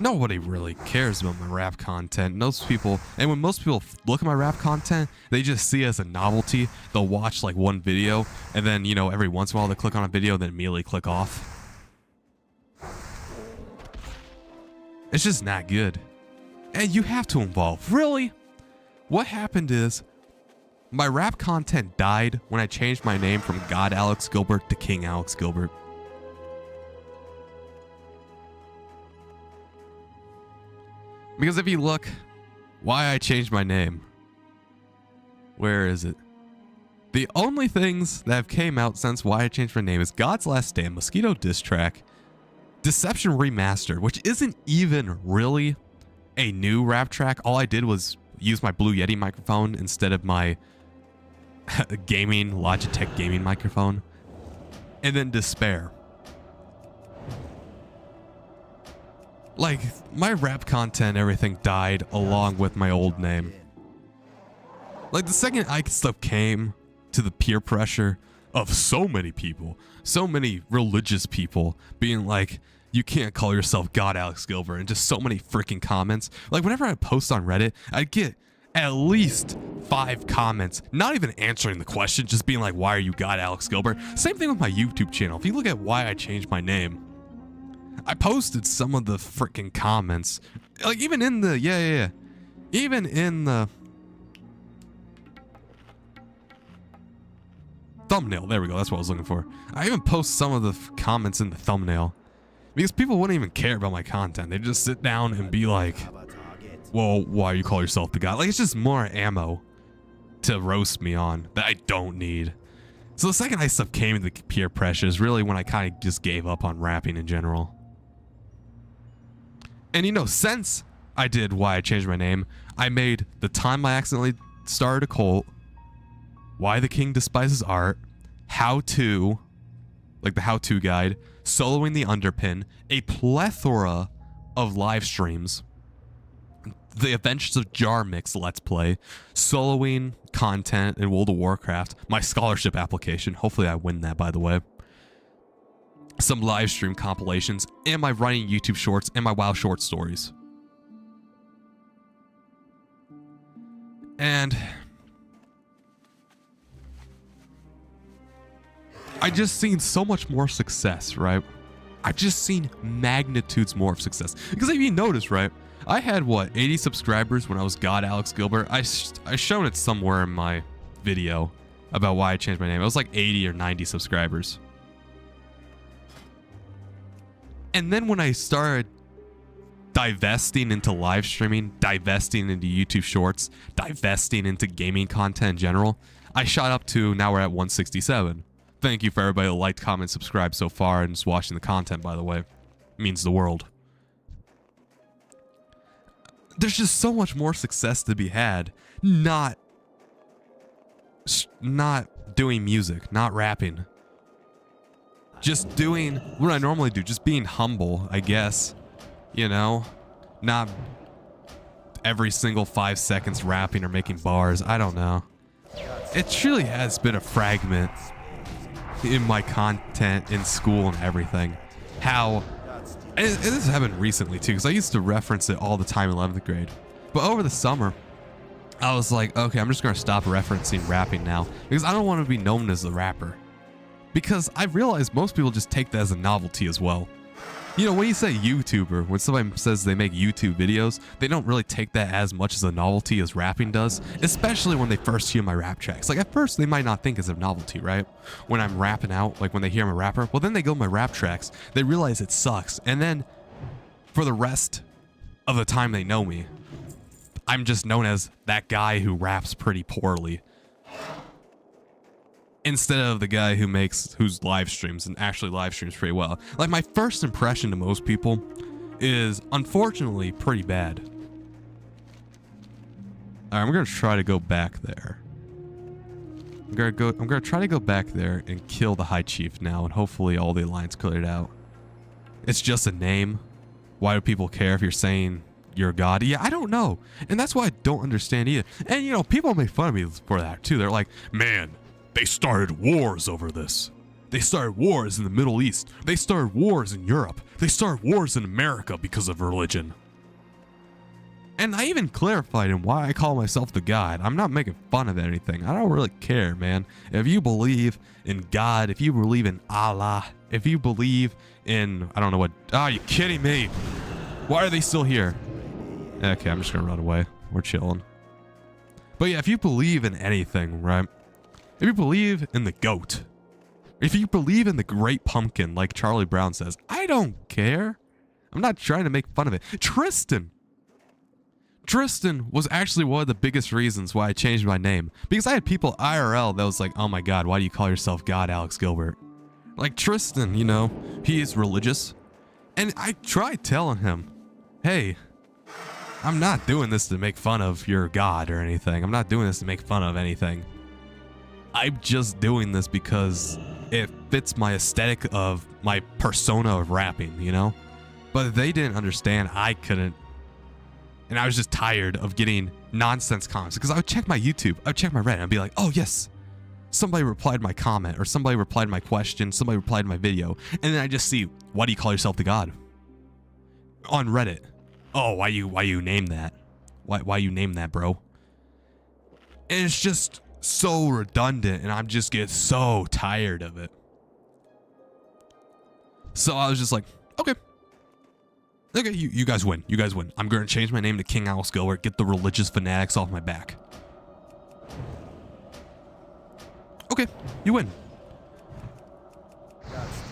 nobody really cares about my rap content. Most people, and when most people look at my rap content, they just see it as a novelty. They'll watch like one video, and then, you know, every once in a while they click on a video, then immediately click off. It's just not good. And you have to evolve. Really? What happened is, my rap content died when I changed my name from God Alex Gilbert to King Alex Gilbert. Because if you look, why I changed my name. Where is it? The only things that have came out since why I changed my name is God's Last Stand, Mosquito Diss Track, Deception Remastered, which isn't even really a new rap track. All I did was use my Blue Yeti microphone instead of my Logitech gaming microphone. And then Despair. Like, my rap content and everything died along with my old name. Like, the second stuff came to the peer pressure of so many people, so many religious people being like, you can't call yourself God Alex Gilbert, and just so many freaking comments. Like, whenever I post on Reddit, I'd get at least 5 comments, not even answering the question, just being like, why are you God Alex Gilbert? Same thing with my YouTube channel. If you look at why I changed my name, I posted some of the freaking comments. Like, even in the, even in the, thumbnail. There we go. That's what I was looking for. I even post some of the comments in the thumbnail because people wouldn't even care about my content. They'd just sit down and be like, well, why you call yourself the god? Like, it's just more ammo to roast me on that I don't need. So the second I succumbed to the peer pressure is really when I kind of just gave up on rapping in general. And you know, since I did Why I Changed My Name, I made The Time I Accidentally Started a Cult, Why the King Despises Art, How To, like the how-to guide, Soloing the Underpin, a plethora of live streams, the Adventures of Jar Mix Let's Play, soloing content in World of Warcraft, my scholarship application, hopefully I win that by the way, some live stream compilations, and my writing YouTube shorts and my WoW short stories. And I just seen so much more success, right? I've just seen magnitudes more of success. Because if you notice, right, I had, what, 80 subscribers when I was God Alex Gilbert. I shown it somewhere in my video about why I changed my name. It was like 80 or 90 subscribers. And then when I started divesting into live streaming, divesting into YouTube shorts, divesting into gaming content in general, I shot up to, now we're at 167. Thank you for everybody who liked, comment, subscribe so far, and just watching the content, by the way. It means the world. There's just so much more success to be had not doing music, not rapping. Just doing what I normally do, just being humble, I guess. You know, not every single 5 seconds rapping or making bars. I don't know. It truly has been a fragment in my content in school and everything. How, and this has happened recently too, because I used to reference it all the time in 11th grade. But over the summer, I was like, okay, I'm just going to stop referencing rapping now, because I don't want to be known as the rapper. Because I realized most people just take that as a novelty as well. You know, when you say YouTuber, when somebody says they make YouTube videos, they don't really take that as much as a novelty as rapping does, especially when they first hear my rap tracks. Like, at first, they might not think it's a novelty, right? When I'm rapping out, like when they hear I'm a rapper, well, then they go to my rap tracks, they realize it sucks, and then for the rest of the time they know me, I'm just known as that guy who raps pretty poorly. Instead of the guy who's live streams and actually live streams pretty well. Like, my first impression to most people is unfortunately pretty bad. Alright, I'm gonna try to go back there. I'm gonna try to go back there and kill the High Chief now, and hopefully all the alliance cleared out. It's just a name. Why do people care if you're saying you're God? Yeah, I don't know. And that's why I don't understand either. And you know, people make fun of me for that too. They're like, man, they started wars over this. They started wars in the Middle East. They started wars in Europe. They started wars in America because of religion. And I even clarified in why I call myself the God. I'm not making fun of anything. I don't really care, man. If you believe in God, if you believe in Allah, if you believe in, I don't know what, are you kidding me? Why are they still here? Okay, I'm just gonna run away. We're chilling. But yeah, if you believe in anything, right? If you believe in the goat, if you believe in the great pumpkin, like Charlie Brown says, I don't care. I'm not trying to make fun of it. Tristan was actually one of the biggest reasons why I changed my name. Because I had people IRL that was like, oh my God, why do you call yourself God Alex Gilbert? Like Tristan, you know, he is religious. And I tried telling him, hey, I'm not doing this to make fun of your God or anything. I'm not doing this to make fun of anything. I'm just doing this because it fits my aesthetic of my persona of rapping, you know? But they didn't understand. I couldn't. And I was just tired of getting nonsense comments because I would check my YouTube, I would check my Reddit, and I'd be like, oh yes, somebody replied my comment, or somebody replied my question, somebody replied my video. And then I just see, why do you call yourself the God? On Reddit. Oh, why you name that? Why you name that, bro? And it's just so redundant, and I just get so tired of it. So I was just like, okay, you guys win. You guys win. I'm going to change my name to King Alex Gilbert, get the religious fanatics off my back. Okay. Okay, you win.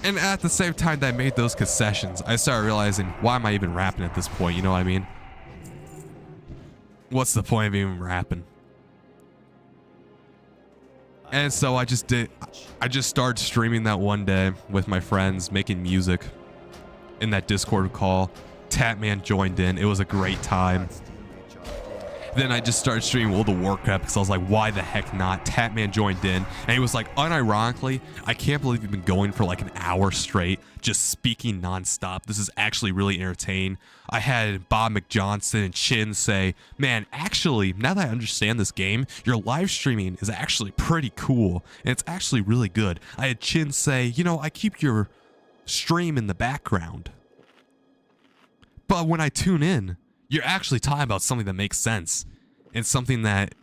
And at the same time that I made those concessions, I started realizing, why am I even rapping at this point? You know what I mean? What's the point of even rapping? And so I just started streaming that one day with my friends, making music in that Discord call. Tatman joined in. It was a great time. Then I just started streaming World of Warcraft because I was like, why the heck not? Tatman joined in, and he was like, unironically, I can't believe you've been going for like an hour straight, just speaking nonstop. This is actually really entertaining. I had Bob McJohnson and Chin say, man, actually, now that I understand this game, your live streaming is actually pretty cool, and it's actually really good. I had Chin say, you know, I keep your stream in the background, but when I tune in, you're actually talking about something that makes sense and something that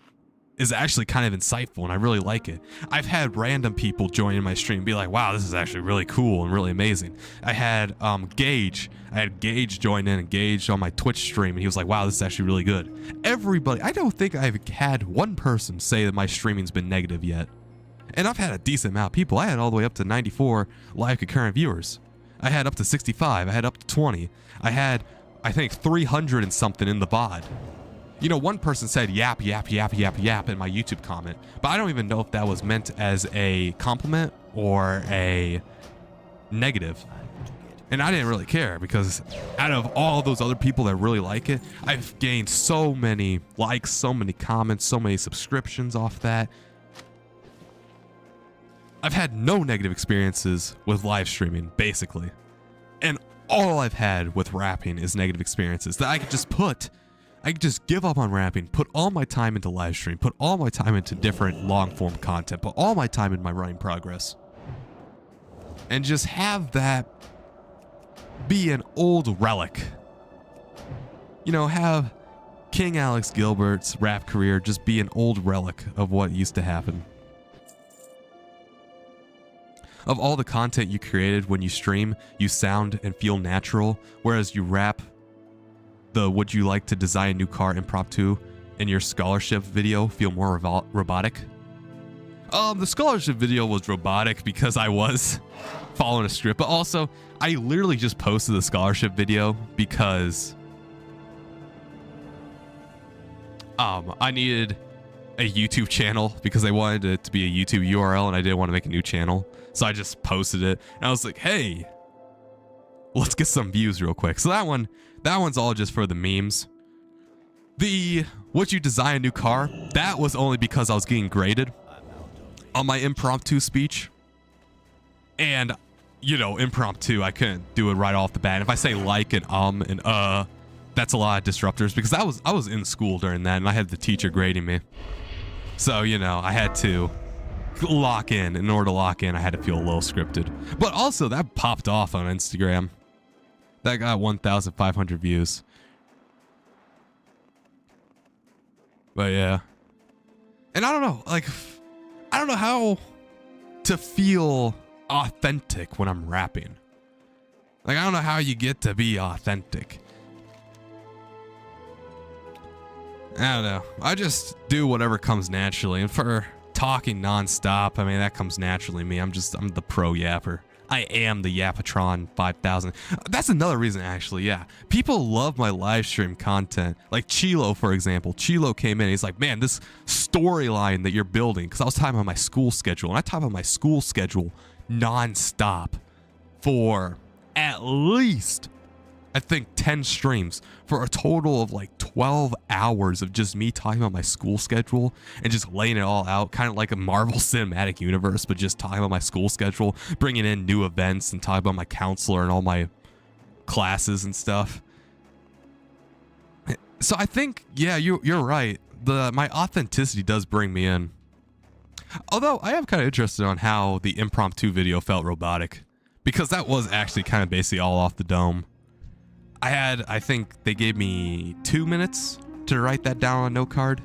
is actually kind of insightful, and I really like it. I've had random people join in my stream and be like, wow, this is actually really cool and really amazing. I had Gage. I had Gage join in and Gage on my Twitch stream, and he was like, wow, this is actually really good. Everybody, I don't think I've had one person say that my streaming's been negative yet. And I've had a decent amount of people. I had all the way up to 94 live concurrent viewers. I had up to 65. I had up to 20. I had, I think, 300 and something in the VOD. You know, one person said yap, yap, yap, yap, yap in my YouTube comment, but I don't even know if that was meant as a compliment or a negative. And I didn't really care because out of all those other people that really like it, I've gained so many likes, so many comments, so many subscriptions off that. I've had no negative experiences with live streaming, basically. And all I've had with rapping is negative experiences that I could just give up on rapping, put all my time into live stream, put all my time into different long form content, put all my time in my running progress, and just have that be an old relic. You know, have King Alex Gilbert's rap career just be an old relic of what used to happen. Of all the content you created when you stream, you sound and feel natural, whereas you rap the would you like to design a new car impromptu in your scholarship video feel more robotic? The scholarship video was robotic because I was following a script, but also I literally just posted the scholarship video because I needed a YouTube channel because I wanted it to be a YouTube URL and I didn't want to make a new channel. So I just posted it and I was like, hey, let's get some views real quick. So that one's all just for the memes. The would you design a new car? That was only because I was getting graded on my impromptu speech. And, you know, impromptu, I couldn't do it right off the bat. And if I say like and that's a lot of disruptors because I was in school during that and I had the teacher grading me. So, you know, I had to lock in. In order to lock in, I had to feel a little scripted. But also, that popped off on Instagram. That got 1,500 views. But yeah. And I don't know, like, I don't know how to feel authentic when I'm rapping. Like, I don't know how you get to be authentic. I don't know. I just do whatever comes naturally. And for talking nonstop, I mean, that comes naturally to me. I'm the pro yapper. I am the Yapatron 5000. That's another reason, actually, yeah. People love my live stream content. Like Chilo, for example. Chilo came in and he's like, man, this storyline that you're building, because I was talking about my school schedule, and I talk about my school schedule nonstop for at least, I think, 10 streams for a total of like 12 hours of just me talking about my school schedule and just laying it all out, kind of like a Marvel Cinematic Universe, but just talking about my school schedule, bringing in new events and talking about my counselor and all my classes and stuff. So I think, yeah, you're right. My authenticity does bring me in. Although I am kind of interested on how the impromptu video felt robotic, because that was actually kind of basically all off the dome. I think they gave me 2 minutes to write that down on a note card.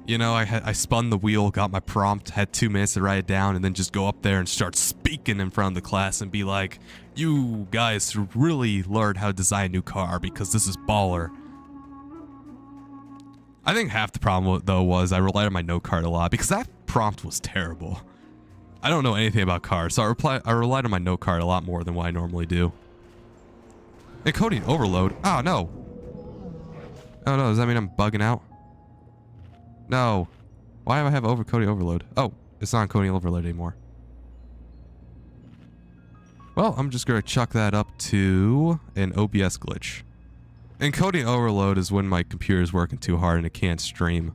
You know, I spun the wheel, got my prompt, had 2 minutes to write it down, and then just go up there and start speaking in front of the class and be like, you guys really learned how to design a new car because this is baller. I think half the problem, though, was I relied on my note card a lot because that prompt was terrible. I don't know anything about cards, so I relied on my note card a lot more than what I normally do. Encoding overload? Oh, no. Oh, no. Does that mean I'm bugging out? No. Why do I have coding overload? Oh, it's not encoding overload anymore. Well, I'm just going to chuck that up to an OBS glitch. Encoding overload is when my computer is working too hard and it can't stream.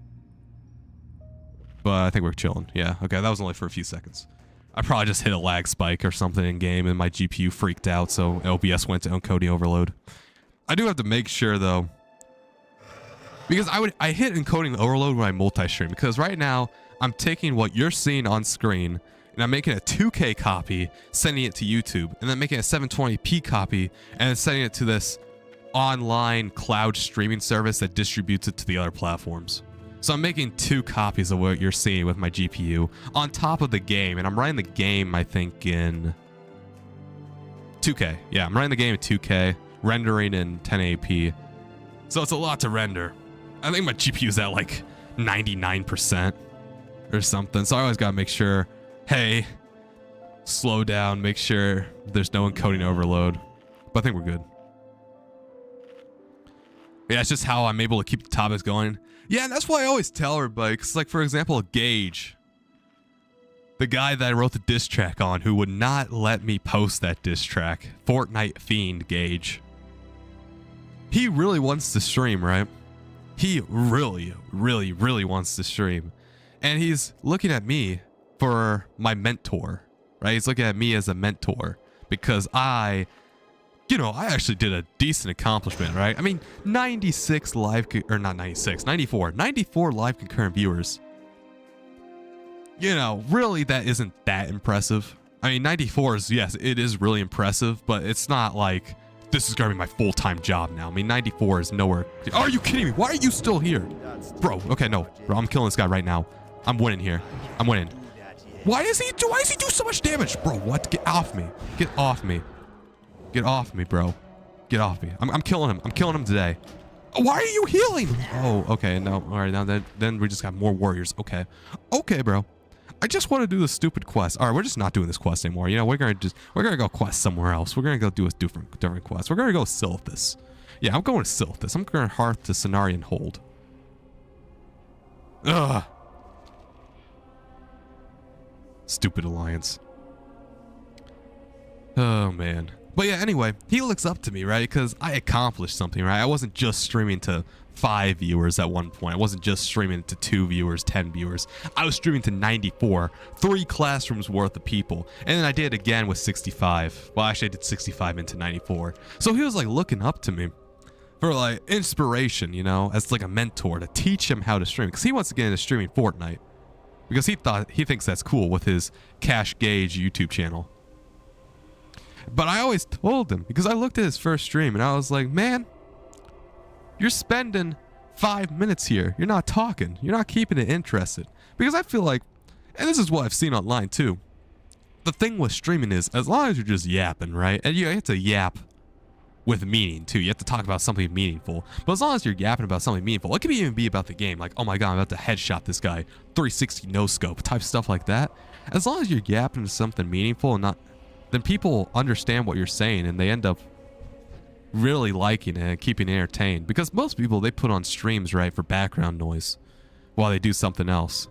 But I think we're chilling. Yeah, okay, that was only for a few seconds. I probably just hit a lag spike or something in game and my GPU freaked out, so OBS went to encoding overload. I do have to make sure though, because I hit encoding overload when I multi-stream, because right now I'm taking what you're seeing on screen and I'm making a 2K copy, sending it to YouTube, and then making a 720p copy and then sending it to this online cloud streaming service that distributes it to the other platforms. So I'm making 2 copies of what you're seeing with my GPU on top of the game, and I'm running the game, I think, in 2K. Yeah, I'm running the game in 2K, rendering in 1080p. So it's a lot to render. I think my GPU's at like 99% or something. So I always gotta make sure, hey, slow down, make sure there's no encoding overload. But I think we're good. Yeah, it's just how I'm able to keep the topics going. Yeah, and that's why I always tell everybody, because like, for example, Gage, the guy that I wrote the diss track on, who would not let me post that diss track, Fortnite Fiend Gage. He really wants to stream, right? He really, really, really wants to stream. And he's looking at me for my mentor, right? He's looking at me as a mentor because I actually did a decent accomplishment, right? I mean, 96 live, or not 96, 94 live concurrent viewers. You know, really that isn't that impressive. I mean, 94 is, yes, it is really impressive, but it's not like, this is gonna be my full-time job now. I mean, 94 is nowhere. Are you kidding me? Why are you still here? Bro, okay, no. Bro, I'm killing this guy right now. I'm winning here. I'm winning. Why does he do so much damage? Bro, what? Get off me. Get off me. Get off me, bro. Get off me. I'm killing him. I'm killing him today. Why are you healing? Oh, okay, no. All right, now then we just got more warriors. Okay. Okay, bro. I just want to do the stupid quest. All right, we're just not doing this quest anymore. You know, we're gonna go quest somewhere else. We're gonna go do a different quest. We're gonna go Silithus. Yeah, I'm going to Silithus. I'm going to Hearth to Cenarian Hold. Ugh. Stupid alliance. Oh man. But yeah, anyway, he looks up to me, right? Because I accomplished something, right? I wasn't just streaming to 5 viewers at one point. I wasn't just streaming to 2 viewers, 10 viewers. I was streaming to 94, 3 classrooms worth of people. And then I did it again with 65. Well, actually I did 65 into 94. So he was like looking up to me for like inspiration, you know, as like a mentor to teach him how to stream. Because he wants to get into streaming Fortnite. Because he thinks that's cool with his Cash Gauge YouTube channel. But I always told him, because I looked at his first stream and I was like, man, you're spending 5 minutes here. You're not talking. You're not keeping it interested. Because I feel like, and this is what I've seen online too, the thing with streaming is, as long as you're just yapping, right? And you have to yap with meaning too. You have to talk about something meaningful. But as long as you're yapping about something meaningful, it could even be about the game. Like, oh my god, I'm about to headshot this guy. 360 no scope type stuff like that. As long as you're yapping to something meaningful and not, then people understand what you're saying and they end up really liking it and keeping it entertained. Because most people, they put on streams, right, for background noise while they do something else.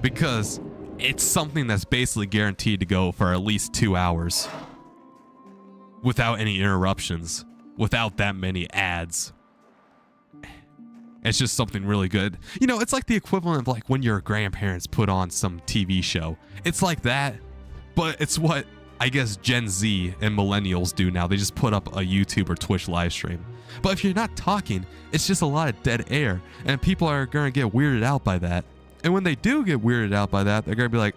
Because it's something that's basically guaranteed to go for at least 2 hours without any interruptions, without that many ads. It's just something really good. You know, it's like the equivalent of like when your grandparents put on some TV show. It's like that, but it's what I guess Gen Z and millennials do now. They just put up a YouTube or Twitch live stream. But if you're not talking, it's just a lot of dead air. And people are going to get weirded out by that. And when they do get weirded out by that, they're going to be like,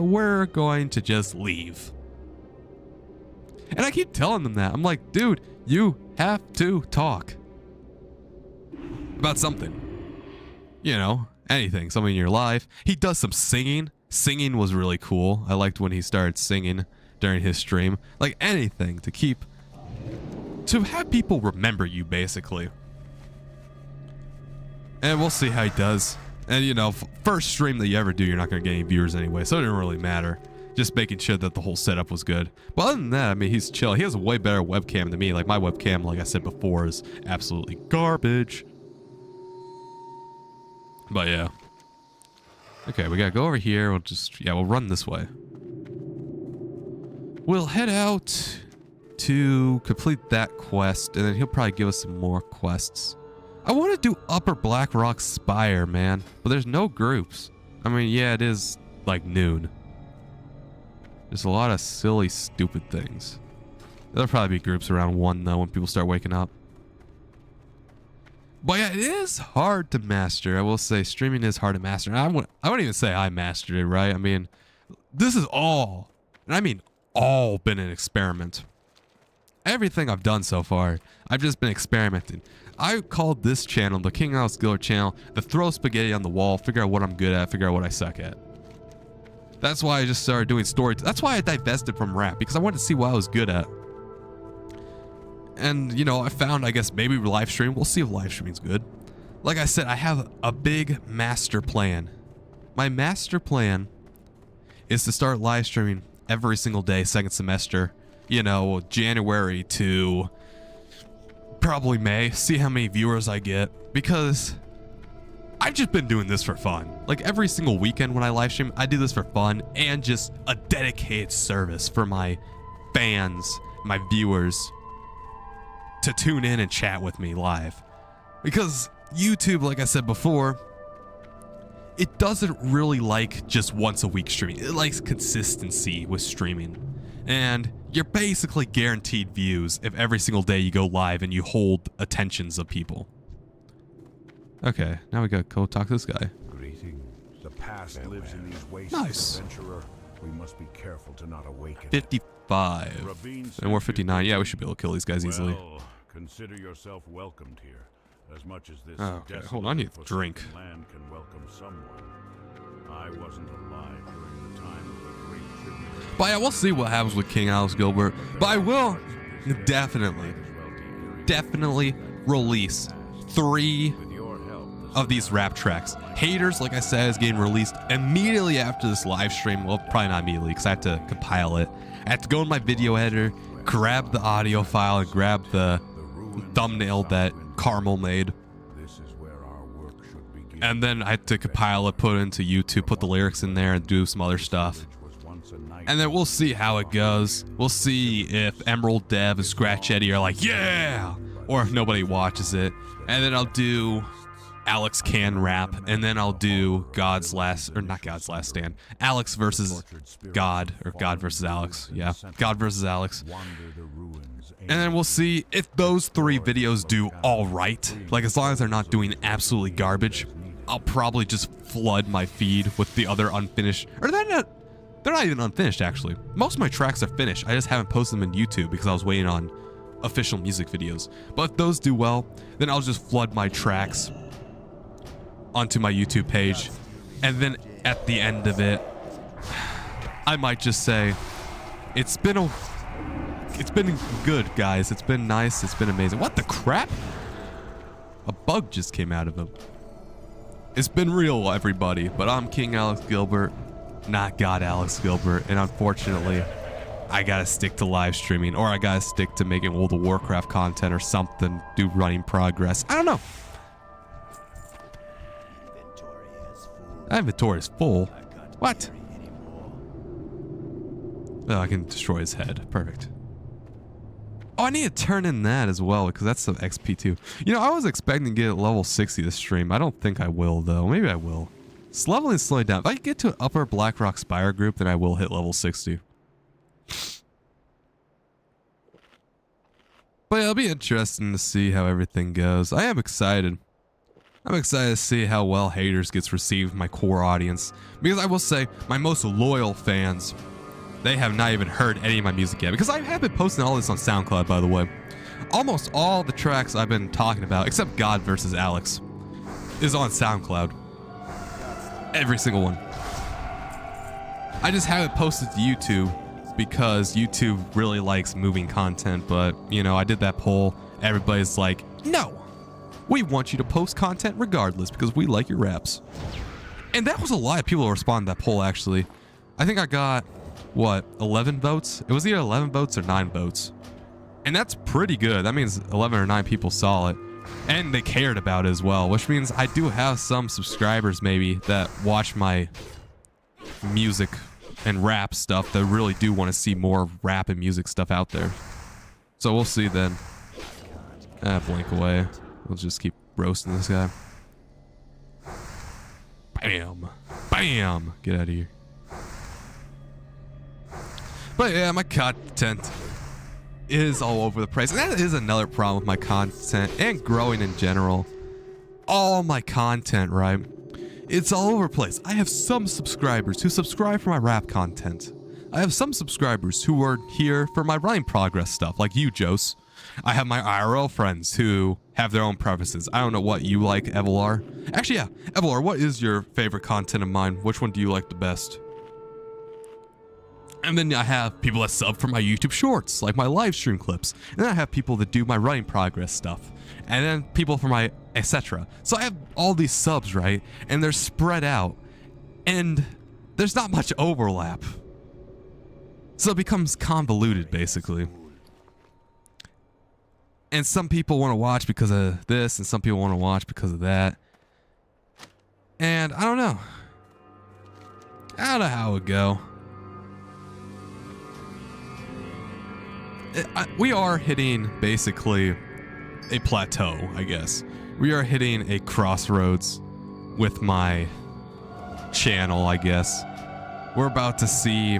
we're going to just leave. And I keep telling them that. I'm like, dude, you have to talk about something. You know, anything, something in your life. He does some singing. Singing was really cool. I liked when he started singing during his stream. Like anything to have people remember you, basically. And we'll see how he does. And you know, first stream that you ever do, you're not going to get any viewers anyway, so it didn't really matter. Just making sure that the whole setup was good. But other than that, I mean, he's chill. He has a way better webcam than me. Like, my webcam, like I said before, is absolutely garbage. But yeah. Okay, we gotta go over here. We'll just, yeah, we'll run this way. We'll head out to complete that quest, and then he'll probably give us some more quests. I want to do Upper Black Rock Spire, man, but there's no groups. I mean, yeah, it is like noon. There's a lot of silly, stupid things. There'll probably be groups around 1 though when people start waking up. But yeah, it is hard to master. I will say streaming is hard to master. And I wouldn't even say I mastered it, right? I mean, this is all, and I mean all, been an experiment. Everything I've done so far, I've just been experimenting. I called this channel, the King Alex Gilbert channel, the throw spaghetti on the wall, figure out what I'm good at, figure out what I suck at. That's why I just started doing story. That's why I divested from rap, because I wanted to see what I was good at. And, you know, I found, I guess, maybe live stream. We'll see if live streaming's good. Like I said, I have a big master plan. My master plan is to start live streaming every single day, second semester. You know, January to probably May. See how many viewers I get. Because I've just been doing this for fun. Like every single weekend when I live stream, I do this for fun and just a dedicated service for my fans, my viewers, to tune in and chat with me live. Because YouTube, like I said before, it doesn't really like just once a week streaming. It likes consistency with streaming. And you're basically guaranteed views if every single day you go live and you hold attentions of people. Okay, now we gotta go talk to this guy. Greetings. The past lives in these wastes. Nice. Adventurer. We must be careful to not awaken. 55. And we're 59. Yeah, we should be able to kill these guys easily. Well, consider yourself welcomed here. As much as this Okay, hold on, I need a drink. Land can welcome someone. I wasn't alive during the time of the Great Tribulation. But yeah, we'll see what happens with King Alex Gilbert. But I will definitely release 3 of these rap tracks. Haters, like I said, is getting released immediately after this live stream. Well, probably not immediately because I have to compile it. I have to go in my video editor, grab the audio file, and grab the thumbnail that Carmel made. And then I have to compile it, put it into YouTube, put the lyrics in there, and do some other stuff. And then we'll see how it goes. We'll see if Emerald Dev and Scratch Eddie are like, yeah! Or if nobody watches it. And then I'll do Alex Can Rap, and then I'll do God's Last, or not God's Last Stand, Alex versus God, or God versus Alex. Yeah, God versus Alex. And then we'll see if those 3 videos do all right. Like, as long as they're not doing absolutely garbage, I'll probably just flood my feed with the other unfinished, or they're not even unfinished, actually. Most of my tracks are finished. I just haven't posted them in YouTube because I was waiting on official music videos. But if those do well, then I'll just flood my tracks onto my YouTube page, and then at the end of it, I might just say, it's been good, guys. It's been nice. It's been amazing. What the crap? A bug just came out of him. It's been real, everybody, but I'm King Alex Gilbert, not God Alex Gilbert, and unfortunately, I gotta stick to live streaming, or I gotta stick to making World of Warcraft content or something, do running progress. I don't know. That inventory is full. What? Oh, I can destroy his head. Perfect. Oh, I need to turn in that as well, because that's some XP too. You know, I was expecting to get level 60 this stream. I don't think I will, though. Maybe I will. It's leveling slowing down. If I get to an Upper Black Rock Spire group, then I will hit level 60. But it'll be interesting to see how everything goes. I am excited. I'm excited to see how well Haters gets received, my core audience. Because I will say, my most loyal fans, they have not even heard any of my music yet. Because I have been posting all this on SoundCloud, by the way. Almost all the tracks I've been talking about, except God versus Alex, is on SoundCloud. Every single one. I just haven't posted to YouTube because YouTube really likes moving content. But, you know, I did that poll. Everybody's like, no. We want you to post content regardless because we like your raps. And that was a lot of people who responded to that poll, actually. I think I got, what, 11 votes? It was either 11 votes or 9 votes. And that's pretty good. That means 11 or 9 people saw it. And they cared about it as well, which means I do have some subscribers maybe that watch my music and rap stuff that really do want to see more rap and music stuff out there. So we'll see then. Blink away. We'll just keep roasting this guy. Bam. Bam. Get out of here. But yeah, my content is all over the place. And that is another problem with my content and growing in general. All my content, right? It's all over the place. I have some subscribers who subscribe for my rap content. I have some subscribers who are here for my running progress stuff, like you, Jose. I have my IRL friends who have their own preferences. I don't know what you like, Evelar. Actually, yeah, Evelar, what is your favorite content of mine? Which one do you like the best? And then I have people that sub for my YouTube shorts, like my live stream clips. And then I have people that do my running progress stuff. And then people for my etc. So I have all these subs, right? And they're spread out. And there's not much overlap. So it becomes convoluted, basically. And some people want to watch because of this, and some people want to watch because of that. And I don't know. I don't know how it would go. We are hitting basically a plateau, I guess. We are hitting a crossroads with my channel, I guess. We're about to see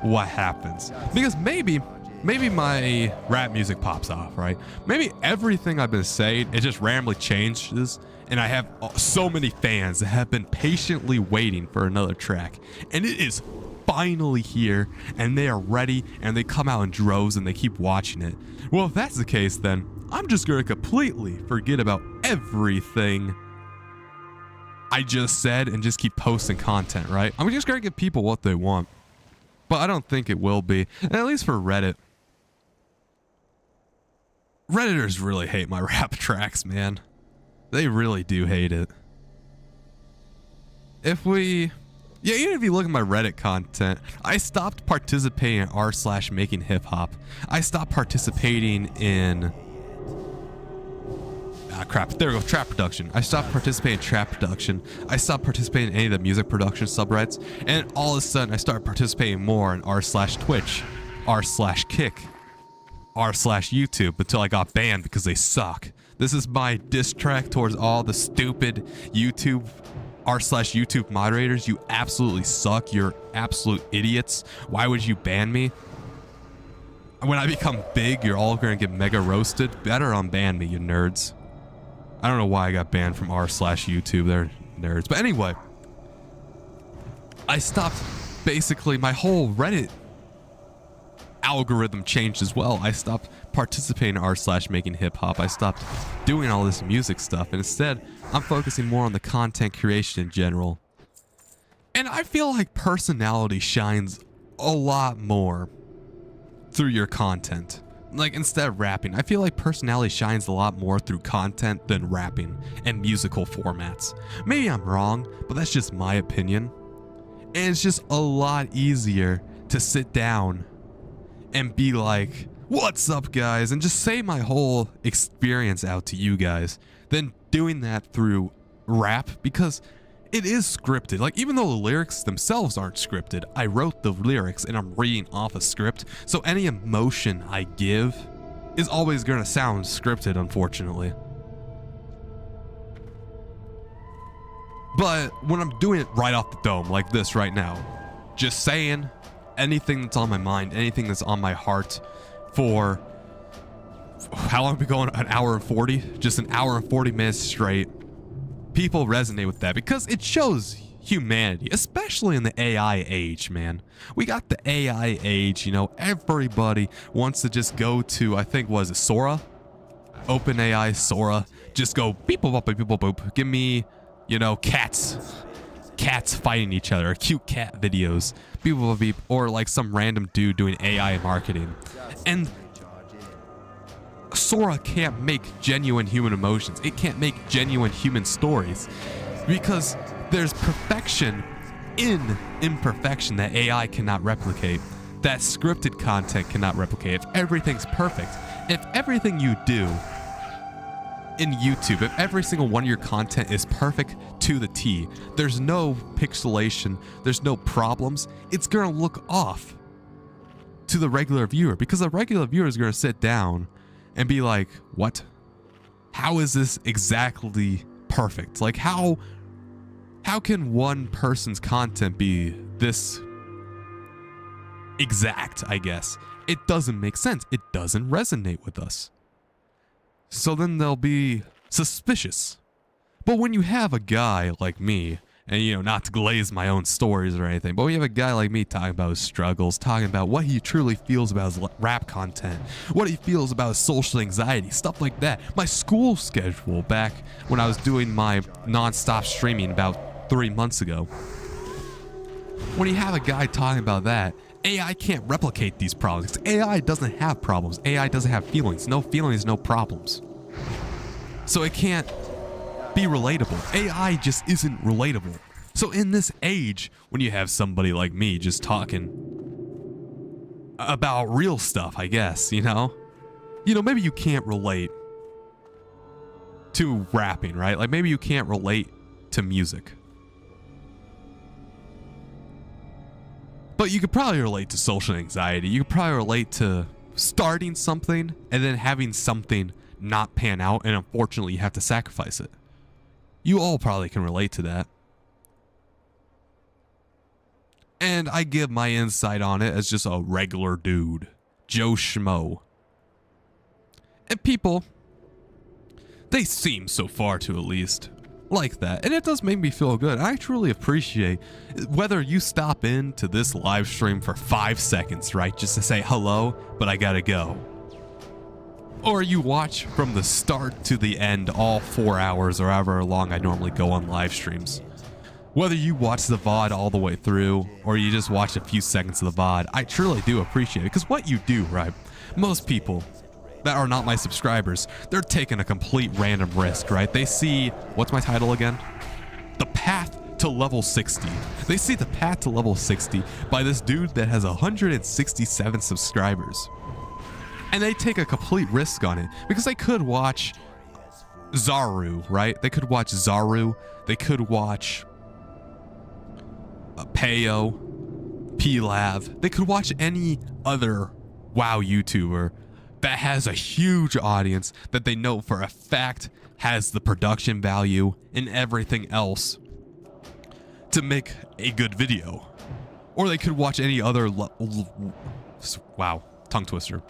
what happens. Because maybe my rap music pops off, right? Maybe everything I've been saying, it just randomly changes. And I have so many fans that have been patiently waiting for another track. And it is finally here, and they are ready, and they come out in droves, and they keep watching it. Well, if that's the case, then I'm just going to completely forget about everything I just said and just keep posting content, right? I'm just going to give people what they want. But I don't think it will be, and at least for Reddit. Redditors really hate my rap tracks, man. They really do hate it. Even if you look at my Reddit content, I stopped participating in r/making hip hop. I stopped participating in there we go, trap production. I stopped participating in trap production. I stopped participating in any of the music production subreddits, and all of a sudden I started participating more in r/Twitch, r/Kick, r/YouTube until I got banned because they suck. This is my diss track towards all the stupid YouTube r/YouTube moderators. You absolutely suck. You're absolute idiots. Why would you ban me? When I become big, you're all gonna get mega roasted. Better unban me, you nerds. I don't know why I got banned from r/YouTube. They're nerds. But anyway, I stopped. Basically, my whole Reddit algorithm changed as well. I stopped participating in r/making hip hop. I stopped doing all this music stuff, and instead I'm focusing more on the content creation in general. And I feel like personality shines a lot more through your content. Like, instead of rapping, I feel like personality shines a lot more through content than rapping and musical formats. Maybe I'm wrong, but that's just my opinion. And it's just a lot easier to sit down and be like, what's up, guys, and just say my whole experience out to you guys than doing that through rap, because it is scripted. Like, even though the lyrics themselves aren't scripted, I wrote the lyrics and I'm reading off a script, so any emotion I give is always going to sound scripted, unfortunately. But when I'm doing it right off the dome, like this right now, just saying anything that's on my mind, anything that's on my heart for how long have we going? An hour and 40? Just an hour and 40 minutes straight. People resonate with that because it shows humanity, especially in the AI age, man. We got the AI age, you know, everybody wants to just go to, I think, was it Sora? OpenAI, Sora. Just go beep, boop, boop, beep, boop, boop. Give me, you know, cats fighting each other, cute cat videos, beep, boop, beep, or like some random dude doing AI marketing. And Sora can't make genuine human emotions. It can't make genuine human stories because there's perfection in imperfection that AI cannot replicate, that scripted content cannot replicate. If everything's perfect, if everything you do in YouTube, if every single one of your content is perfect to the T, there's no pixelation, there's no problems, it's gonna look off to the regular viewer, because the regular viewer is gonna sit down and be like, what? How is this exactly perfect? Like, how can one person's content be this exact, I guess? It doesn't make sense. It doesn't resonate with us. So then they'll be suspicious. But when you have a guy like me, and you know, not to glaze my own stories or anything, but when you have a guy like me talking about his struggles, talking about what he truly feels about his rap content, what he feels about his social anxiety, stuff like that. My school schedule back when I was doing my non-stop streaming about 3 months ago. When you have a guy talking about that, AI can't replicate these problems. AI doesn't have problems. AI doesn't have feelings. No feelings, no problems. So it can't be relatable. AI just isn't relatable. So in this age, when you have somebody like me just talking about real stuff, I guess, you know, maybe you can't relate to rapping, right? Like maybe you can't relate to music. But you could probably relate to social anxiety. You could probably relate to starting something and then having something not pan out, and unfortunately you have to sacrifice it. You all probably can relate to that. And I give my insight on it as just a regular dude, Joe Schmo. And people, they seem so far to at least like that, and it does make me feel good. I truly appreciate whether you stop in to this live stream for 5 seconds, right, just to say hello, but I gotta go, or you watch from the start to the end, all 4 hours or however long I normally go on live streams. Whether you watch the VOD all the way through or you just watch a few seconds of the VOD, I truly do appreciate it, because what you do, right, most people that are not my subscribers, they're taking a complete random risk, right? They see, what's my title again? The path to level 60. They see the path to level 60 by this dude that has 167 subscribers. And they take a complete risk on it, because they could watch Zaru, right? They could watch Zaru. They could watch Payo, Plav. They could watch any other WoW YouTuber that has a huge audience that they know for a fact has the production value and everything else to make a good video. Or they could watch any other wow, tongue twister.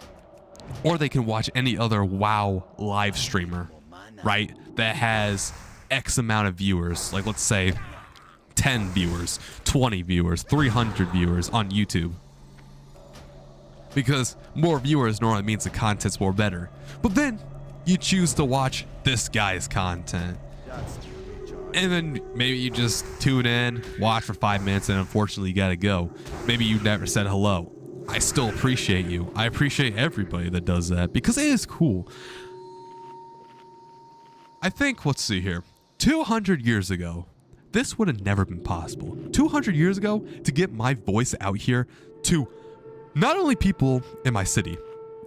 Or they can watch any other WoW live streamer, right, that has X amount of viewers, like let's say 10 viewers, 20 viewers, 300 viewers on YouTube. Because more viewers normally means the content's more better. But then you choose to watch this guy's content. And then maybe you just tune in, watch for 5 minutes, and unfortunately you gotta go. Maybe you never said hello. I still appreciate you. I appreciate everybody that does that, because it is cool. I think, let's see here, 200 years ago, this would have never been possible. 200 years ago, to get my voice out here to not only people in my city,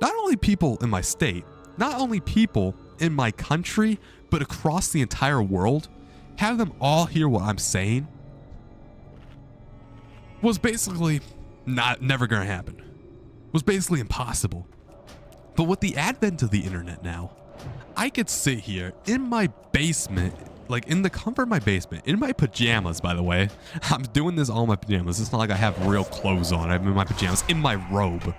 not only people in my state, not only people in my country, but across the entire world, have them all hear what I'm saying, was basically never gonna happen. Was basically impossible. But with the advent of the internet now, I could sit here in my basement, like in the comfort of my basement, in my pajamas, by the way. I'm doing this all in my pajamas. It's not like I have real clothes on. I'm in my pajamas, in my robe.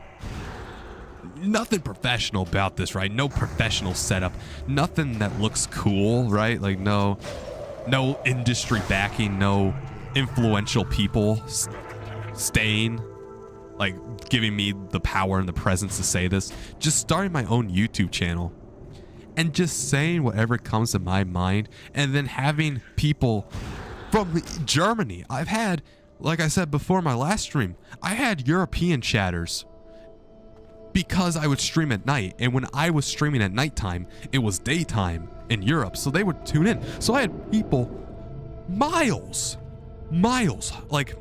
Nothing professional about this, right? No professional setup. Nothing that looks cool, right? Like no industry backing, no influential people staying, like giving me the power and the presence to say this. Just starting my own YouTube channel and just saying whatever comes to my mind, and then having people from Germany. I've had, like I said before my last stream, I had European chatters because I would stream at night. And when I was streaming at nighttime, it was daytime in Europe. So they would tune in. So I had people miles, like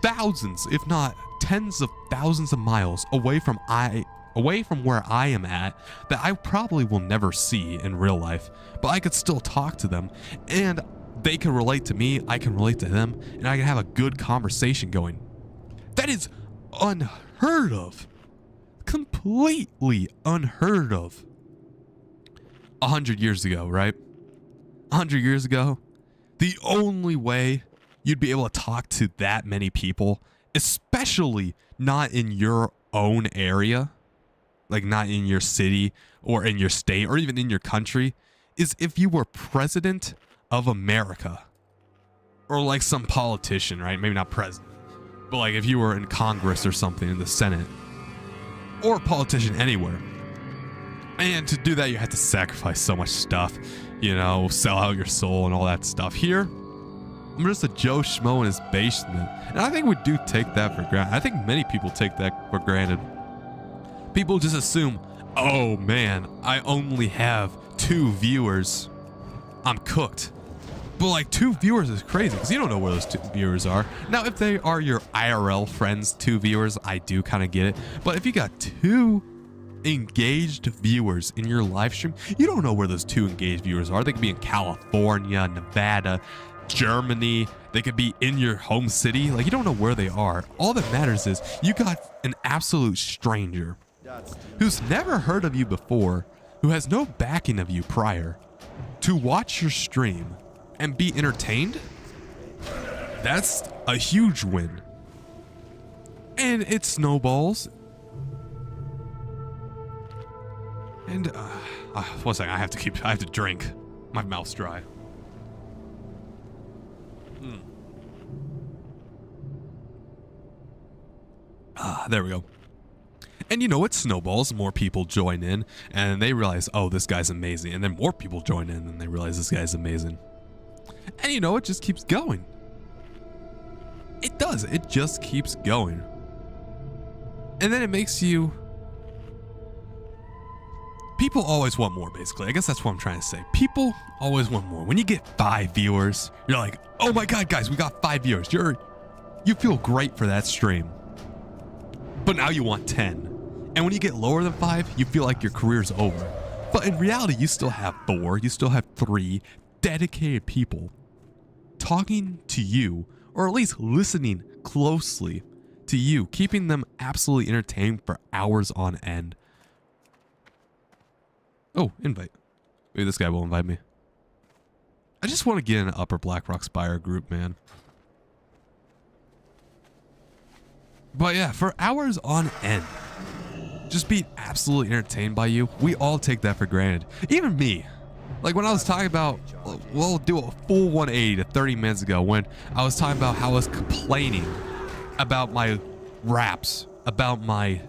thousands, if not tens of thousands of miles away from where I am at, that I probably will never see in real life, but I could still talk to them, and they can relate to me, I can relate to them, and I can have a good conversation going. That is unheard of. Completely unheard of. 100 years ago, right? 100 years ago, the only way you'd be able to talk to that many people, especially not in your own area, like not in your city or in your state or even in your country, is if you were president of America, or like some politician, right? Maybe not president, but like if you were in Congress or something, in the Senate, or a politician anywhere. And to do that, you have to sacrifice so much stuff, you know, sell out your soul and all that stuff. Here, I'm just a Joe Schmo in his basement, and I think we do take that for granted. I think many people take that for granted. People just assume, oh man, I only have 2 viewers, I'm cooked. But like 2 viewers is crazy, because you don't know where those 2 viewers are. Now, if they are your IRL friends, 2 viewers, I do kind of get it. But if you got 2 engaged viewers in your live stream, you don't know where those 2 engaged viewers are. They could be in California, Nevada, Germany. They could be in your home city. Like, you don't know where they are. All that matters is you got an absolute stranger who's never heard of you before, who has no backing of you prior, to watch your stream and be entertained. That's a huge win. And it snowballs. And one second, I have to drink. My mouth's dry. There we go. And you know, it snowballs. More people join in, and they realize, oh, this guy's amazing. And then more people join in, and they realize this guy's amazing. And you know, it just keeps going. It does. It just keeps going. And then it makes you... People always want more, basically. I guess that's what I'm trying to say. People always want more. When you get 5 viewers, you're like, oh my God, guys, we got 5 viewers. You feel great for that stream. But now you want 10. And when you get lower than 5, you feel like your career's over. But in reality, you still have 4, you still have 3 dedicated people talking to you, or at least listening closely to you, keeping them absolutely entertained for hours on end. Oh, invite. Maybe this guy will invite me. I just want to get in an Upper Black Rock Spire group, man. But yeah, for hours on end, just being absolutely entertained by you, we all take that for granted. Even me. Like when I was talking about, we'll do a full 180 to 30 minutes ago, when I was talking about how I was complaining about my raps, about my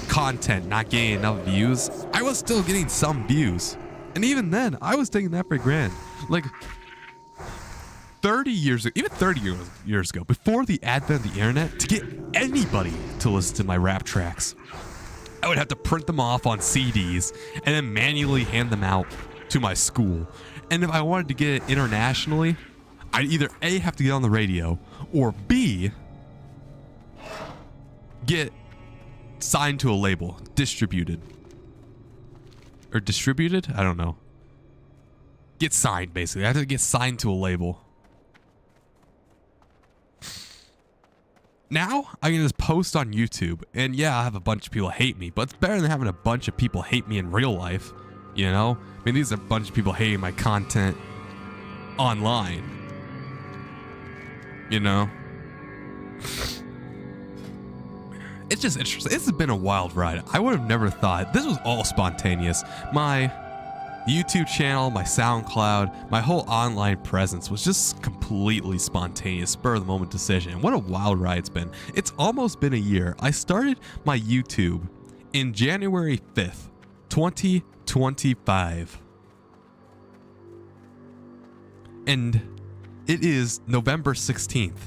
content not getting enough views. I was still getting some views. And even then, I was taking that for granted. Like 30 years ago, even 30 years ago, before the advent of the internet, to get anybody to listen to my rap tracks, I would have to print them off on CDs and then manually hand them out to my school. And if I wanted to get it internationally, I'd either A, have to get on the radio, or B, get signed to a label, distributed. Or distributed? I don't know. Get signed, basically. I have to get signed to a label. Now, I can just post on YouTube, and yeah, I have a bunch of people hate me, but it's better than having a bunch of people hate me in real life, you know? I mean, these are a bunch of people hating my content online, you know? It's just interesting. This has been a wild ride. I would have never thought. This was all spontaneous. My YouTube channel, my SoundCloud, my whole online presence was just completely spontaneous, spur of the moment decision. What a wild ride it's been. It's almost been a year. I started my YouTube in January 5th, 2025. And it is November 16th,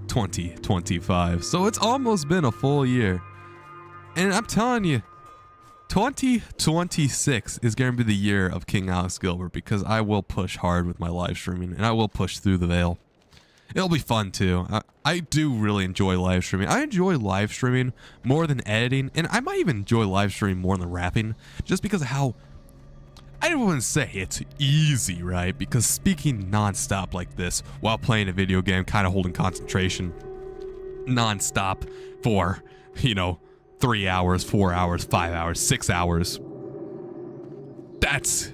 2025. So it's almost been a full year. And I'm telling you, 2026 is going to be the year of King Alex Gilbert, because I will push hard with my live streaming, and I will push through the veil. It'll be fun too. I do really enjoy live streaming. I enjoy live streaming more than editing, and I might even enjoy live streaming more than rapping, just because of how, I wouldn't say it's easy, right? Because speaking nonstop like this while playing a video game, kind of holding concentration nonstop for, you know, 3 hours, 4 hours, 5 hours, 6 hours. That's,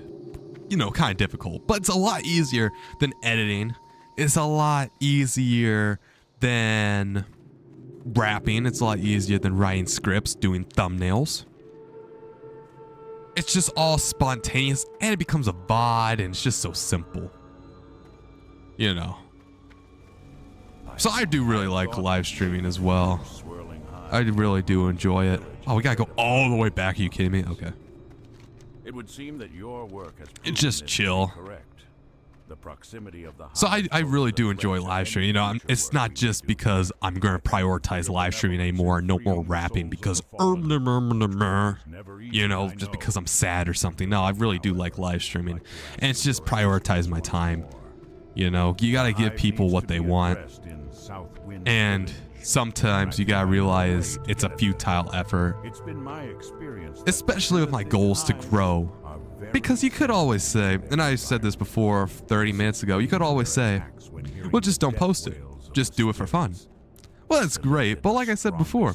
you know, kind of difficult, but it's a lot easier than editing. It's a lot easier than rapping. It's a lot easier than writing scripts, doing thumbnails. It's just all spontaneous, and it becomes a VOD, and it's just so simple. You know. So I do really like live streaming as well. I really do enjoy it. Oh, we gotta go all the way back. Are you kidding me? Okay. It would seem that your work has It's just chill. correct. The proximity of the So I really do enjoy live streaming. You know, it's not just because I'm going to prioritize live streaming anymore, no more rapping because, you know, just because I'm sad or something. No, I really do like live streaming, and it's just prioritize my time. You know, you got to give people what they want, and sometimes you got to realize it's a futile effort, especially with my goals to grow. Because you could always say, and I said this before 30 minutes ago, you could always say, well, just don't post it. Just do it for fun. Well, that's great, but like I said before,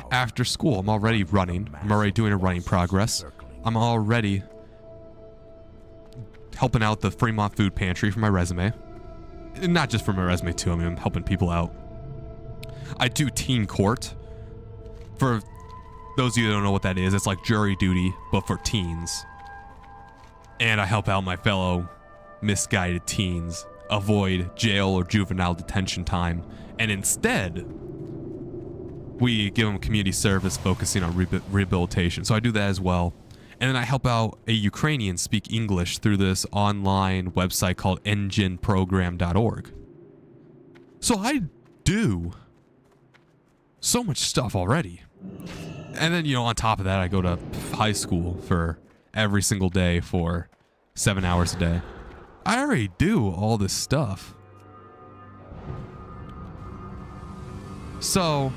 after school, I'm already running. I'm already doing a running progress. I'm already helping out the Fremont Food Pantry for my resume. And not just for my resume, too. I mean, I'm helping people out. I do teen court. For those of you that don't know what that is, it's like jury duty, but for teens. And I help out my fellow misguided teens avoid jail or juvenile detention time. And instead, we give them community service focusing on rehabilitation. So I do that as well. And then I help out a Ukrainian speak English through this online website called engineprogram.org. So I do so much stuff already. And then, you know, on top of that, I go to high school for every single day for 7 hours a day. I already do all this stuff. So,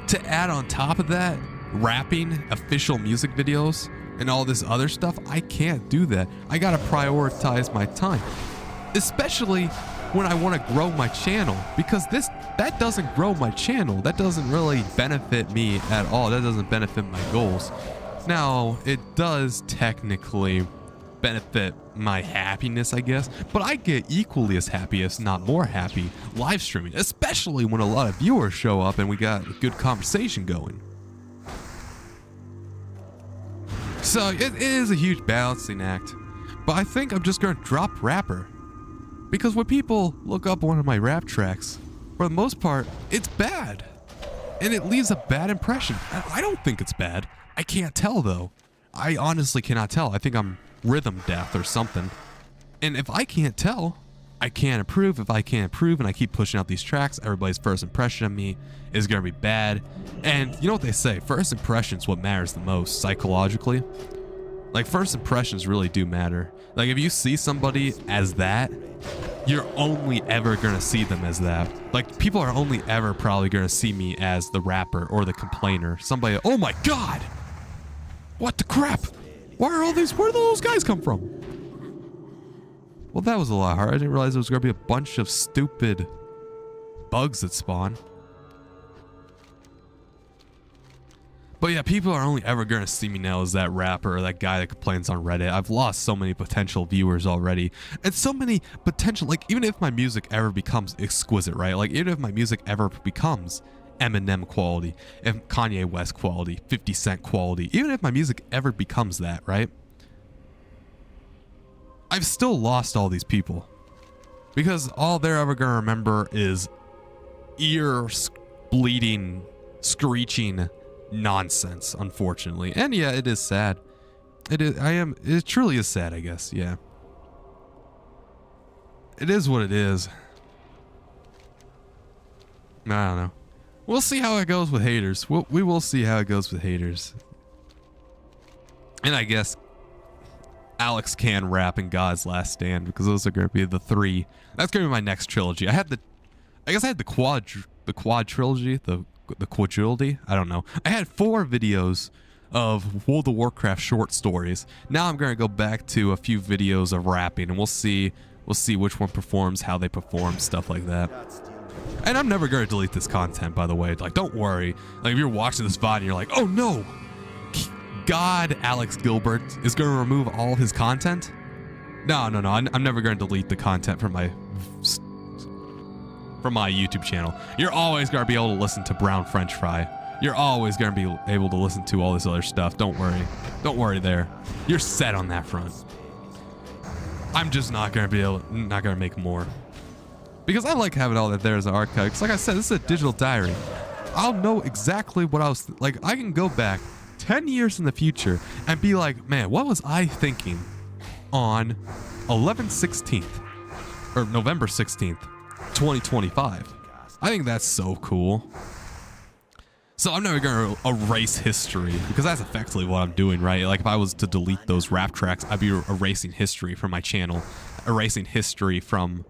to add on top of that, rapping, official music videos, and all this other stuff, I can't do that. I gotta prioritize my time. Especially when I want to grow my channel, because that doesn't grow my channel. That doesn't really benefit me at all. That doesn't benefit my goals. Now, it does technically benefit my happiness, I guess, but I get equally as happy, if not more happy, live streaming, especially when a lot of viewers show up and we got a good conversation going. So it is a huge balancing act, but I think I'm just going to drop rapper, because when people look up one of my rap tracks, for the most part, it's bad, and it leaves a bad impression. I don't think it's bad. I can't tell though. I honestly cannot tell. I think I'm rhythm deaf or something. And if I can't tell, I can't improve. If I can't improve and I keep pushing out these tracks, everybody's first impression of me is going to be bad. And you know what they say? First impression is what matters the most psychologically. Like, first impressions really do matter. Like, if you see somebody as that, you're only ever going to see them as that. Like, people are only ever probably going to see me as the rapper or the complainer. Somebody, oh my God! What the crap? Where do those guys come from? Well, that was a lot hard. I didn't realize there was going to be a bunch of stupid bugs that spawn. But yeah, people are only ever going to see me now as that rapper or that guy that complains on Reddit. I've lost so many potential viewers already. And so many potential, like, even if my music ever becomes exquisite, right? Like, even if my music ever becomes Eminem quality, if Kanye West quality, 50 Cent quality, even if my music ever becomes that, right? I've still lost all these people, because all they're ever gonna remember is ear bleeding, screeching nonsense, unfortunately. And yeah, it is sad. It truly is sad, I guess. Yeah, it is what it is. I don't know. We'll see how it goes with haters. We will see how it goes with haters. And I guess Alex can rap in God's Last Stand, because those are going to be the 3. That's going to be my next trilogy. I guess I had the quad trilogy, the quadrilogy. I don't know. I had 4 videos of World of Warcraft short stories. Now I'm going to go back to a few videos of rapping, and we'll see which one performs, how they perform, stuff like that. And I'm never going to delete this content, by the way. Like, don't worry. Like, if you're watching this VOD and you're like, oh no, God, Alex Gilbert is going to remove all of his content? No. I'm never going to delete the content from my YouTube channel. You're always going to be able to listen to Brown French Fry. You're always going to be able to listen to all this other stuff. Don't worry. Don't worry there. You're set on that front. I'm just not going to make more. Because I like having all that there as an archive. Because like I said, this is a digital diary. I'll know exactly what I was, like, I can go back 10 years in the future and be like, man, what was I thinking on November 16th, 2025? I think that's so cool. So I'm never going to erase history, because that's effectively what I'm doing, right? Like, if I was to delete those rap tracks, I'd be erasing history from my channel, erasing history from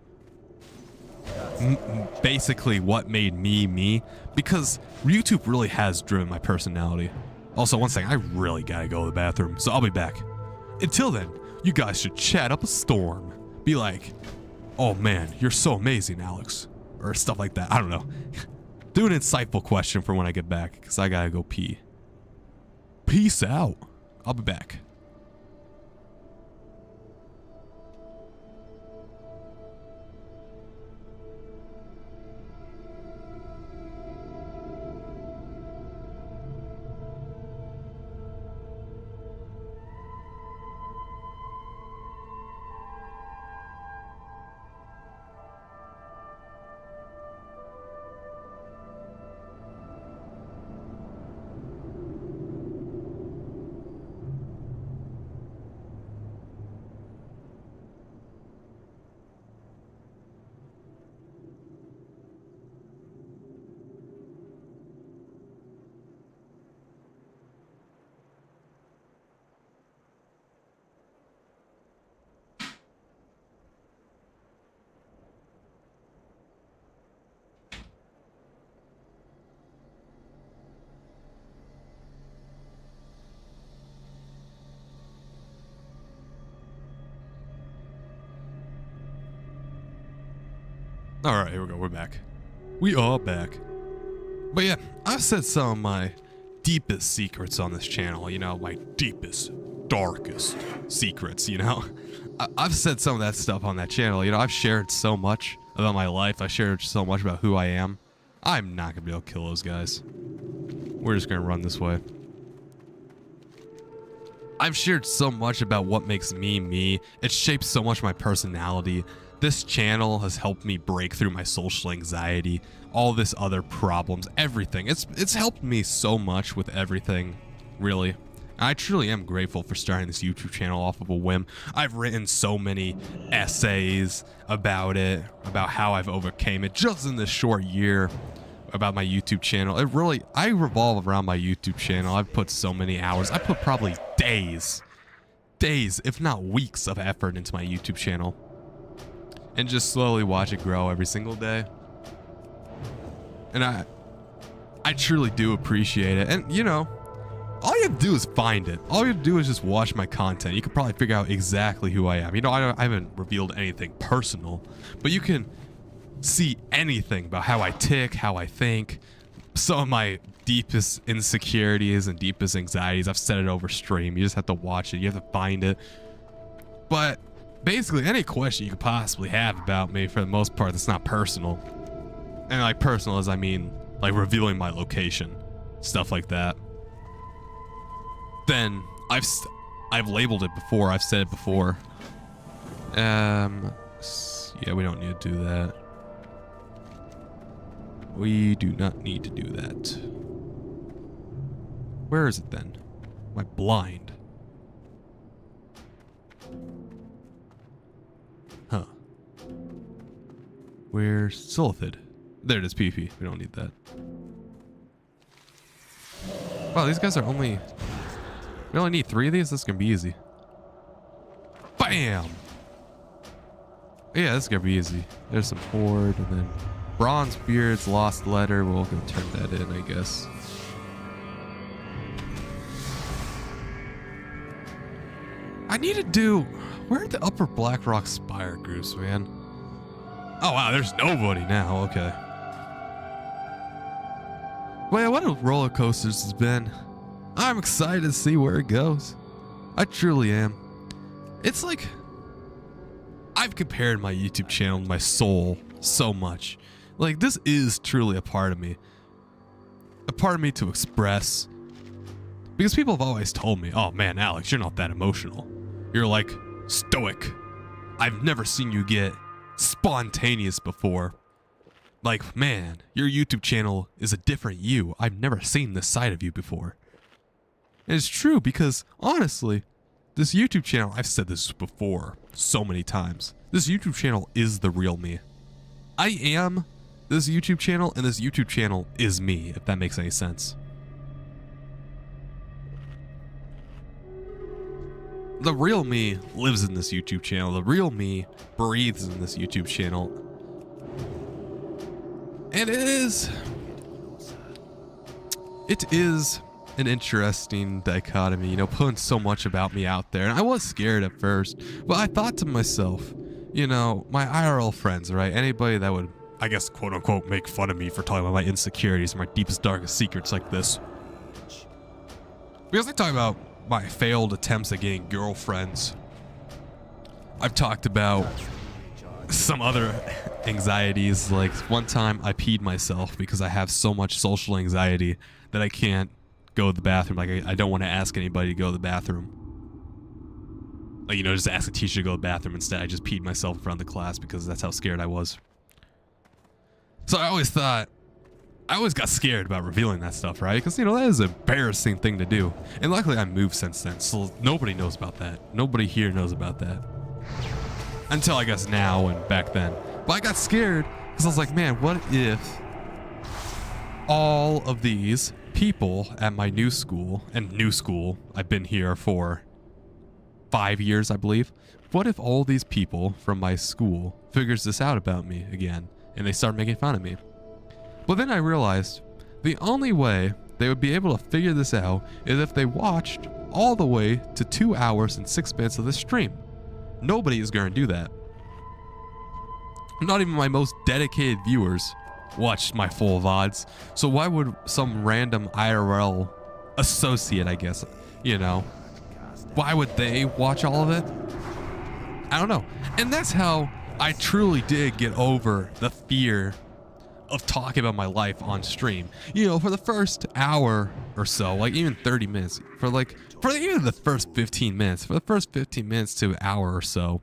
basically what made me me, because YouTube really has driven my personality. Also, one second, I really gotta go to the bathroom, so I'll be back. Until then, you guys should chat up a storm. Be like, oh man, you're so amazing, Alex. Or stuff like that. I don't know. Do an insightful question for when I get back, because I gotta go pee. Peace out. I'll be back. All right, here we go. We're back. We are back. But yeah, I've said some of my deepest secrets on this channel, you know, my deepest, darkest secrets, you know. I've said some of that stuff on that channel. You know, I've shared so much about my life. I shared so much about who I am. I'm not going to be able to kill those guys. We're just going to run this way. I've shared so much about what makes me me. It shapes so much of my personality. This channel has helped me break through my social anxiety, all this other problems, everything. It's helped me so much with everything, really. I truly am grateful for starting this YouTube channel off of a whim. I've written so many essays about it, about how I've overcame it just in this short year, about my YouTube channel. I revolve around my YouTube channel. I've put so many hours. I put probably days, if not weeks of effort into my YouTube channel. And just slowly watch it grow every single day. And I truly do appreciate it. And you know, all you have to do is find it. All you have to do is just watch my content. You can probably figure out exactly who I am. You know, I haven't revealed anything personal, but you can see anything about how I tick, how I think, some of my deepest insecurities and deepest anxieties. I've said it over stream. You just have to watch it. You have to find it. But basically, any question you could possibly have about me, for the most part, that's not personal. And like personal as I mean, like revealing my location, stuff like that. Then I've labeled it before. I've said it before. Yeah, we don't need to do that. We do not need to do that. Where is it then? Am I blind? Huh. Where's Silithus? There it is, PP. We don't need that. Wow, these guys are only... We only need 3 of these? This is going to be easy. Bam! Yeah, this is going to be easy. There's some Horde, and then... Bronze Beard's Lost Letter. We'll go turn that in, I guess. I need to do... Where are the Upper Black Rock Spire groups, man? Oh, wow, there's nobody now. Okay. Well, what a roller coaster this has been. I'm excited to see where it goes. I truly am. It's like... I've compared my YouTube channel to my soul so much. Like, this is truly a part of me. A part of me to express. Because people have always told me, oh man, Alex, you're not that emotional. You're like stoic. I've never seen you get spontaneous before. Like, man, your YouTube channel is a different you. I've never seen this side of you before. And it's true because, honestly, this YouTube channel, I've said this before so many times. This YouTube channel is the real me. I am this YouTube channel, and this YouTube channel is me, if that makes any sense. The real me lives in this YouTube channel. The real me breathes in this YouTube channel. And it is an interesting dichotomy, you know, putting so much about me out there. And I was scared at first, but I thought to myself, you know, my IRL friends, right? Anybody that would, I guess, quote unquote, make fun of me for talking about my insecurities, my deepest, darkest secrets like this. Because I talk about my failed attempts at getting girlfriends. I've talked about some other anxieties, like one time I peed myself because I have so much social anxiety that I can't go to the bathroom. Like, I don't want to ask anybody to go to the bathroom. Like, you know, just ask a teacher to go to the bathroom. Instead, I just peed myself in front of the class because that's how scared I was. So I always got scared about revealing that stuff, right? Because, you know, that is an embarrassing thing to do. And luckily I moved since then, so nobody knows about that. Nobody here knows about that. Until, I guess, now and back then. But I got scared because I was like, man, what if all of these people at my new school, and new school, I've been here for 5 years, I believe. What if all these people from my school figures this out about me again, and they start making fun of me? But then I realized the only way they would be able to figure this out is if they watched all the way to 2 hours and 6 minutes of the stream. Nobody is going to do that. Not even my most dedicated viewers watched my full VODs. So why would some random IRL associate, I guess, you know, why would they watch all of it? I don't know. And that's how I truly did get over the fear of talking about my life on stream. You know, for the first hour or so, like even 30 minutes, for even the first 15 minutes, for the first 15 minutes to an hour or so,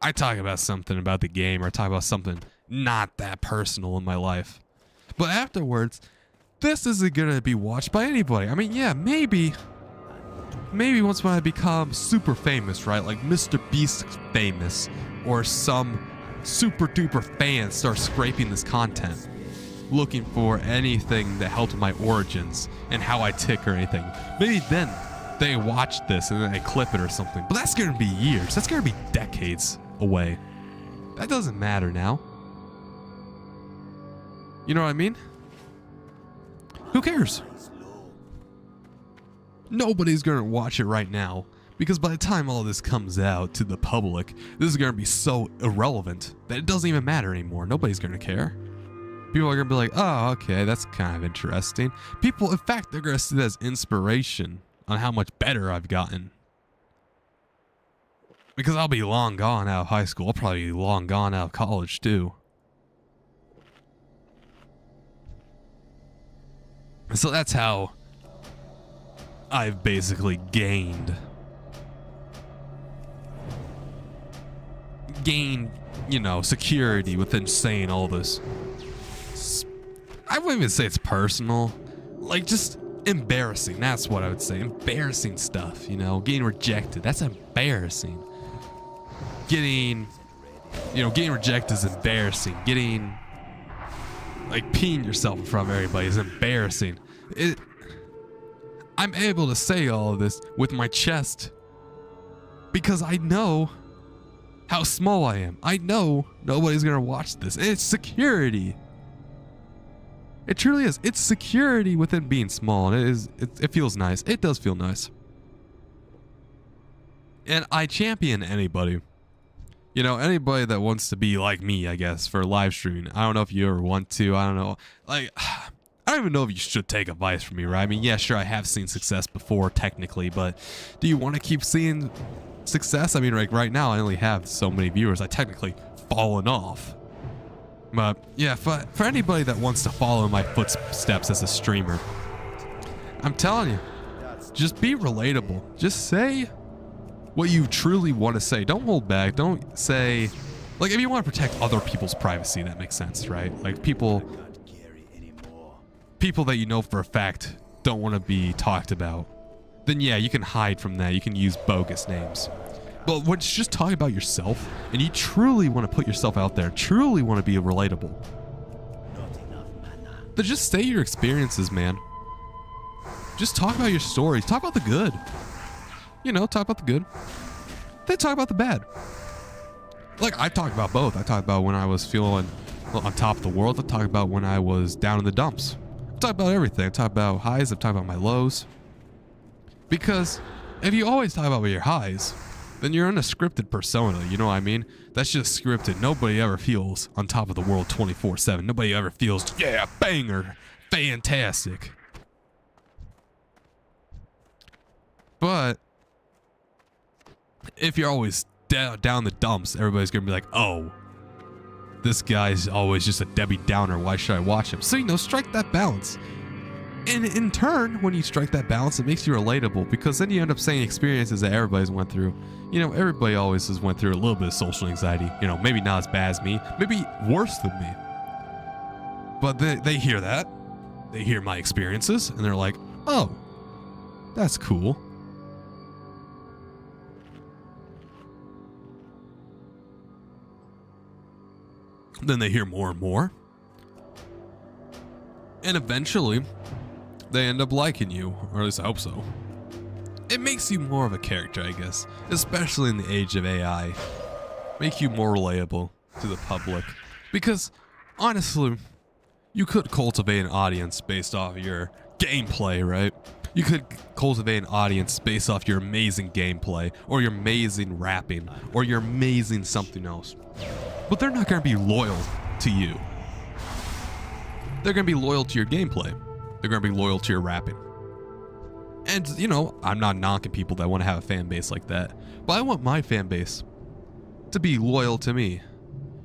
I talk about something about the game, or talk about something not that personal in my life. But afterwards, this isn't gonna be watched by anybody. I mean, yeah, maybe once when I become super famous, right? Like Mr. Beast famous, or some super duper fans start scraping this content, looking for anything that helped my origins and how I tick or anything. Maybe then they watch this and then they clip it or something. But that's gonna be years. That's gonna be decades away. That doesn't matter now. You know what I mean? Who cares? Nobody's gonna watch it right now, because by the time all this comes out to the public, this is gonna be so irrelevant that it doesn't even matter anymore. Nobody's gonna care. People are gonna be like, oh, okay, that's kind of interesting. People, in fact, they're gonna see that as inspiration on how much better I've gotten. Because I'll be long gone out of high school. I'll probably be long gone out of college too. So that's how I've basically gained, you know, security within saying all this. I wouldn't even say it's personal, like just embarrassing. That's what I would say. Embarrassing stuff, you know, getting rejected. That's embarrassing. Getting rejected is embarrassing. Getting, like, peeing yourself in front of everybody is embarrassing. I'm able to say all of this with my chest because I know how small I am. I know nobody's gonna watch this. It's security. It truly is. It's security within being small, and it feels nice. It does feel nice. And I champion anybody. You know, anybody that wants to be like me, I guess, for live streaming. I don't know if you ever want to. I don't know. Like, I don't even know if you should take advice from me, right? I mean, yeah, sure, I have seen success before, technically, but do you want to keep seeing success? I mean, like, right now, I only have so many viewers. I technically fallen off. But, yeah, for anybody that wants to follow in my footsteps as a streamer, I'm telling you, just be relatable. Just say what you truly want to say. Don't hold back. Don't say, like, if you want to protect other people's privacy, that makes sense, right? Like, people that you know for a fact don't want to be talked about, then yeah, you can hide from that. You can use bogus names. But when it's just talking about yourself and you truly want to put yourself out there, truly want to be relatable, then just say your experiences, man. Just talk about your stories. Talk about the good. You know, talk about the good. Then talk about the bad. Like, I talk about both. I talk about when I was feeling on top of the world. I talk about when I was down in the dumps. I talk about everything. I talk about highs. I talk about my lows. Because if you always talk about your highs, then you're in a scripted persona. You know what I mean? That's just scripted. Nobody ever feels on top of the world 24/7. Nobody ever feels, yeah, banger, fantastic. But if you're always down the dumps, everybody's gonna be like, oh, this guy's always just a Debbie Downer. Why should I watch him? So, you know, strike that balance. And in turn, when you strike that balance, it makes you relatable, because then you end up saying experiences that everybody's went through. You know, everybody always has went through a little bit of social anxiety. You know, maybe not as bad as me, maybe worse than me. But they hear that. They hear my experiences, and they're like, oh, that's cool. Then they hear more and more. And eventually, they end up liking you, or at least I hope so. It makes you more of a character, I guess, especially in the age of AI. Make you more relatable to the public. Because, honestly, you could cultivate an audience based off of your gameplay, right? You could cultivate an audience based off your amazing gameplay, or your amazing rapping, or your amazing something else. But they're not going to be loyal to you. They're going to be loyal to your gameplay. They're going to be loyal to your rapping. And, you know, I'm not knocking people that want to have a fan base like that. But I want my fan base to be loyal to me.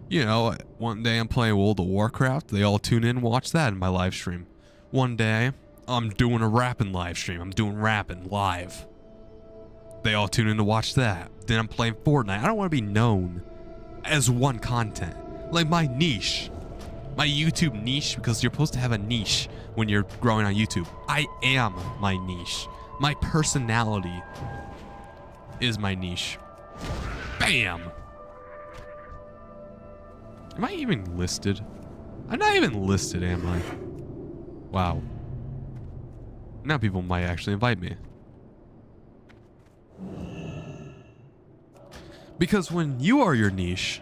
You know, one day I'm playing World of Warcraft. They all tune in and watch that in my live stream. One day, I'm doing a rapping live stream. I'm doing rapping live. They all tune in to watch that. Then I'm playing Fortnite. I don't want to be known as one content. Like my niche. My YouTube niche, because you're supposed to have a niche when you're growing on YouTube. I am my niche. My personality is my niche. Bam! Am I even listed? I'm not even listed, am I? Wow. Now people might actually invite me. Because when you are your niche,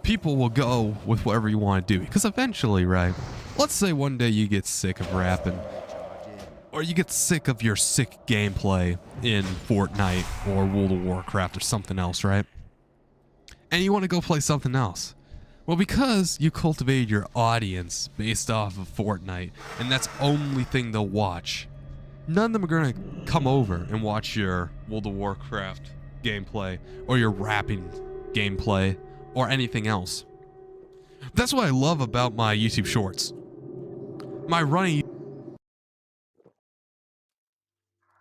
people will go with whatever you want to do. Because eventually, right? Let's say one day you get sick of rapping, or you get sick of your sick gameplay in Fortnite or World of Warcraft or something else, right? And you want to go play something else. Well, because you cultivated your audience based off of Fortnite, and that's the only thing they'll watch, none of them are going to come over and watch your World of Warcraft gameplay or your rapping gameplay or anything else. That's what I love about my YouTube shorts. My running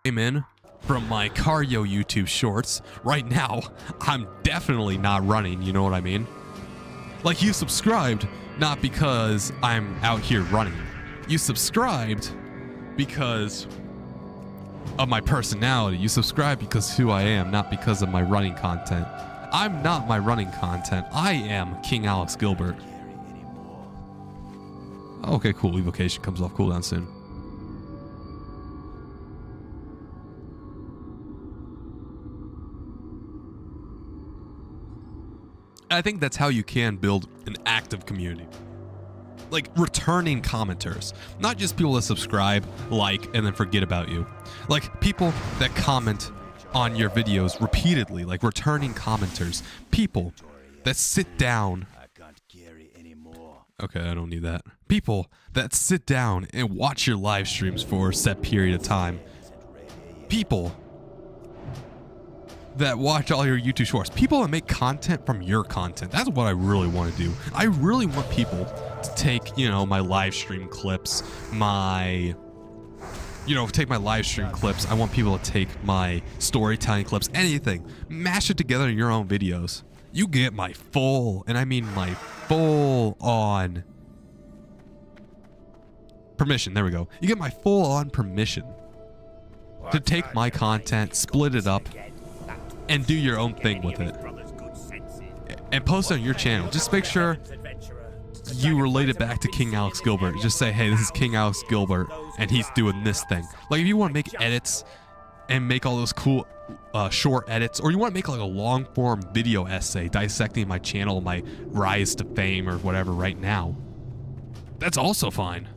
came in from my cardio YouTube shorts. Right now, I'm definitely not running, you know what I mean? Like, you subscribed not because I'm out here running. You subscribed because of my personality. You subscribe because of who I am, not because of my running content. I'm not my running content. I am King Alex Gilbert. Okay, cool. Evocation comes off cooldown soon. I think that's how you can build an active community. Like returning commenters, not just people that subscribe, like, and then forget about you. Like people that comment on your videos repeatedly, like returning commenters. People that sit down. Okay, I don't need that. People that sit down and watch your live streams for a set period of time. People that watch all your YouTube shorts. People that make content from your content. That's what I really want to do. I really want people to take, you know, my live stream clips, take my live stream clips. I want people to take my storytelling clips, anything. Mash it together in your own videos. You get my full, and I mean my full on permission. There we go. You get my full on permission to take my content, split it up, and do your own thing with it. And post it on your channel. Just make sure you relate it back to King Alex Gilbert. Just say, hey, this is King Alex Gilbert, and he's doing this thing. Like, if you want to make edits and make all those cool short edits, or you want to make like a long form video essay dissecting my channel, my rise to fame or whatever right now, that's also fine.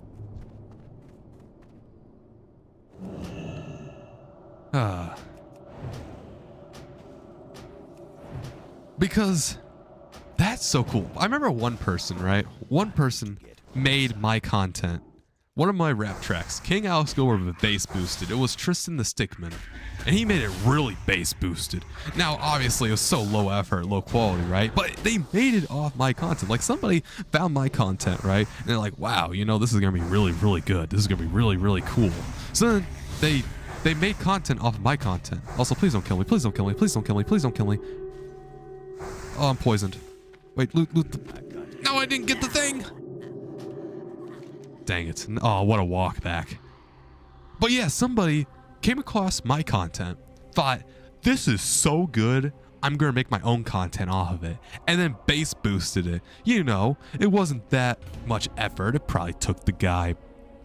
Because that's so cool. I remember one person, right? One person made my content. One of my rap tracks, King Alex Gilbert with bass boosted. It was Tristan the Stickman. And he made it really bass boosted. Now, obviously, it was so low effort, low quality, right? But they made it off my content. Like, somebody found my content, right? And they're like, wow, you know, this is going to be really, really good. This is going to be really, really cool. So then they made content off of my content. Also, please don't kill me. Please don't kill me. Please don't kill me. Please don't kill me. Oh, I'm poisoned. Wait, loot the... No, I didn't get the thing! Dang it. Oh, what a walk back. But yeah, somebody came across my content, thought, this is so good, I'm gonna make my own content off of it, and then bass boosted it. You know, it wasn't that much effort. It probably took the guy,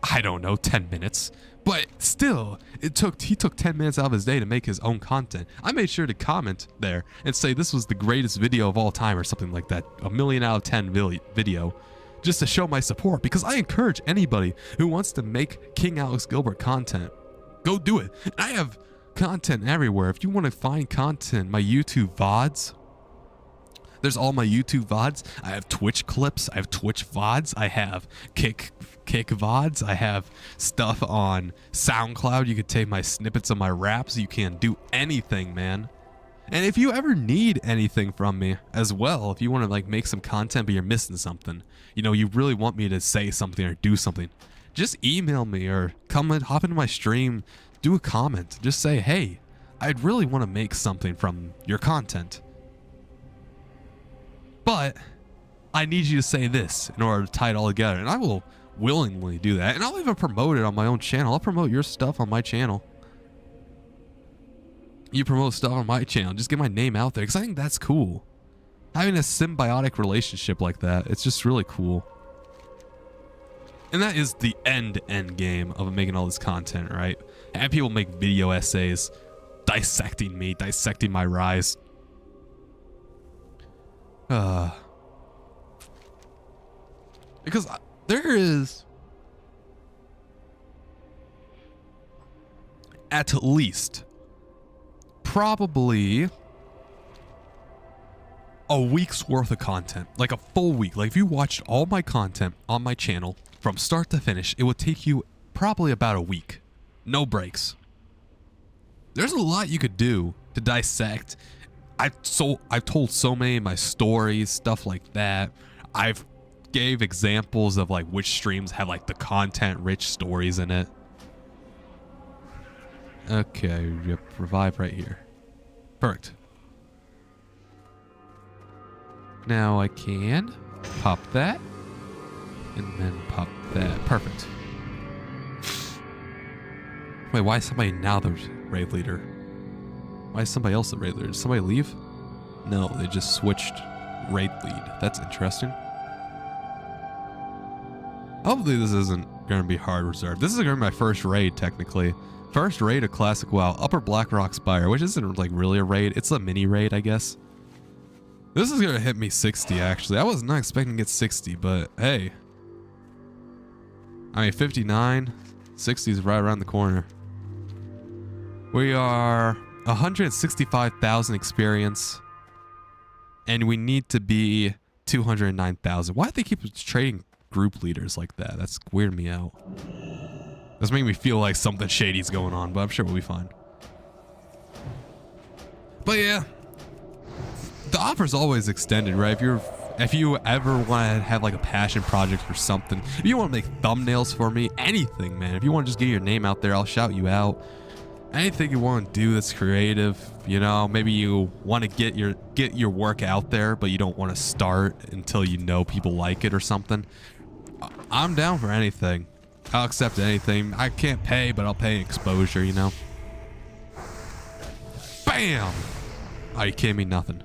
I don't know, 10 minutes. But still, he took 10 minutes out of his day to make his own content. I made sure to comment there and say this was the greatest video of all time or something like that. A 1,000,000 out of 10 video. Just to show my support, because I encourage anybody who wants to make King Alex Gilbert content, go do it. And I have content everywhere. If you want to find content, my YouTube VODs, there's all my YouTube VODs. I have Twitch clips. I have Twitch VODs. I have Kick VODs. I have stuff on SoundCloud. You can take my snippets of my raps. You can do anything, man. And if you ever need anything from me as well, if you want to like make some content but you're missing something, you know, you really want me to say something or do something, just email me or hop into my stream, do a comment. Just say, hey, I'd really want to make something from your content, but I need you to say this in order to tie it all together. And I will willingly do that. And I'll even promote it on my own channel. I'll promote your stuff on my channel. You promote stuff on my channel, just get my name out there, because I think that's cool. Having a symbiotic relationship like that, it's just really cool. And that is the end game of making all this content, right? Have people make video essays, dissecting me, dissecting my rise. Because there is at least probably a week's worth of content, like a full week. Like if you watched all my content on my channel from start to finish, it would take you probably about a week, no breaks. There's a lot you could do to dissect. I've told so many of my stories, stuff like that. I've gave examples of like which streams have like the content rich stories in it. Okay, yep, revive right here. Perfect. Now I can pop that and then pop that. Perfect. Wait, why is somebody now the raid leader? Why is somebody else the raid leader? Did somebody leave? No, they just switched raid lead. That's interesting. Hopefully this isn't going to be hard reserve. This is going to be my first raid, technically. First raid of Classic WoW, Upper Black Rock Spire, which isn't like really a raid. It's a mini raid, I guess. This is gonna hit me 60 actually. I was not expecting to get 60, but hey. I mean 59, 60 is right around the corner. We are 165,000 experience. And we need to be 209,000. Why do they keep trading group leaders like that? That's weirding me out. That's making me feel like something shady's going on, but I'm sure we'll be fine. But yeah, the offer's always extended, right? If you ever want to have like a passion project or something, if you want to make thumbnails for me, anything, man. If you want to just get your name out there, I'll shout you out. Anything you want to do that's creative, you know, maybe you want to get your work out there, but you don't want to start until you know people like it or something. I'm down for anything. I'll accept anything. I can't pay, but I'll pay exposure, you know. Bam! Oh, you kidding me? Nothing.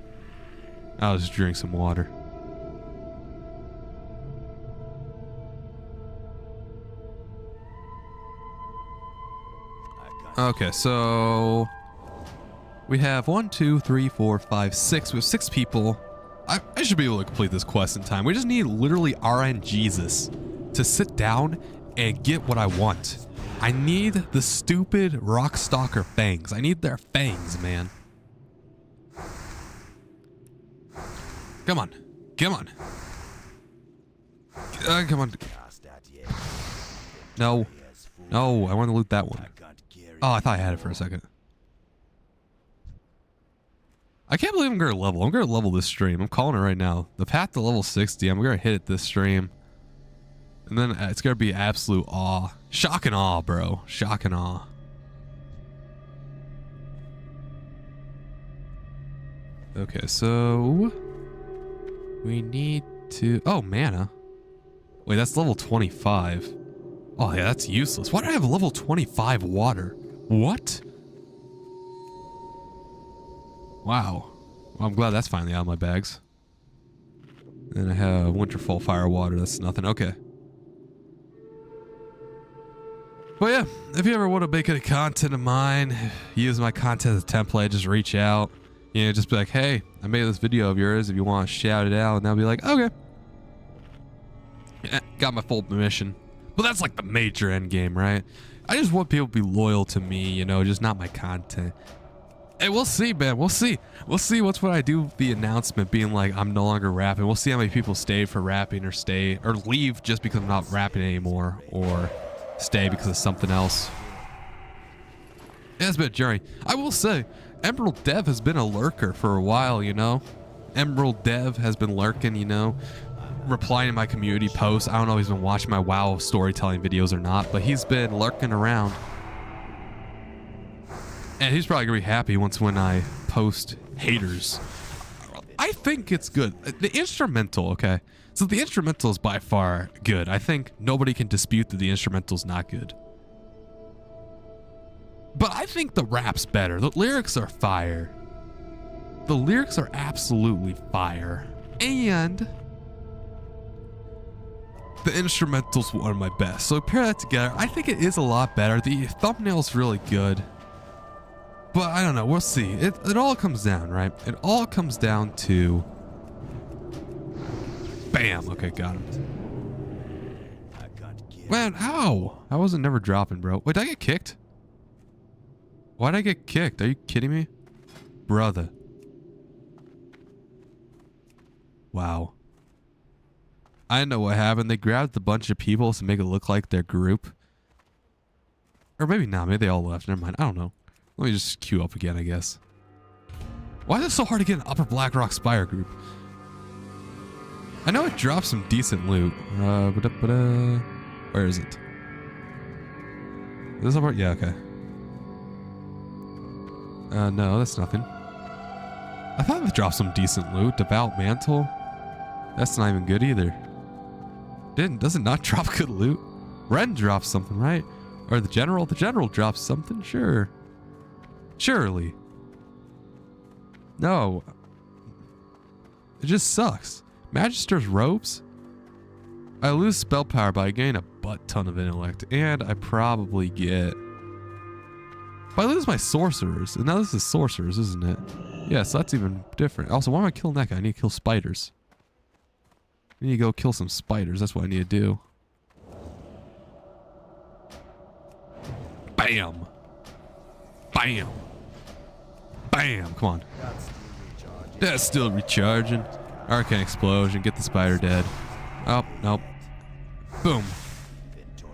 I'll just drink some water. Okay, so we have 1, 2, 3, 4, 5, 6. We have 6 people. I should be able to complete this quest in time. We just need literally RNGesus to sit down and get what I want. I need the stupid Rockstalker fangs. I need their fangs, man. Come on. Come on. Come on. No. No, I want to loot that one. Oh, I thought I had it for a second. I can't believe I'm going to level. I'm going to level this stream. I'm calling it right now. The path to level 60, I'm going to hit it this stream. And then it's going to be absolute awe. Shock and awe, bro. Shock and awe. Okay, so we need to... Oh, mana. Wait, that's level 25. Oh, yeah, that's useless. Why do I have level 25 water? What? Wow. Well, I'm glad that's finally out of my bags. And I have Winterfall Fire Water. That's nothing. Okay. But yeah, if you ever want to make any content of mine, use my content as a template, just reach out. You know, just be like, hey, I made this video of yours if you want to shout it out. And they'll be like, okay. Yeah, got my full permission. But that's like the major end game, right? I just want people to be loyal to me, you know, just not my content. Hey, we'll see, man. We'll see. We'll see what's when I do the announcement being like, I'm no longer rapping. We'll see how many people stay for rapping or stay or leave just because I'm not rapping anymore or stay because of something else. Yeah, it's been a journey. I will say, Emerald Dev has been a lurker for a while, you know? Emerald Dev has been lurking, you know? Replying to my community posts. I don't know if he's been watching my WoW storytelling videos or not, but he's been lurking around. And he's probably gonna be happy when I post haters. I think it's good. The instrumental, okay? So the instrumental is by far good. I think nobody can dispute that the instrumental's not good. But I think the rap's better. The lyrics are fire. The lyrics are absolutely fire. And the instrumental's one of my best. So pair that together, I think it is a lot better. The thumbnail's really good. But I don't know, we'll see. It all comes down, right? It all comes down to... Bam! Okay, got him. Man, ow! I wasn't never dropping, bro. Wait, did I get kicked? Why'd I get kicked? Are you kidding me? Brother. Wow. I know what happened. They grabbed a bunch of people to make it look like their group. Or maybe not. Maybe they all left. Never mind. I don't know. Let me just queue up again, I guess. Why is it so hard to get an Upper Black Rock Spire group? I know it drops some decent loot. Where is it? Is this over? Yeah, okay. No, that's nothing. I thought it dropped some decent loot. Devout Mantle. That's not even good either. Does it not drop good loot? Ren drops something, right? Or the general? The general drops something? Sure. Surely. No. It just sucks. Magister's Robes? I lose spell power, but I gain a butt ton of intellect. And I probably get... But I lose my sorcerers. And now this is sorcerers, isn't it? Yeah, so that's even different. Also, why am I killing that guy? I need to kill spiders. I need to go kill some spiders. That's what I need to do. Bam. Bam. Bam. Come on. That's still recharging. Arcane explosion. Get the spider dead. Oh, nope. Boom.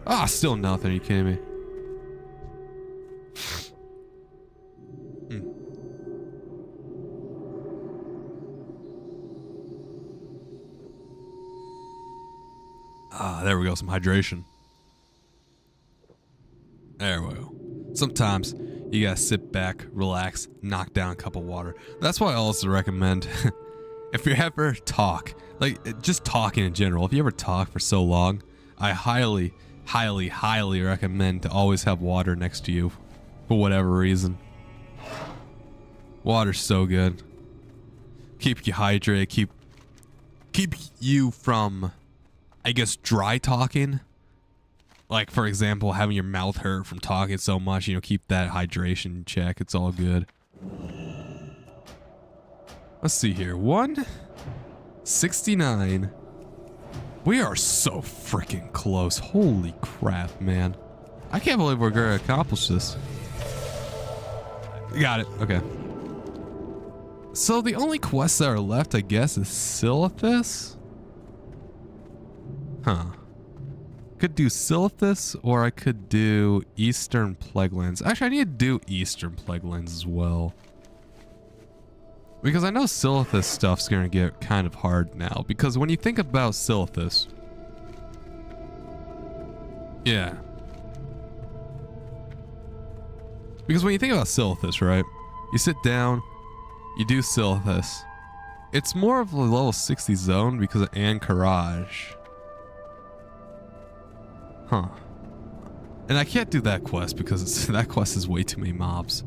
Ah, still nothing. Are you kidding me? Ah, there we go. Some hydration. There we go. Sometimes you gotta sit back, relax, knock down a cup of water. That's why I also recommend if you ever talk, like just talking in general, if you ever talk for so long, I highly, highly, highly recommend to always have water next to you for whatever reason. Water's so good. Keep you hydrated, keep you from, I guess, dry talking. Like, for example, having your mouth hurt from talking so much, you know, keep that hydration check. It's all good. Let's see here. 169. We are so freaking close. Holy crap, man. I can't believe we're going to accomplish this. Got it. Okay. So the only quests that are left, I guess, is Silithus. Huh. Could do Silithus, or I could do Eastern Plaguelands. Actually, I need to do Eastern Plaguelands as well. Because I know Silithus stuff's gonna get kind of hard now. Because when you think about Silithus... Yeah. Because when you think about Silithus, right? You sit down, you do Silithus. It's more of a level 60 zone because of Anchorage. Huh. And I can't do that quest because that quest is way too many mobs.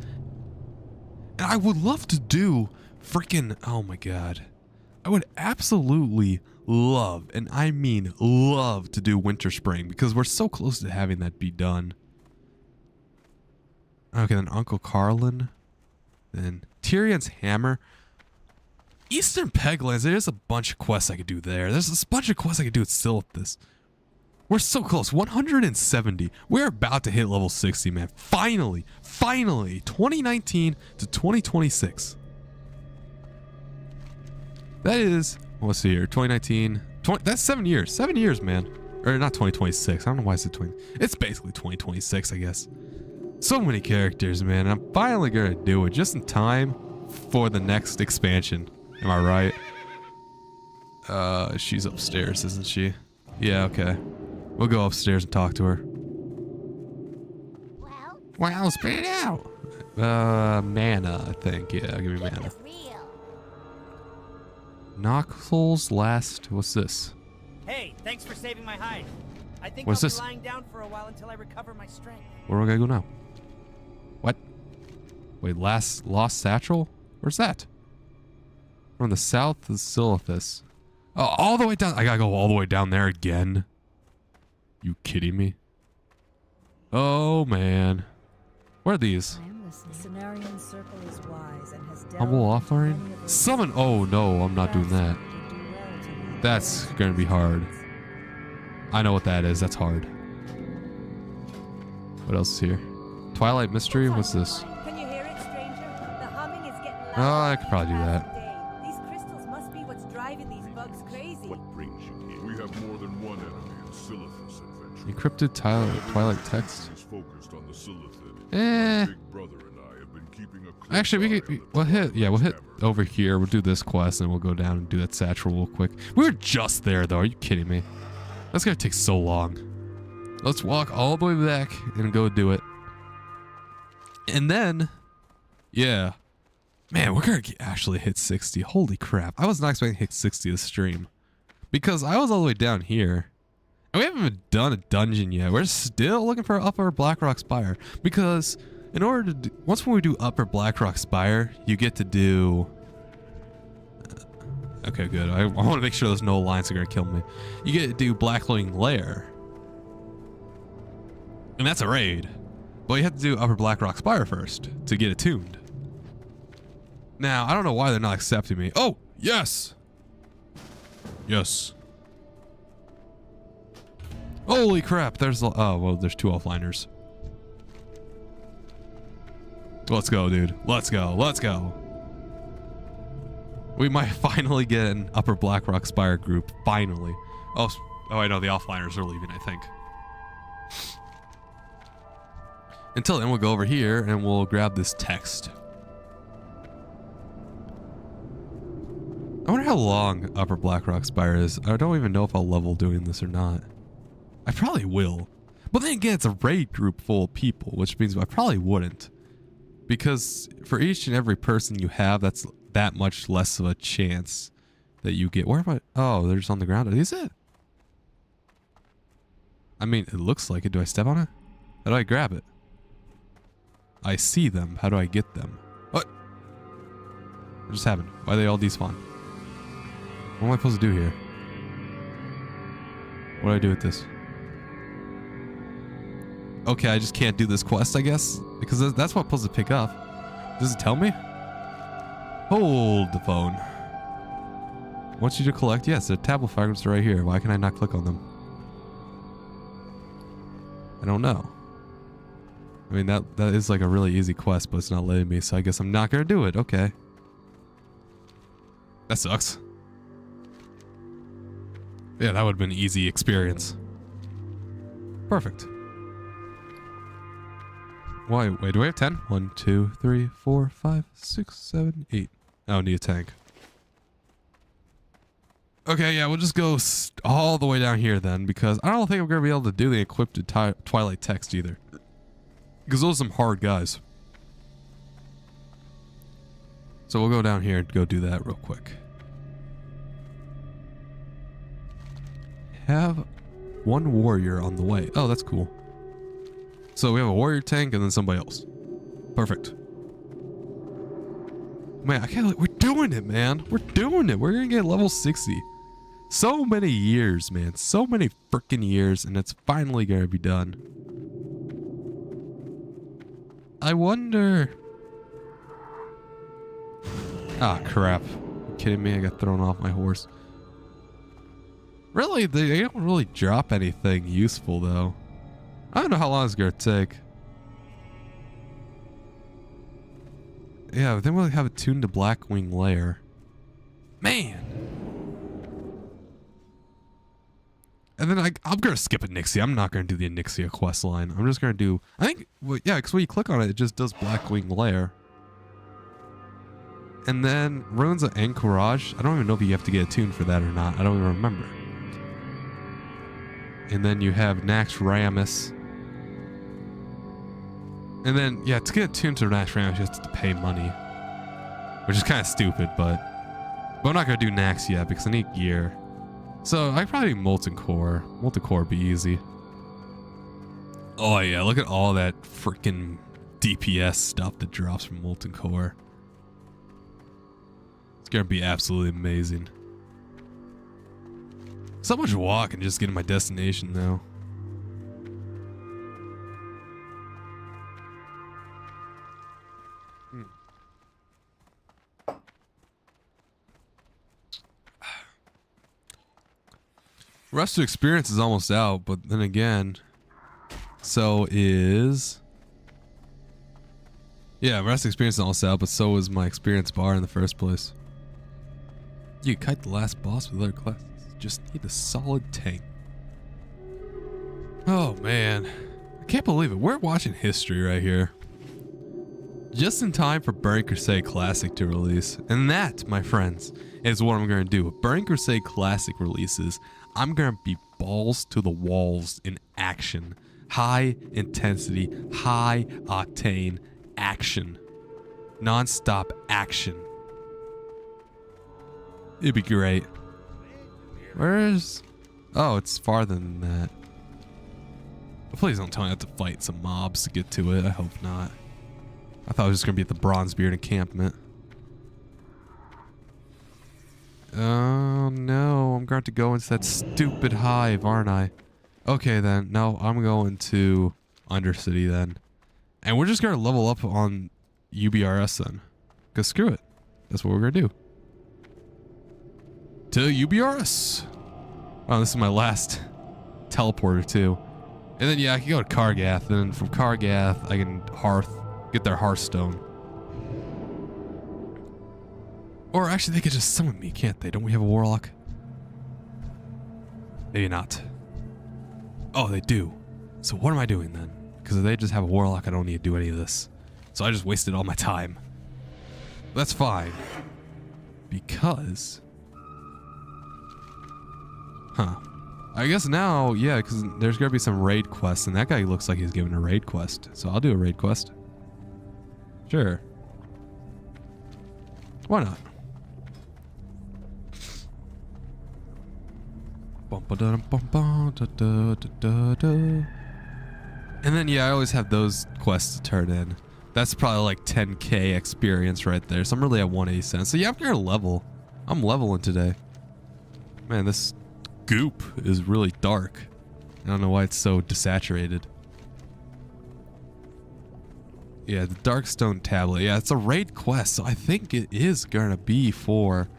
And I would love to do freaking, oh my god. I would absolutely love, and I mean love, to do Winterspring because we're so close to having that be done. Okay, then Uncle Carlin. Then Tyrion's Hammer. Eastern Peglands, there's a bunch of quests I could do there. There's a bunch of quests I could do at Silithus. We're so close. 170. We're about to hit level 60, man. Finally. Finally. 2019 to 2026. That is, let's see here. 2019. That's 7 years. 7 years, man. Or not 2026. I don't know why I said 20. It's basically 2026, I guess. So many characters, man. And I'm finally going to do it just in time for the next expansion. Am I right? She's upstairs, isn't she? Yeah, okay. We'll go upstairs and talk to her. Well, spit it out. Mana, I think. Yeah, give me mana. Noxel's last. What's this? Hey, thanks for saving my hide. I think What's I'll this? be lying down for a while until I recover my strength. Where do I gotta go now? What? Wait, Lost Satchel? Where's that? From the south of Silithus. Oh, all the way down. I gotta go all the way down there again. You kidding me? Oh man. What are these? Humble offering? Summon. Oh no, I'm not doing that. That's gonna be hard. I know what that is. That's hard. What else is here? Twilight Mystery? What's this? Can you hear it, stranger? The humming is getting louder. Oh, I could probably do that. These crystals must be what's driving these bugs crazy. What brings you here? We have more than one enemy in Silithus adventure. Encrypted Twilight text. Is focused on the Silithid. Eh. My big brother and I have been keeping a close Actually, eye on we'll the hit. Yeah, we'll hit Tavern. over here. We'll do this quest, and we'll go down and do that satchel real quick. We were just there, though. Are you kidding me? That's gonna take so long. Let's walk all the way back and go do it. And then, yeah, man, we're gonna actually hit 60. Holy crap! I was not expecting to hit 60 this stream because I was all the way down here. And we haven't even done a dungeon yet. We're still looking for Upper Black Rock Spire because in order to do, once when we do Upper Black Rock Spire, you get to do. Okay, good. I want to make sure there's no alliance that are gonna kill me. You get to do Blackling Lair, and that's a raid. But you have to do Upper Black Rock Spire first to get attuned. Now, I don't know why they're not accepting me. Oh, yes. Yes. Holy crap. There's, oh, well, there's 2 offliners. Let's go, dude. Let's go. Let's go. We might finally get an Upper Black Rock Spire group. Finally. Oh, I know the offliners are leaving, I think. Until then, we'll go over here and we'll grab this text. I wonder how long Upper Black Rock Spire is. I don't even know if I'll level doing this or not. I probably will. But then again, it's a raid group full of people, which means I probably wouldn't. Because for each and every person you have, that's that much less of a chance that you get. Where am I? Oh, they're just on the ground. Is it? I mean, it looks like it. Do I step on it? How do I grab it? I see them. How do I get them? What? What just happened? Why are they all despawn? What am I supposed to do here? What do I do with this? Okay, I just can't do this quest, I guess. Because that's what I'm supposed to pick up. Does it tell me? Hold the phone. I want you to collect. Yes, the tablet fragments are right here. Why can I not click on them? I don't know. I mean, that is like a really easy quest, but it's not letting me, so I guess I'm not going to do it. Okay. That sucks. Yeah, that would have been an easy experience. Perfect. Wait, do we have 10? 1, 2, 3, 4, 5, 6, 7, 8. Oh, need a tank. Okay, yeah, we'll just go all the way down here then, because I don't think I'm going to be able to do the equipped Twilight text either. Because those are some hard guys. So we'll go down here and go do that real quick. Have one warrior on the way. Oh, that's cool. So we have a warrior tank and then somebody else. Perfect. Man, I can't. We're doing it, man. We're doing it. We're gonna get level 60. So many years, man. So many freaking years, and it's finally gonna be done. I wonder. Ah, crap. Are you kidding me? I got thrown off my horse. Really, they don't really drop anything useful, though. I don't know how long it's gonna take. Yeah, but then we'll have it tuned to Blackwing Lair. Man! And then I'm gonna skip Onyxia. I'm not gonna do the Onyxia quest line. I'm just gonna do... I think... Well, yeah, because when you click on it, it just does Blackwing Lair. And then Ruins of Anchorage. I don't even know if you have to get attuned for that or not. I don't even remember. And then you have Nax Ramus. And then, yeah, to get attuned to Nax Ramus, you have to pay money. Which is kind of stupid, but I'm not going to do Nax yet because I need gear. So I probably do Molten Core. Molten Core would be easy. Oh yeah, look at all that freaking DPS stuff that drops from Molten Core. It's going to be absolutely amazing. So much walk and just get to my destination now. Rest of Experience is almost out, but then again, so is... Yeah, Rest of Experience is almost out, but so is my Experience bar in the first place. You kite the last boss with other classes. Just need a solid tank. Oh, man. I can't believe it. We're watching history right here. Just in time for Burning Crusade Classic to release. And that, my friends, is what I'm going to do. If Burning Crusade Classic releases, I'm going to be balls to the walls in action. High intensity, high octane action. Non-stop action. It'd be great. Where's... Oh, it's farther than that. Please don't tell me I have to fight some mobs to get to it. I hope not. I thought I was just going to be at the Bronzebeard encampment. Oh no, I'm going to have to go into that stupid hive, aren't I? Okay then, no, I'm going to Undercity then. And we're just going to level up on UBRS then. Because screw it. That's what we're gonna do. To UBRS. Oh, this is my last teleporter too. And then yeah, I can go to Kargath, and then from Kargath I can get their Hearthstone. Or actually they could just summon me, can't they? Don't we have a warlock? Maybe not. Oh, they do. So what am I doing then? Because if they just have a warlock, I don't need to do any of this. So I just wasted all my time. That's fine. Because... Huh. I guess now, yeah, because there's going to be some raid quests, and that guy looks like he's giving a raid quest. So I'll do a raid quest. Sure. Why not? And then, yeah, I always have those quests to turn in. That's probably like 10k experience right there. So I'm really at 180 cents. So yeah, I'm gonna level. I'm leveling today. Man, this goop is really dark. I don't know why it's so desaturated. Yeah, the Darkstone Tablet. Yeah, it's a raid quest. So I think it is gonna be for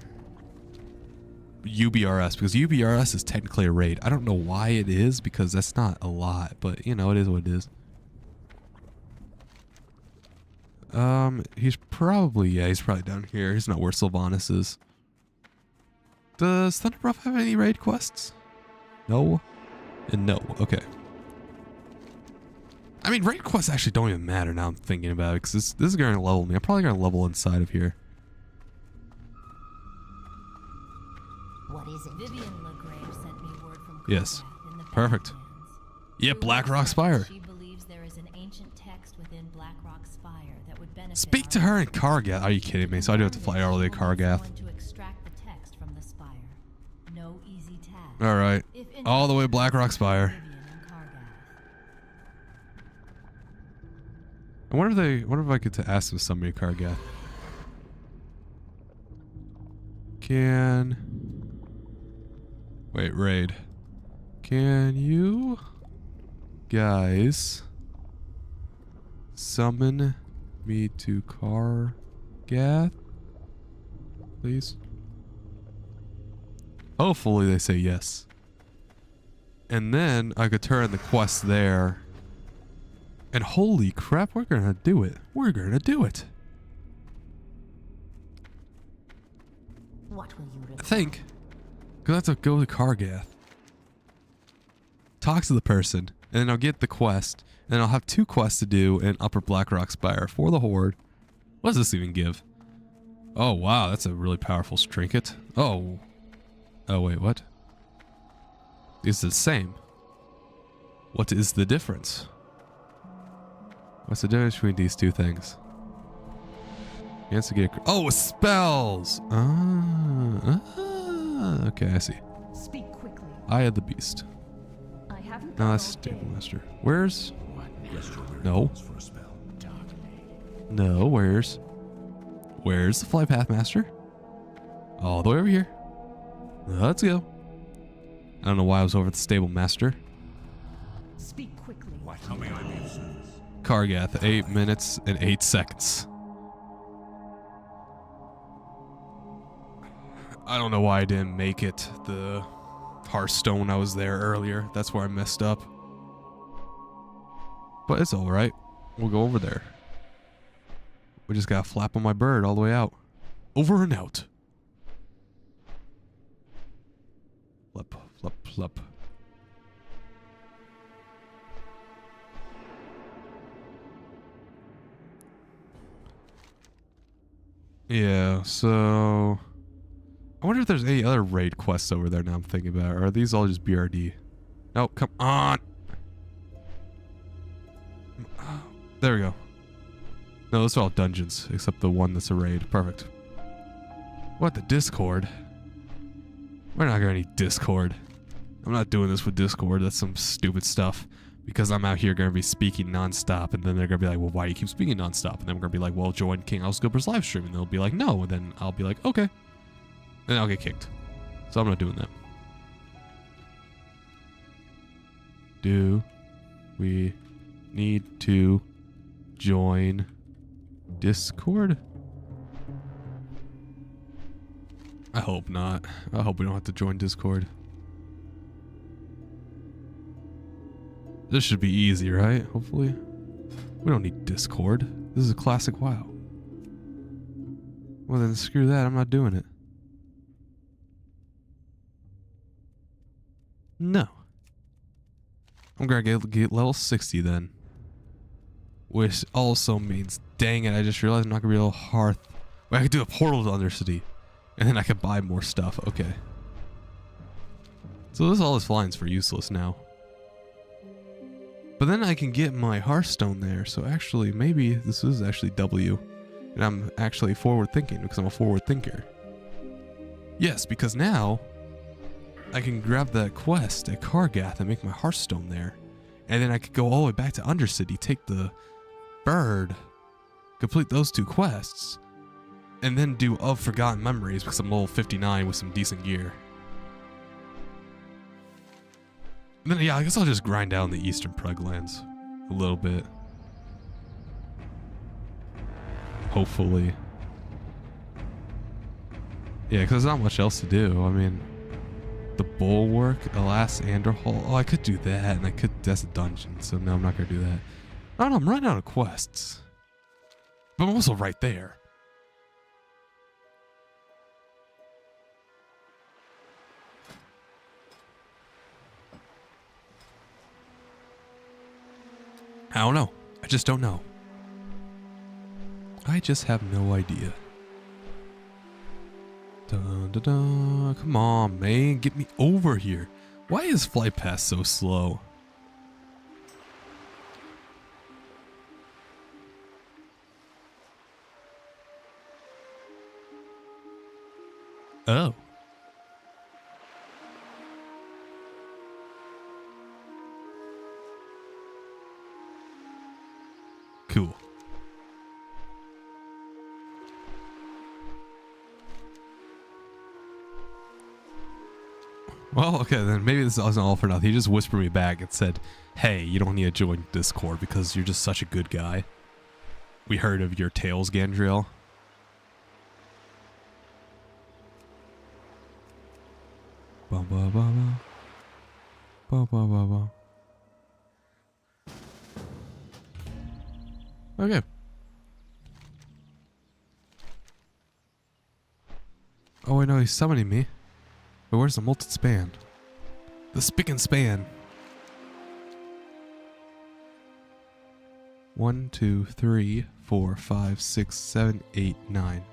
UBRS, because UBRS is technically a raid. I don't know why it is, because that's not a lot, but you know, it is what it is. He's probably down here. He's not where Sylvanas is. Does Thunderbruff have any raid quests? No. And no. Okay. I mean, raid quests actually don't even matter now I'm thinking about it, because this is going to level me. I'm probably going to level inside of here. What is it? Vivian LaGrange sent me word from Yes. in the Perfect. Badlands. Yeah, Black Rock Spire. She believes there is an ancient text within Black Rock Spire that would benefit. Speak to her in Kargath. Are you kidding me? So I do have to fly all the way to Kargath. To extract the text from the spire. No easy task. All right. All the way to Black Rock Spire. I wonder if I get to ask them somebody in Kargath. Wait, raid. Can you guys summon me to Kargath, please? Hopefully they say yes. And then I could turn the quest there. And holy crap, we're gonna do it. We're gonna do it. What will you I think. Because I have to go to Kargath. Talk to the person. And then I'll get the quest. And then I'll have 2 quests to do in Upper Black Rock Spire for the Horde. What does this even give? Oh, wow. That's a really powerful trinket. Oh. Oh, wait, what? It's the same. What is the difference? What's the difference between these 2 things? Chance to get oh, spells! Okay, I see. Speak quickly. Eye of the Beast. I haven't No, that's Stable Master. Where's... No. No, where's the Flypath Master? All the way over here. Let's go. I don't know why I was over at the Stable Master. Speak quickly. How may I be of service? Kargath, 8 minutes and 8 seconds. I don't know why I didn't make it the Hearthstone when I was there earlier. That's where I messed up. But it's alright. We'll go over there. We just gotta flap on my bird all the way out. Over and out. Flip, flip, flip. Yeah, so... I wonder if there's any other raid quests over there now I'm thinking about it. Or are these all just BRD? No, come on! There we go. No, those are all dungeons, except the one that's a raid. Perfect. What, the Discord? We're not gonna need Discord. I'm not doing this with Discord. That's some stupid stuff. Because I'm out here gonna be speaking nonstop, and then they're gonna be like, well, why do you keep speaking nonstop? And then we're gonna be like, well, join King House Gilbert's live stream. And they'll be like, no. And then I'll be like, okay. And I'll get kicked. So I'm not doing that. Do we need to join Discord? hope not. I hope we don't have to join Discord. This should be easy, right? Hopefully. We don't need Discord. This is a classic WoW. Well then screw that, I'm not doing it. No. I'm gonna get level 60 then. Which also means, dang it, I just realized I'm not gonna be able to hearth. Wait, I could do a portal to Undercity. And then I could buy more stuff. Okay. So all this flying's for useless now. But then I can get my Hearthstone there. So actually, maybe this is actually W. And I'm actually forward thinking because I'm a forward thinker. Yes, because now I can grab that quest at Kargath and make my Hearthstone there. And then I could go all the way back to Undercity, take the bird, complete those 2 quests, and then do Of Forgotten Memories because I'm level 59 with some decent gear. And then, yeah, I guess I'll just grind down the Eastern Preglands a little bit. Hopefully. Yeah, because there's not much else to do. I mean, the Bulwark, Alas Anderhall. Oh, I could do that, and I could. That's a dungeon, so no, I'm not going to do that. I don't know, I'm running out of quests. But I'm also right there. I don't know. I just don't know. I just have no idea. Dun, dun, dun. Come on, man. Get me over here. Why is Flight Pass so slow? Oh. Cool. Well, okay, then maybe this wasn't all for nothing. He just whispered me back and said, hey, you don't need to join Discord because you're just such a good guy. We heard of your tales, Gandriel. Ba ba ba ba. Ba ba ba ba. Okay. Oh, wait, no, he's summoning me. But where's the molten span? The spick and span. 1, 2, 3, 4, 5, 6, 7, 8, 9.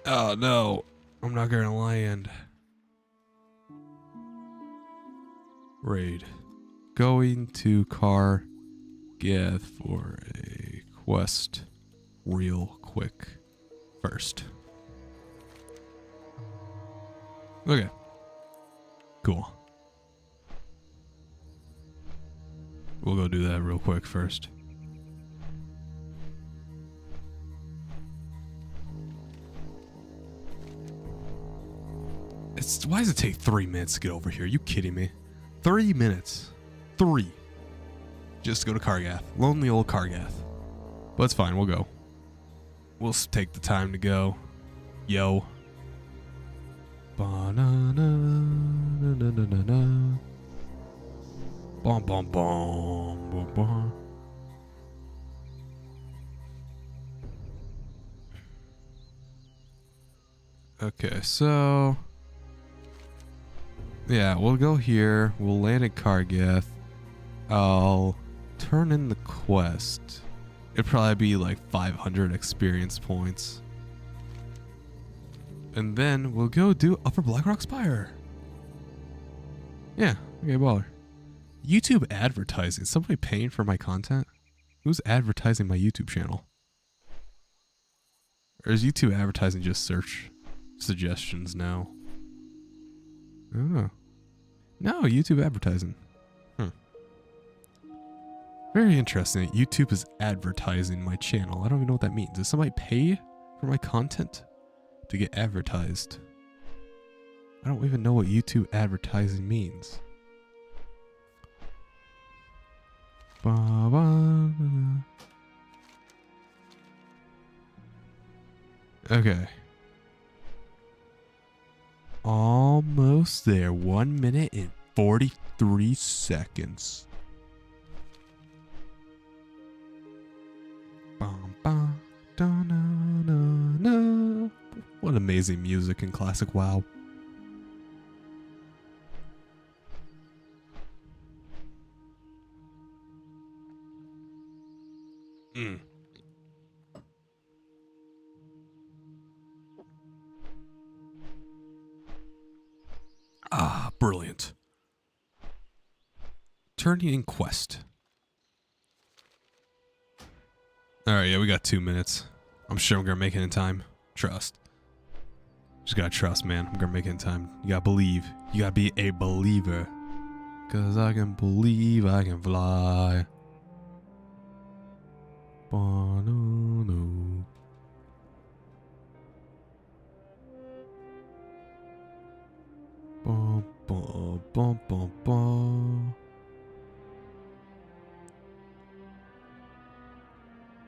Oh no, I'm not gonna land. Raid. Going to Kargath for a quest real quick first. Okay. Cool. We'll go do that real quick first. Why does it take 3 minutes to get over here? Are you kidding me? 3 minutes. 3. Just to go to Kargath. Lonely old Kargath. But it's fine, we'll go. We'll take the time to go. Yo. Ba-na-na-na-na-na-na. Bom bom bom bom bom. Okay, so yeah, we'll go here. We'll land at Kargath. I'll turn in the quest. It'd probably be like 500 experience points. And then we'll go do Upper Black Rock Spire. Yeah, okay, baller. YouTube advertising. Somebody paying for my content? Who's advertising my YouTube channel? Or is YouTube advertising just search suggestions now? Oh. No, YouTube advertising. Very interesting that YouTube is advertising my channel. I don't even know what that means. Does somebody pay for my content to get advertised? I don't even know what YouTube advertising means. Okay. Almost there. 1 minute and 43 seconds. Bum, bum, da, na, na, na. What amazing music in classic WoW. Ah, brilliant. Turning in quest. Alright, yeah, we got 2 minutes. I'm sure I'm gonna make it in time. Trust. Just gotta trust, man. I'm gonna make it in time. You gotta believe. You gotta be a believer. Cause I can believe I can fly. Ba-no-no. Bum, bum, bum, bum, bum.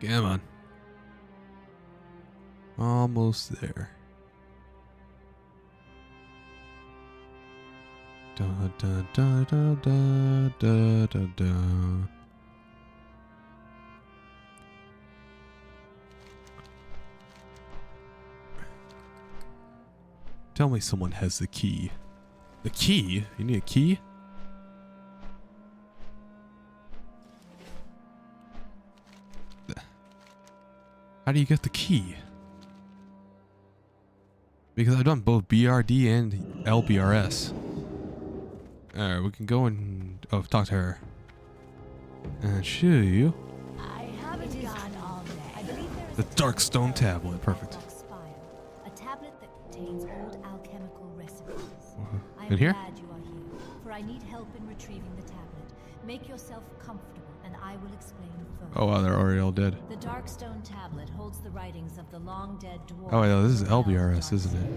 Come on. Almost there. Da da da da da da da da. Tell me someone has the key. The key? You need a key? How do you get the key? Because I've done both BRD and LBRS. Alright, we can go and talk to her. And show you I haven't gone all day. I believe there is the Dark Stone tablet. Perfect. Black Spire, a tablet that contains old alchemical recipes. I In am here? glad you are here, for I need help in retrieving the tablet. Make yourself comfortable, and I will explain further. Oh wow, they're already all dead. The Darkstone tablet holds the writings of the long-dead dwarf. Oh wait, no, this is Dark LBRS, isn't it?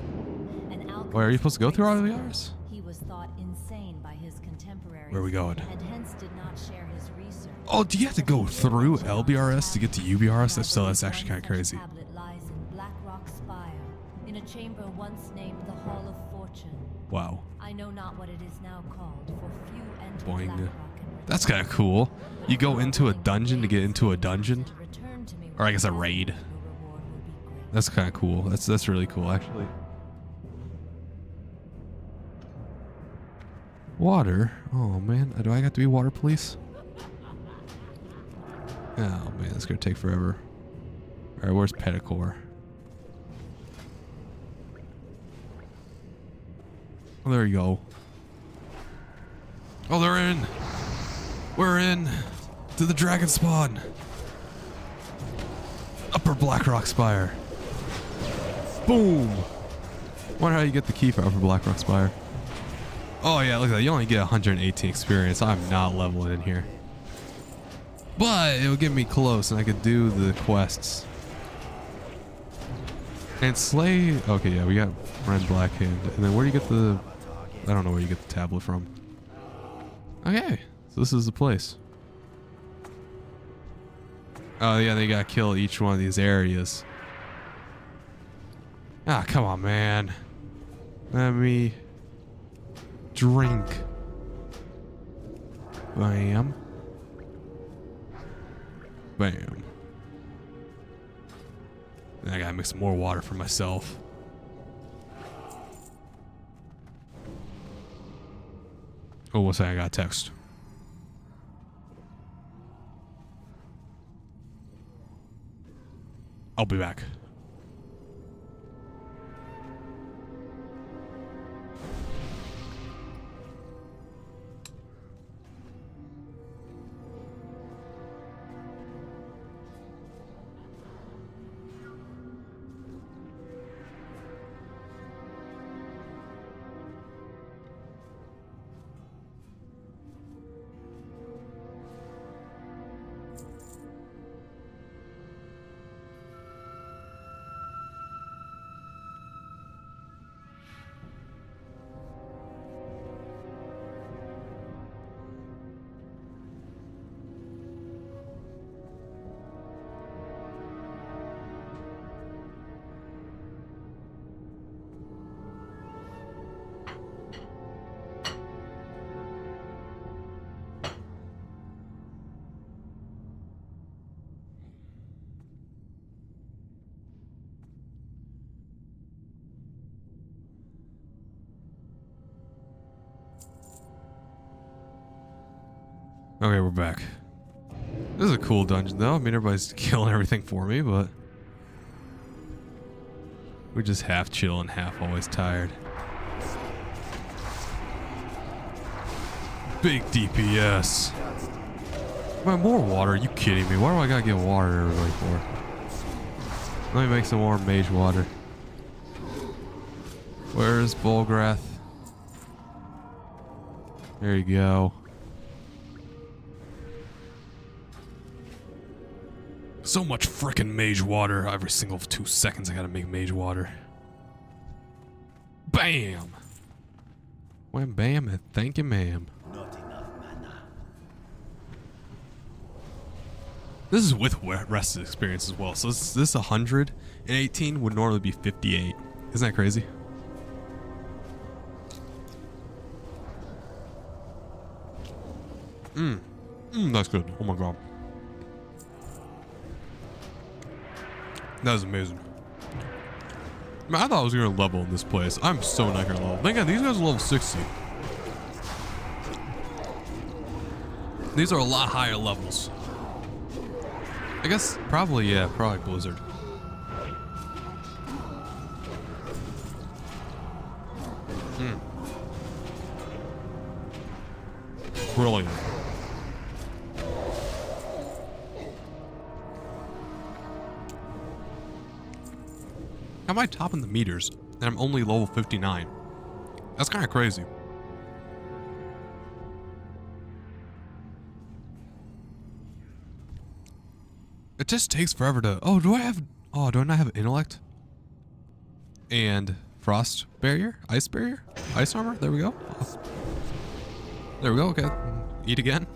An Wait, are you supposed to go through alchemist LBRS? He was thought insane by his contemporaries. Where are we going? And hence did not share his research. Oh, do you have to go through LBRS to get to UBRS? That's actually kind of crazy. The tablet lies in Black Rock Spire, in a chamber once named the Hall of Fortune. Wow. I know not what it is now called, for few enter Boing. Black Rock and That's kind of cool. You go into a dungeon to get into a dungeon? return to me Or I with guess a the raid. Your reward will be great. That's kind of cool. That's really cool, actually. Water? Oh man, do I got to be water police? Oh man, that's gonna take forever. Alright, where's Pedicore? Oh, there you go. Oh, they're in! We're in! To the dragon spawn! Upper Black Rock Spire. Boom! Wonder how you get the key for Upper Black Rock Spire. Oh yeah, look at that. You only get 118 experience. I'm not leveling in here. But it'll get me close and I could do the quests. And slay... Okay, yeah, we got Red Black Hand. And then where do you get the... I don't know where you get the tablet from. Okay, so this is the place. Oh yeah, they gotta kill each one of these areas. Ah, come on, man. Let me... drink. Bam. Bam. And I gotta make some more water for myself. Oh, what's that? I got a text. I'll be back. Okay, we're back. This is a cool dungeon, though. I mean, everybody's killing everything for me, but we're just half chill and half always tired. Big DPS. Man, more water? Are you kidding me? Why do I gotta get water to everybody for? Let me make some more mage water. Where's Bulgrath? There you go. So much frickin' mage water. Every single 2 seconds I gotta make mage water. Bam! Wham bam and thank you ma'am. This is with rested experience as well. So this 118 would normally be 58. Isn't that crazy? That's good. Oh my god. That was amazing. Man, I thought I was gonna level in this place. I'm so not gonna level. Thank God, these guys are level 60. These are a lot higher levels. I guess probably, yeah, probably Blizzard. Brilliant. How am I topping the meters and I'm only level 59? That's kind of crazy. It just takes forever to... Oh, do I not have intellect? And frost barrier? Ice barrier? Ice armor? There we go. There we go, okay. Eat again.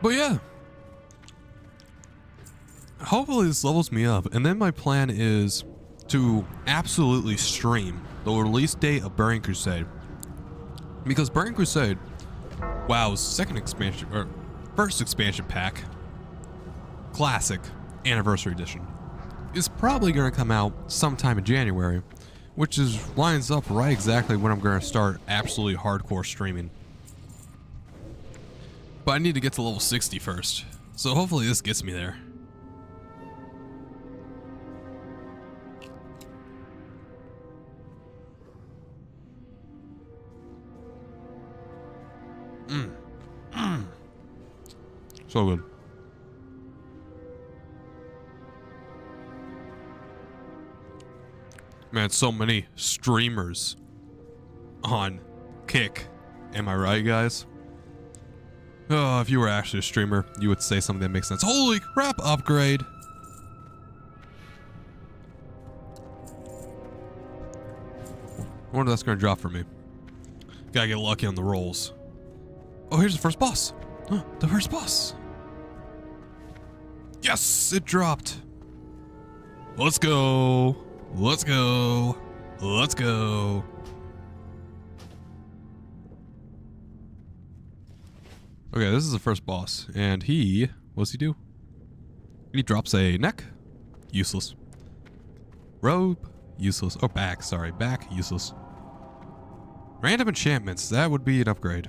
But yeah, hopefully this levels me up, and then my plan is to absolutely stream the release date of Burning Crusade, because Burning Crusade, WoW's second expansion, or first expansion pack, classic anniversary edition, is probably going to come out sometime in January, which lines up right exactly when I'm going to start absolutely hardcore streaming. But I need to get to level 60 first. So hopefully this gets me there. So good. Man, so many streamers on Kick. Am I right, guys? Oh, if you were actually a streamer, you would say something that makes sense. Holy crap, upgrade! I wonder if that's going to drop for me. Gotta get lucky on the rolls. Oh, here's the first boss. The first boss. Yes, it dropped. Let's go. Let's go. Let's go. Okay, this is the first boss, and what's he do? He drops a neck, useless. Robe, useless. Oh, back, sorry, back, useless. Random enchantments, that would be an upgrade.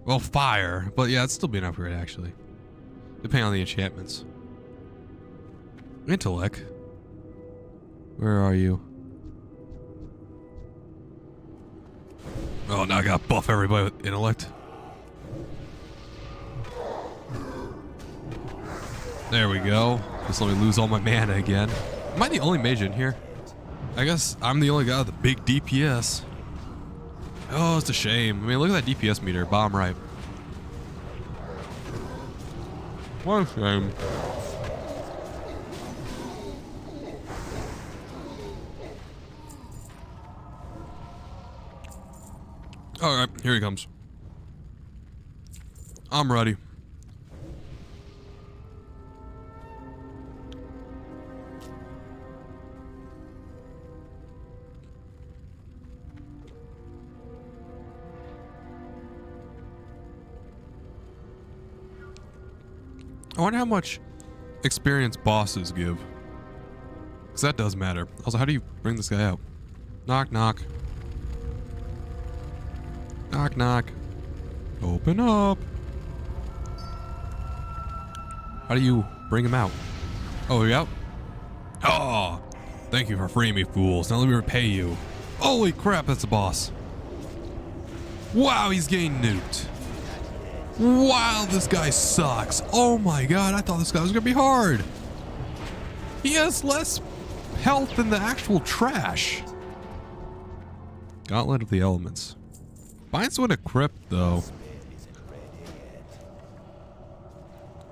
Well, fire, but yeah, it'd still be an upgrade, actually. Depending on the enchantments. Intellect. Where are you? Oh, now I gotta buff everybody with intellect. There we go. Just let me lose all my mana again. Am I the only mage in here? I guess I'm the only guy with the big DPS. Oh, it's a shame. I mean, look at that DPS meter, bottom right. What a shame. Alright, here he comes. I'm ready. wonder how much experience bosses give. Because that does matter. Also, how do you bring this guy out? Knock, knock. Knock, knock. Open up. How do you bring him out? Oh, you out? Oh, thank you for freeing me, fools. Now let me repay you. Holy crap, that's a boss. Wow, he's getting nuked. Wow, this guy sucks. Oh my god, I thought this guy was gonna be hard. He has less health than the actual trash. Gauntlet of the Elements. Binds one a crypt, though.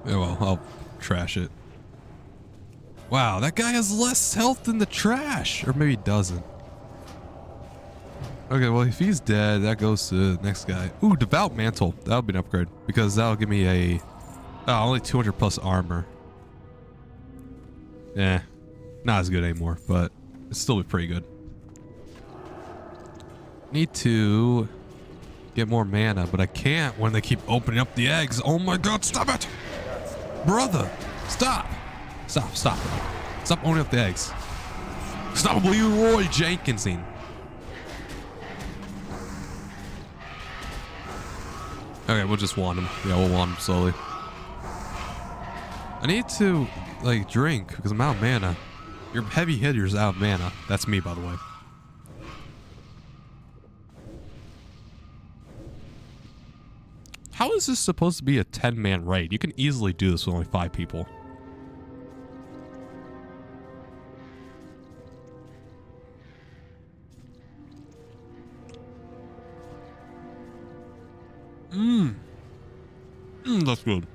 Yeah, well, I'll trash it. Wow, that guy has less health than the trash. Or maybe he doesn't. Okay, well, if he's dead, that goes to the next guy. Ooh, Devout Mantle. That'll be an upgrade. Because that'll give me a... Oh, only 200 plus armor. Eh. Not as good anymore, but it'll still be pretty good. Need to get more mana, but I can't when they keep opening up the eggs. Oh my god, stop it! Brother, stop! Stop, stop. Stop opening up the eggs. Stop Leroy Jenkinsing. Okay, we'll just wand him. Yeah, we'll wand him slowly. I need to, like, drink because I'm out of mana. Your heavy hitter's out of mana. That's me, by the way. How is this supposed to be a 10-man raid? You can easily do this with only 5 people. That's good.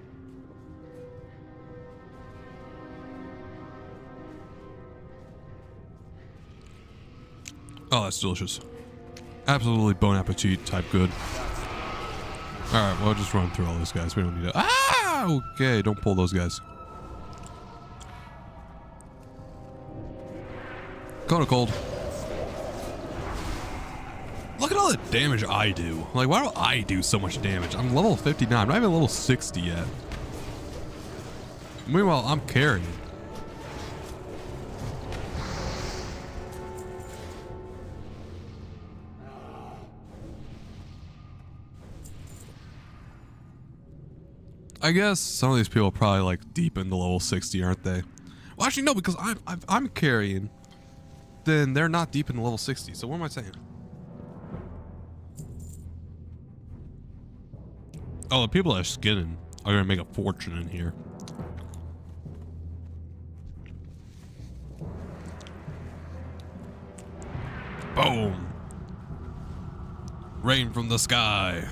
Oh, that's delicious. Absolutely bon appetit type good. Alright, well, just run through all those guys. We don't need to... Ah! Okay, don't pull those guys. Cone of Cold. Look at all the damage I do. Like, why do I do so much damage? I'm level 59. I'm not even level 60 yet. Meanwhile, I'm carrying. I guess some of these people are probably like deep into level 60, aren't they? Well, actually, no, because I'm carrying. Then they're not deep into level 60. So what am I saying? Oh, the people that are skinning are gonna make a fortune in here. Boom! Rain from the sky.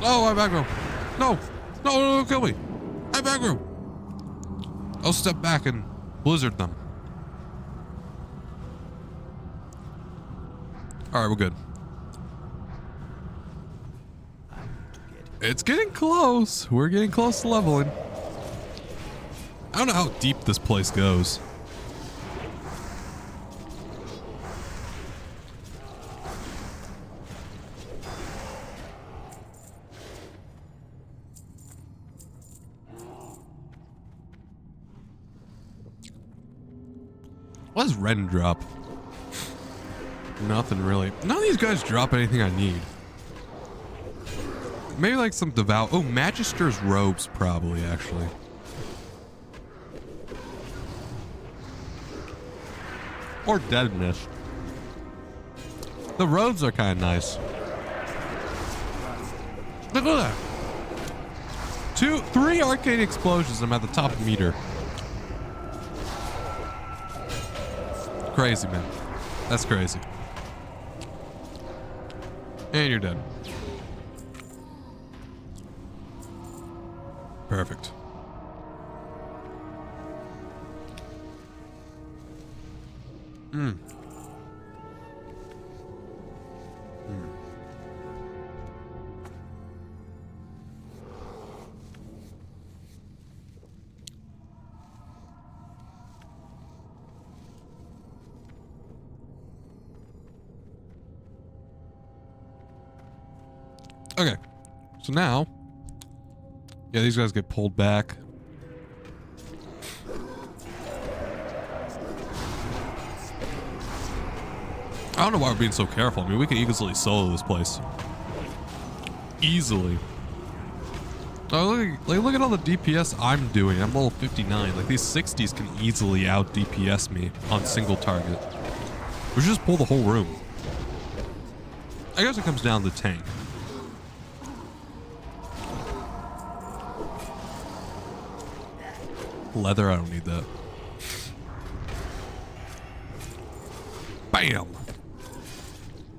Oh, I'm back row. No, no, kill me. I'm back row. I'll step back and blizzard them. All right, we're good. It's getting close. We're getting close to leveling. I don't know how deep this place goes. What does Ren drop? Nothing really. None of these guys drop anything I need. Maybe like some devout. Oh, Magister's robes, probably, actually. Or Deadness. The robes are kind of nice. Look at that. 3 arcane explosions. I'm at the top of the meter. Crazy, man. That's crazy. And you're dead. Perfect. Okay. So now, yeah, these guys get pulled back. I don't know why we're being so careful. I mean, we can easily solo this place. Easily. Oh, look at all the DPS I'm doing. I'm level 59. Like, these 60s can easily out DPS me on single target. We should just pull the whole room. I guess it comes down to the tank. Leather, I don't need that. Bam!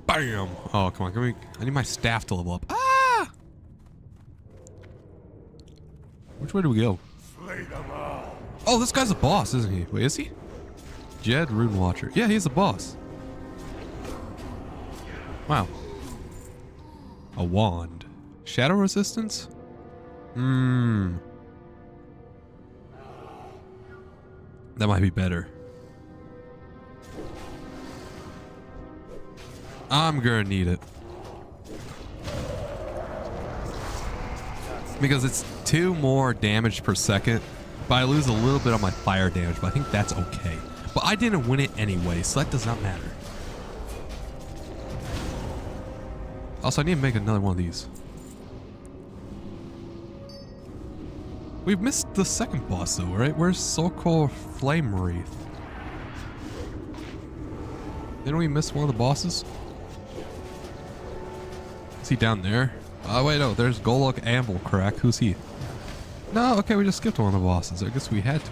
Bam! Oh, come on. I need my staff to level up. Ah! Which way do we go? Oh, this guy's a boss, isn't he? Wait, is he? Jed Rune Watcher. Yeah, he's a boss. Wow. A wand. Shadow resistance? That might be better. I'm gonna need it. Because it's 2 more damage per second, but I lose a little bit on my fire damage, but I think that's okay. But I didn't win it anyway, so that does not matter. Also, I need to make another one of these. We've missed the second boss though, right? Where's so-called Flame Wraith? Didn't we miss one of the bosses? Is he down there? Oh wait, no, there's Golok Anvil Crack. Who's he? No, okay, we just skipped one of the bosses. I guess we had to.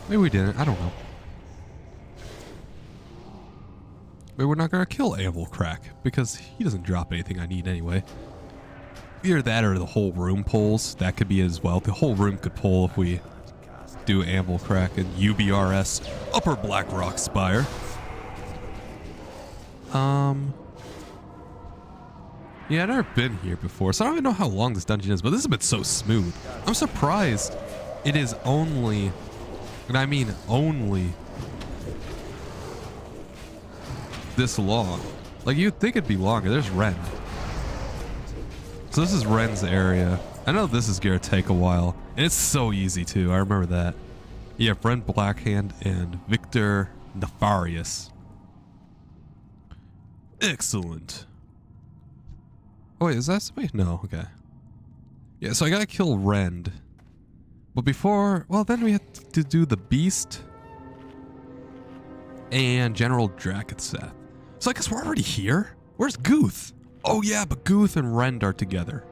Maybe we didn't, I don't know. Maybe we're not gonna kill Anvil Crack because he doesn't drop anything I need anyway. Either that or the whole room pulls. That could be as well. The whole room could pull if we do Anvil Crack and UBRS Upper Black Rock Spire. Yeah, I've never been here before, so I don't even know how long this dungeon is, but this has been so smooth. I'm surprised it is only, and I mean only, this long. Like, you'd think it'd be longer. There's Ren. So this is Ren's area. I know this is gonna take a while, and it's so easy too. I remember that. You have Ren Blackhand and Victor Nefarious. Excellent. Oh wait, is that somebody? No, okay. Yeah, so I gotta kill Rend. But before, well, then we have to do the Beast and General Drakenseth. So I guess we're already here? Where's Guth? Oh yeah, but Guth and Rend are together.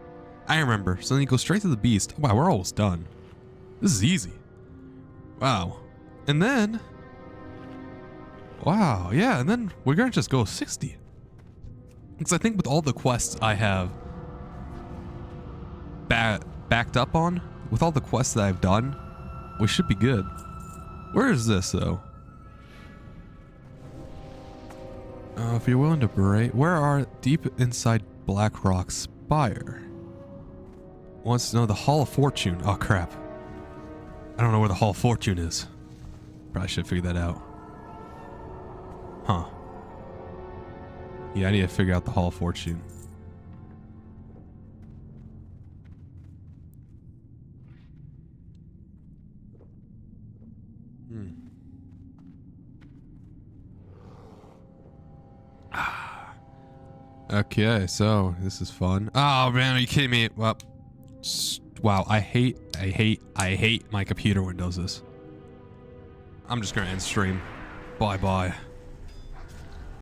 I remember. So then you go straight to the Beast. Oh, wow, we're almost done. This is easy. Wow. And then, wow, yeah, and then we're gonna just go 60. Because I think with all the quests I have backed up on, with all the quests that I've done, we should be good. Where is this though? If you're willing to break, where are deep inside Black Rock Spire? Wants to know the Hall of Fortune. Oh crap. I don't know where the Hall of Fortune is. Probably should figure that out. Huh. Yeah, I need to figure out the Hall of Fortune. Okay, so this is fun. Oh man, are you kidding me? Well, wow, I hate my computer when it does this. I'm just gonna end stream. Bye bye.